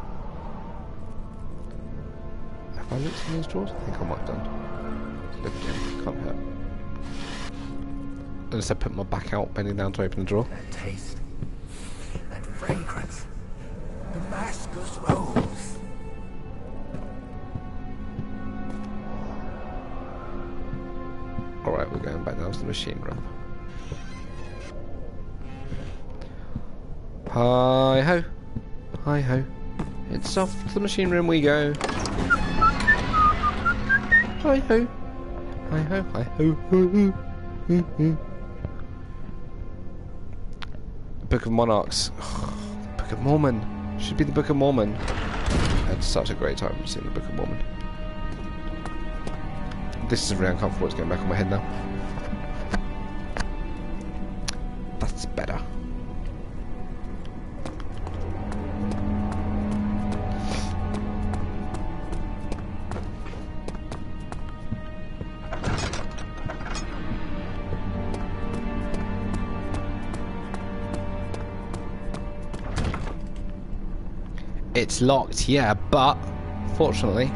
Have I looked in these drawers? I think I might have done. Look again, can't hurt. Unless I put my back out, bending down to open the drawer. That taste, that fragrance, Damascus rose. Alright, we're going back down to the machine room. Hi ho. Hi ho. It's off to the machine room we go. Hi ho. Hi ho. Hi ho. Book of Monarchs. Book of Mormon. Should be the Book of Mormon. I had such a great time seeing the Book of Mormon. This is really uncomfortable, it's going back on my head now. That's better. It's locked, yeah, but fortunately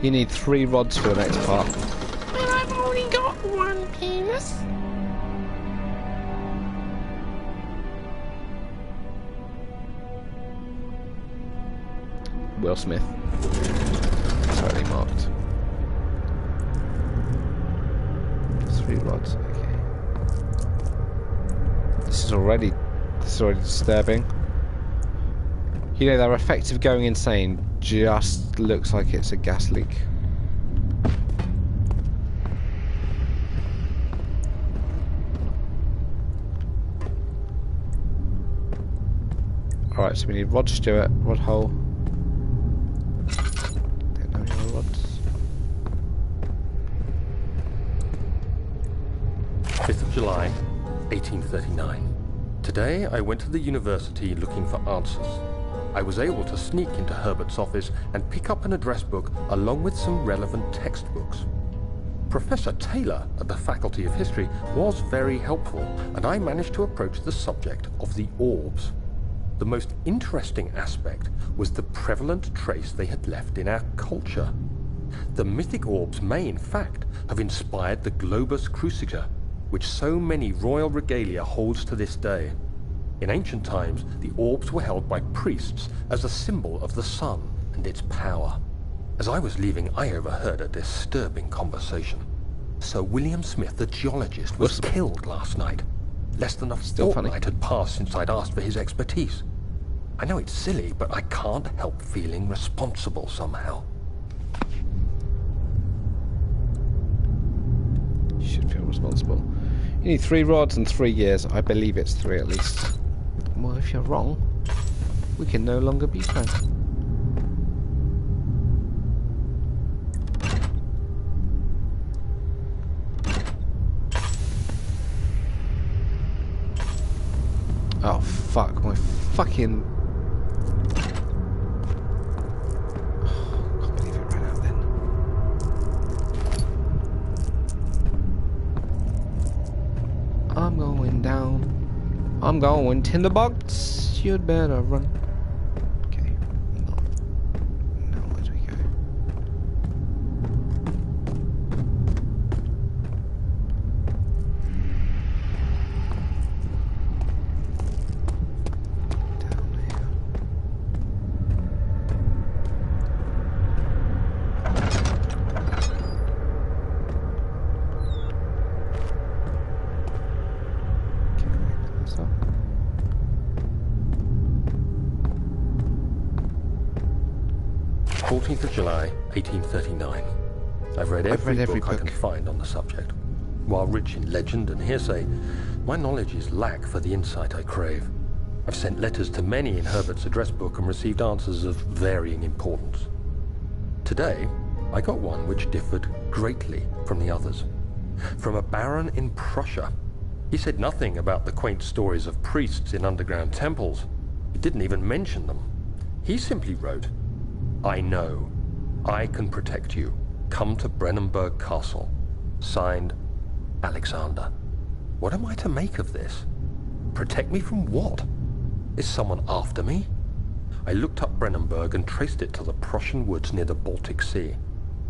you need 3 rods for the next part. But I've only got 1 penis. Will Smith. Totally marked. 3 rods, okay. This is already disturbing. You know, their effective going insane just looks like it's a gas leak. Alright, so we need Rod Stewart, Rod Hole. Don't know any rods. 5th of July, 1839. Today I went to the university looking for answers. I was able to sneak into Herbert's office and pick up an address book along with some relevant textbooks. Professor Taylor at the Faculty of History was very helpful, and I managed to approach the subject of the orbs. the most interesting aspect was the prevalent trace they had left in our culture. The mythic orbs may, in fact, have inspired the Globus Cruciger, which so many royal regalia holds to this day. In ancient times, the orbs were held by priests as a symbol of the sun and its power. As I was leaving, I overheard a disturbing conversation. Sir William Smith, the geologist, was killed last night. Less than a fortnight had passed since I'd asked for his expertise. I know it's silly, but I can't help feeling responsible somehow. You should feel responsible. You need 3 rods and 3 years. I believe it's 3 at least. Well, if you're wrong, we can no longer be friends. Oh, fuck. My fucking... Oh, I can't believe it ran out then. I'm going down. I'm going tinderbox. You'd better run. Okay. Now where do we go? Down here. What's up? 14th of July, 1839. I've read every book I can find on the subject. While rich in legend and hearsay, my knowledge is lack for the insight I crave. I've sent letters to many in Herbert's address book and received answers of varying importance. Today, I got one which differed greatly from the others. From a baron in Prussia. He said nothing about the quaint stories of priests in underground temples. He didn't even mention them. He simply wrote, "I know. I can protect you. Come to Brennenburg Castle. Signed, Alexander." What am I to make of this? Protect me from what? Is someone after me? I looked up Brennenburg and traced it to the Prussian woods near the Baltic Sea.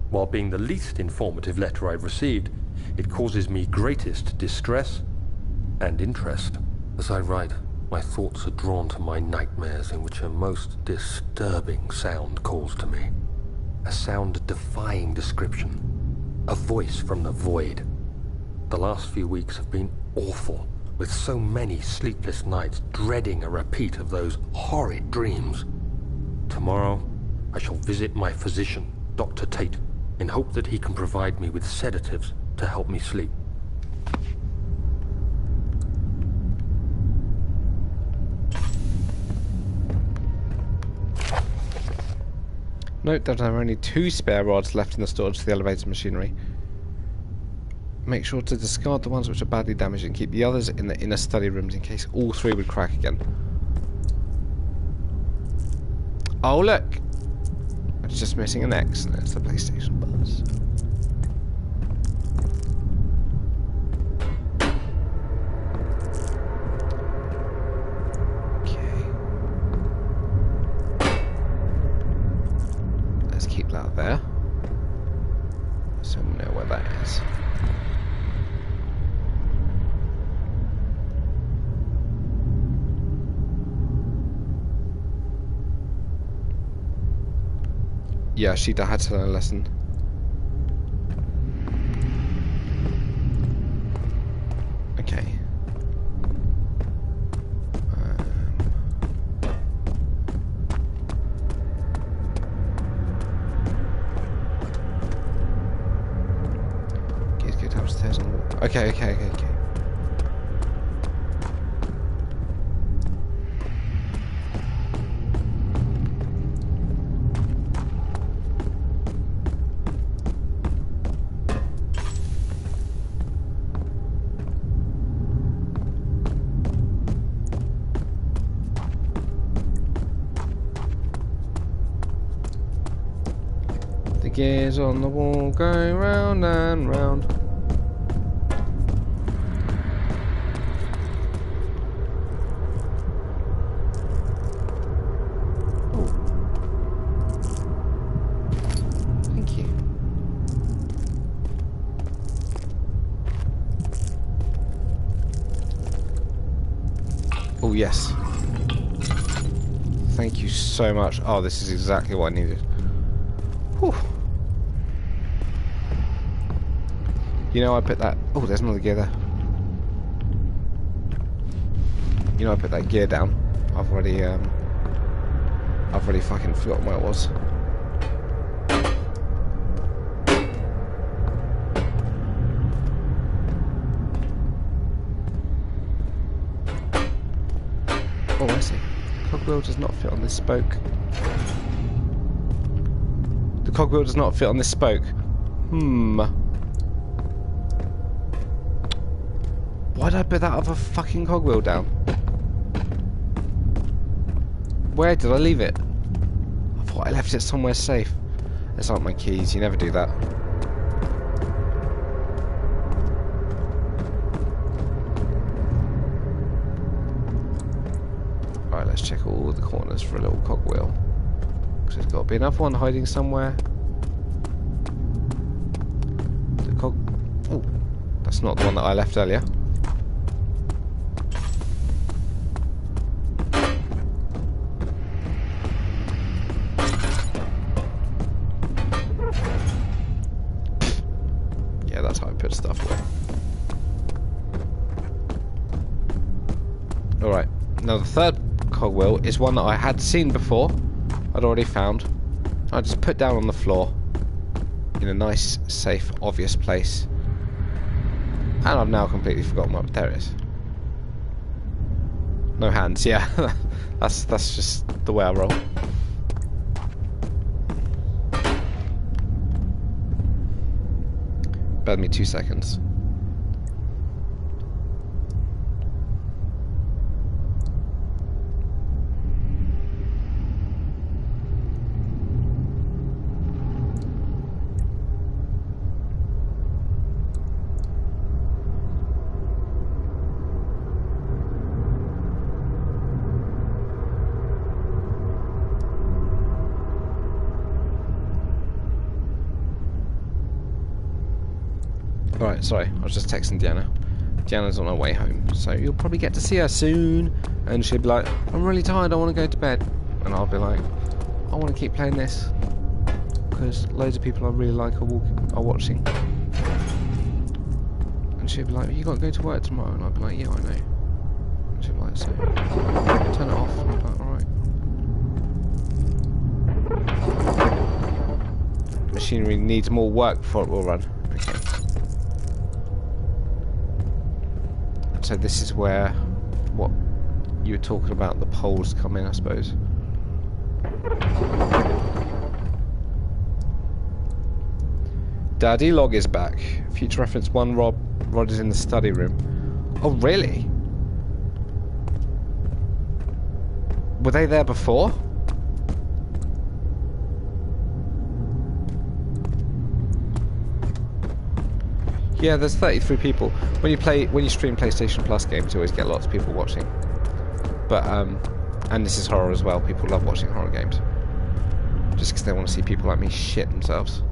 While being the least informative letter I've received, it causes me greatest distress and interest. As I write, my thoughts are drawn to my nightmares in which a most disturbing sound calls to me. A sound defying description. A voice from the void. The last few weeks have been awful, with so many sleepless nights dreading a repeat of those horrid dreams. Tomorrow, I shall visit my physician, Dr. Tate, in hope that he can provide me with sedatives to help me sleep. Note that there are only 2 spare rods left in the storage for the elevator machinery. Make sure to discard the ones which are badly damaged and keep the others in the inner study rooms in case all 3 would crack again. Oh look! It's just missing an X and it's the PlayStation buzz. That there, so we know where that is. Yeah, Sheeta had to learn a lesson. Okay. Okay. The gears on the wall going round and round. Oh, yes. Thank you so much. Oh, this is exactly what I needed. Whew. You know, I put that... Oh, there's another gear there. You know, I put that gear down. I've already fucking forgotten where it was. Oh, I see. Cogwheel does not fit on this spoke. The cogwheel does not fit on this spoke. Why did I put that other fucking cogwheel down? Where did I leave it? I thought I left it somewhere safe. Those aren't my keys, you never do that. Alright, let's check all the corners for a little cogwheel. Because there's got to be another one hiding somewhere. The oh, that's not the one that I left earlier. Stuff away. Alright, now the third cogwheel is one that I had seen before. I'd already found. I just put down on the floor in a nice, safe, obvious place. And I've now completely forgotten what there is. No hands, yeah. that's just the way I roll. Bear me 2 seconds. Alright, sorry, I was just texting Deanna. Deanna's on her way home, so you'll probably get to see her soon. And she'll be like, I'm really tired, I want to go to bed. And I'll be like, I want to keep playing this. Because loads of people I really like are watching. And she'll be like, you got to go to work tomorrow. And I'll be like, yeah, I know. And she'll be like, so, turn it off. And I'll be like, alright. Machinery needs more work before it will run. Okay. So this is where what you were talking about, the poles come in, I suppose. Daddy Log is back. Future reference 1, Rod is in the study room. Oh, really? Were they there before? Yeah, there's 33 people. When you stream PlayStation Plus games, you always get lots of people watching. But and this is horror as well. People love watching horror games, just because they want to see people like me shit themselves.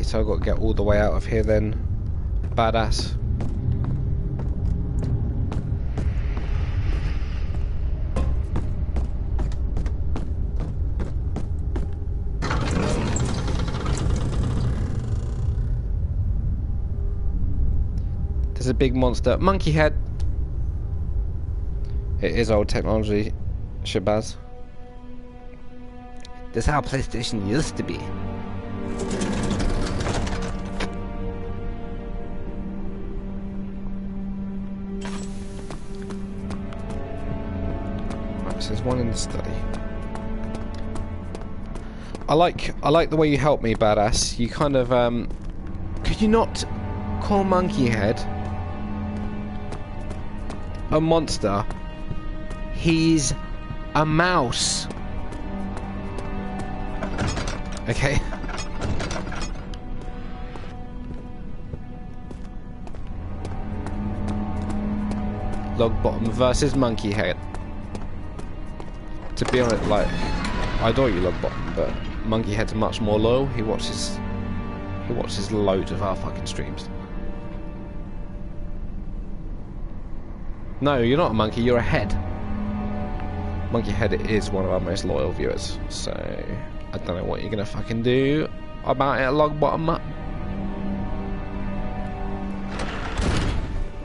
So I've got to get all the way out of here then. Badass. There's a big monster. Monkey head. It is old technology, Shabazz. This is how PlayStation used to be. There's one in the study. I like the way you help me, Badass. You kind of Could you not call Monkey Head a monster? He's a mouse. Okay. Logbottom versus Monkey Head. To be honest, like, I adore you, Logbottom, but Monkey Head's much more loyal. He watches loads of our fucking streams. No, you're not a monkey, you're a head. Monkey Head is one of our most loyal viewers, so I don't know what you're gonna fucking do about it, Logbottom.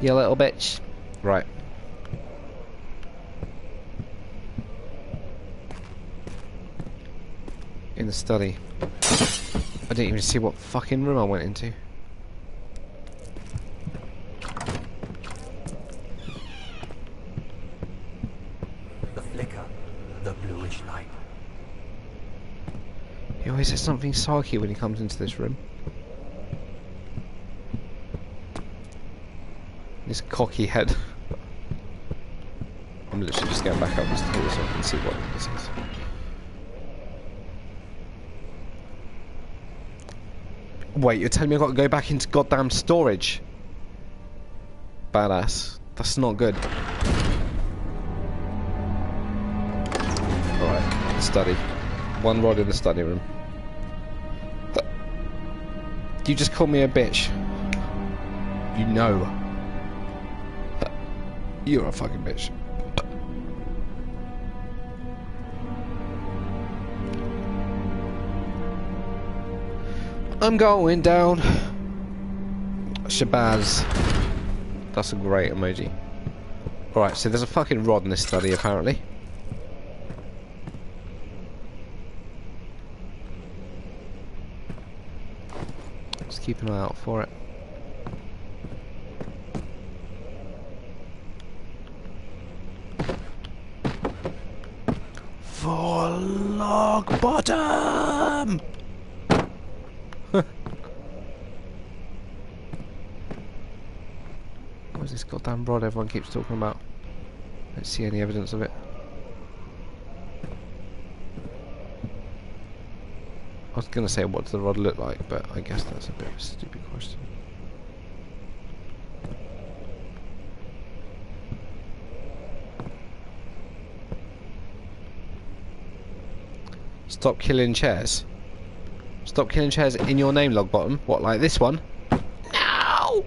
You little bitch. Right. In the study. I didn't even see what fucking room I went into. The flicker, the bluish light. He always says something sarky when he comes into this room. This cocky head. I'm literally just going back up this hall so I can see what this is. Wait, you're telling me I've got to go back into goddamn storage? Badass. That's not good. Alright, the study. One rod in the study room. You just called me a bitch. You know. You're a fucking bitch. I'm going down. Shabazz. That's a great emoji. Alright, so there's a fucking rod in this study apparently. Let's keep an eye out for it. For Logbottom! Where's this goddamn rod everyone keeps talking about? Don't see any evidence of it. I was gonna say what does the rod look like, but I guess that's a bit of a stupid question. Stop killing chairs. Stop killing chairs in your name, Logbottom. What, like this one? No!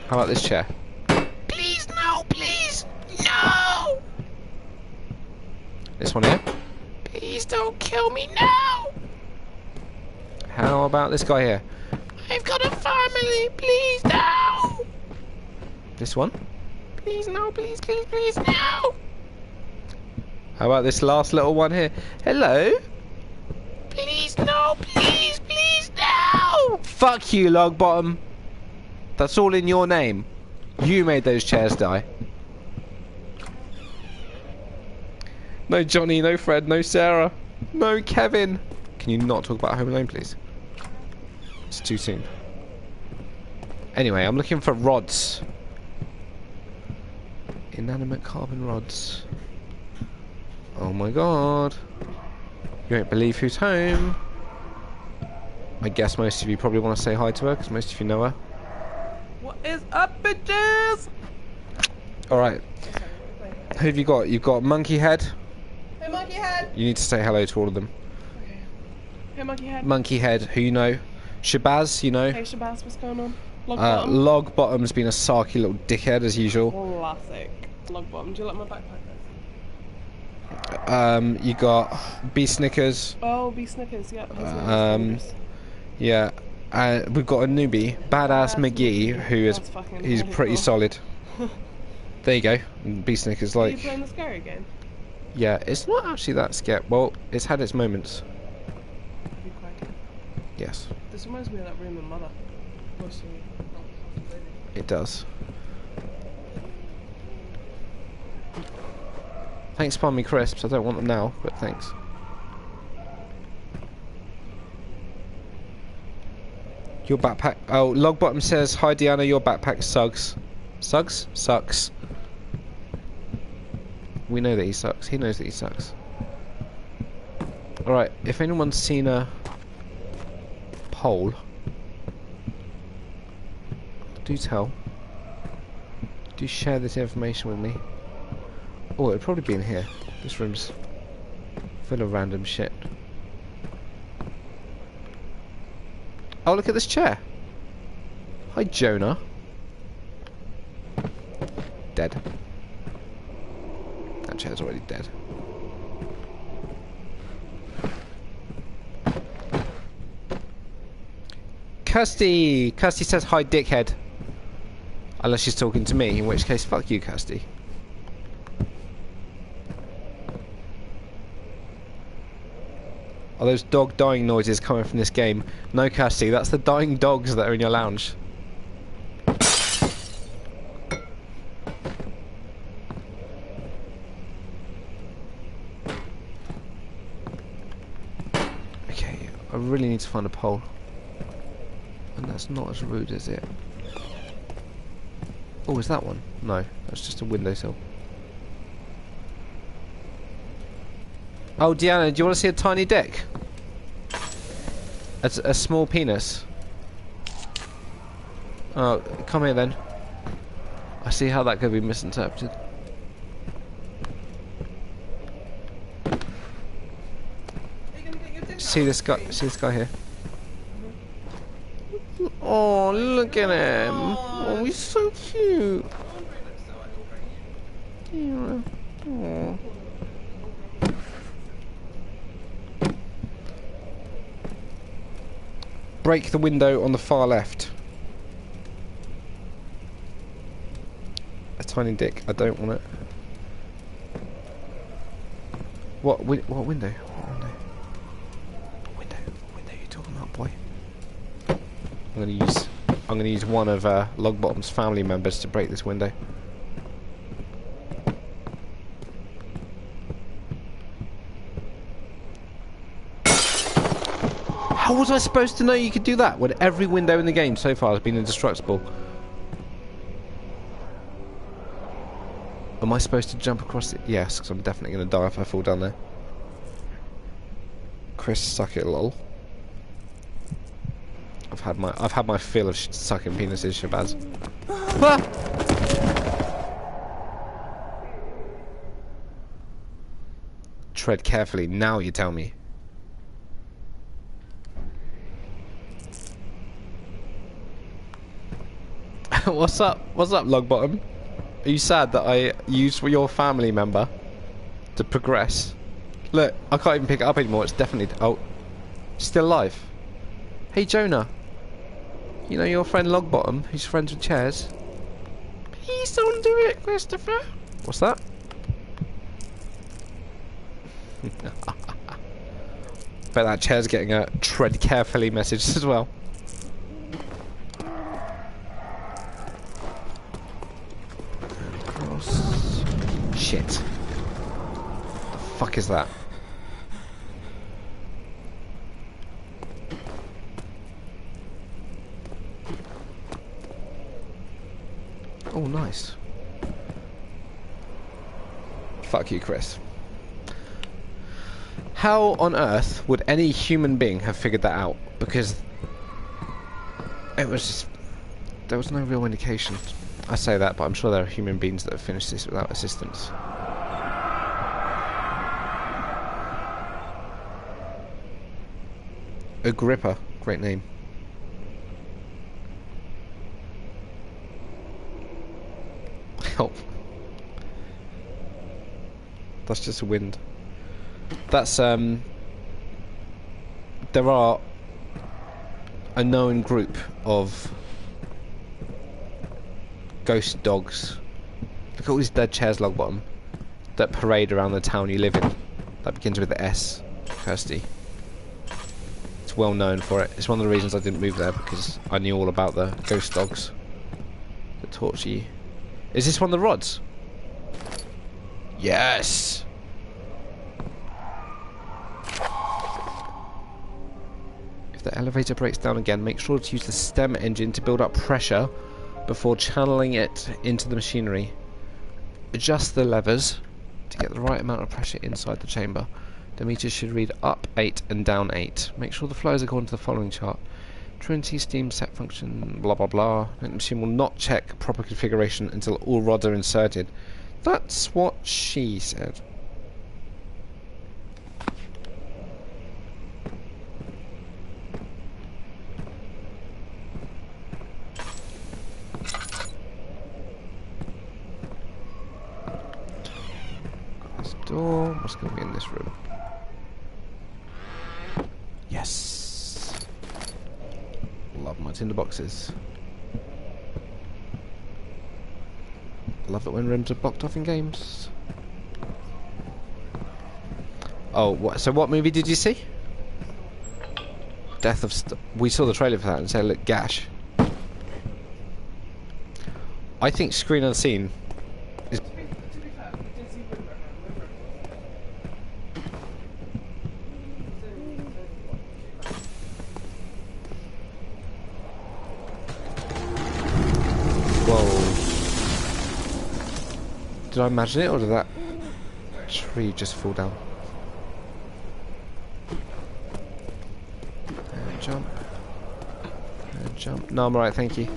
How about this chair? Please, no, please, no! This one here? Please don't kill me now! How about this guy here? I've got a family, please, no! This one? Please, no, please, please, please, no! How about this last little one here? Hello? Please, no, please, please, no! Fuck you, Logbottom. That's all in your name. You made those chairs die. No Johnny, no Fred, no Sarah, no Kevin. Can you not talk about Home Alone, please? It's too soon. Anyway, I'm looking for rods. Inanimate carbon rods. Oh my god. You won't believe who's home. I guess most of you probably want to say hi to her, because most of you know her. What is up, bitches? Alright. Who have you got? You've got Monkey Head. Hey, Monkey Head. You need to say hello to all of them. Okay. Hey, Monkey Head. Monkey Head, who you know. Shabazz, you know. Hey, Shabazz, what's going on? Logbottom's been a sarky little dickhead as usual. Classic. Logbottom. Do you like my backpack? You got B Snickers. Oh, B Snickers, yeah. Yeah. We've got a newbie, Badass McGee, who is he's pretty solid. There you go. B Snickers, Are like. you playing the scary game? Yeah, it's not actually that scary. Well, it's had its moments. Be quiet. Yes, This reminds me of that room in Mother. it does. Thanks for me crisps. I don't want them now, but thanks. Your backpack. Oh, Logbottom says, hi Deanna, your backpack sucks. Sucks? Sucks. We know that he sucks. He knows that he sucks. Alright, if anyone's seen a pole, do tell. Do share this information with me. Oh, it'd probably be in here. This room's full of random shit. Oh, look at this chair. Hi, Jonah. Dead. That chair's already dead. Kirsty! Kirsty says, hi, dickhead. Unless she's talking to me, in which case, fuck you, Kirsty. Are those dog dying noises coming from this game? No, Kirsty, that's the dying dogs that are in your lounge. Okay, I really need to find a pole. And that's not as rude, is it? Oh, is that one? No, that's just a windowsill. Oh, Deanna, do you want to see a tiny dick? A small penis. Oh, come here then. I see how that could be misinterpreted. See this guy? See this guy here? Oh, look at him! Oh, he's so cute. Yeah. Oh. Break the window on the far left. A tiny dick. I don't want it. What window? What window? What window are you talking about, boy? I'm gonna use one of Logbottom's family members to break this window. How was I supposed to know you could do that when every window in the game so far has been indestructible? Am I supposed to jump across it? Yes, because I'm definitely going to die if I fall down there. Chris, suck it, lol. I've had my fill of sucking penises, Shabazz. Ah! Tread carefully. Now you tell me. What's up? What's up, Logbottom? Are you sad that I used your family member to progress? Look, I can't even pick it up anymore. It's definitely... Oh. Still alive. Hey, Jonah. You know your friend Logbottom, who's friends with chairs? Please don't do it, Christopher. What's that? Bet that chair's getting a tread carefully message as well. Shit. The fuck is that? Oh, nice. Fuck you, Chris. How on earth would any human being have figured that out? Because it was just... there was no real indication. I say that, but I'm sure there are human beings that have finished this without assistance. Agrippa, great name. Help. That's just a wind. That's there are a known group of ghost dogs. Look at all these dead chairs, Logbottom, that parade around the town you live in. That begins with the S, Kirsty. It's well known for it. It's one of the reasons I didn't move there, because I knew all about the ghost dogs that torture you. Is this one of the rods? Yes! If the elevator breaks down again, make sure to use the stem engine to build up pressure before channeling it into the machinery. Adjust the levers to get the right amount of pressure inside the chamber. The meter should read up 8 and down 8. Make sure the flow is according to the following chart. Trinity steam set function, blah blah blah. The machine will not check proper configuration until all rods are inserted. That's what she said. This door, what's going to be in this room? Yes. Love my tinderboxes. Love it when rooms are blocked off in games. Oh, so what movie did you see? Death of... we saw the trailer for that and said, look, gash. I think Screen Unseen is... Did I imagine it, or did that tree just fall down? And jump. And jump. No, I'm alright, thank you.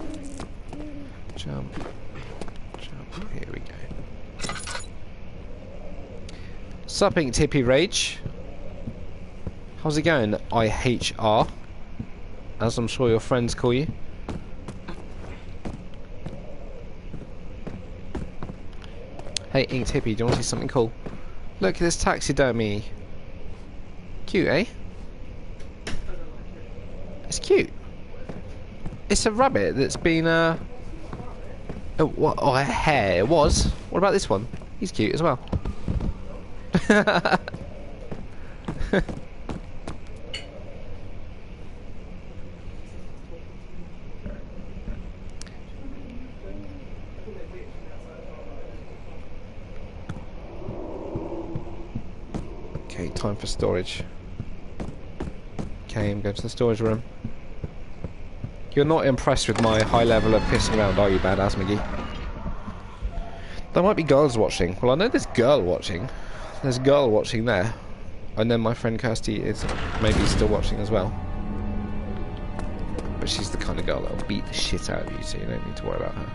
Jump. Jump. Here we go. Supping Tippy Rage. How's it going, IHR? As I'm sure your friends call you. Hey, Ink Tippy, do you want to see something cool? Look at this taxidermy. Cute, eh? It's cute. It's a rabbit that's been, oh, what? Oh, a hare. It was. What about this one? He's cute as well. Okay, time for storage. Okay, I'm going to the storage room. You're not impressed with my high level of pissing around, are you, Badass McGee? There might be girls watching. Well, I know there's girl watching. There's a girl watching there. I know my friend Kirsty is maybe still watching as well. But she's the kind of girl that'll beat the shit out of you, so you don't need to worry about her.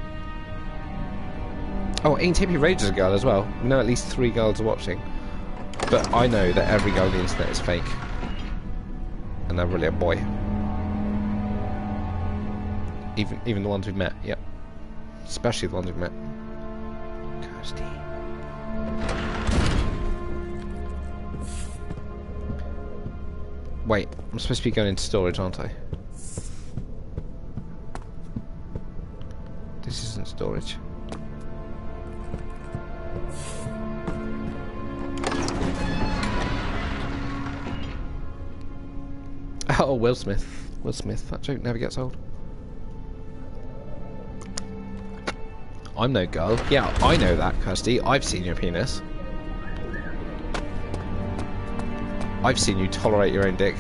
Oh, Ain't Tippy Rage is a girl as well. We know at least 3 girls are watching. But I know that every girl on the internet is fake. And they're really a boy. Even the ones we've met, yep. Especially the ones we've met. Kirsty. Wait, I'm supposed to be going into storage, aren't I? This isn't storage. Oh, Will Smith. Will Smith. That joke never gets old. I'm no girl. Yeah, I know that, Kirsty. I've seen your penis. I've seen you tolerate your own dick.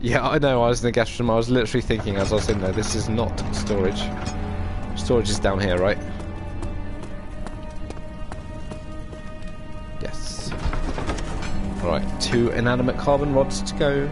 Yeah, I know. I was in the guest room. I was literally thinking as I was in there, this is not storage. Storage is down here, right? Yes. Alright, 2 inanimate carbon rods to go.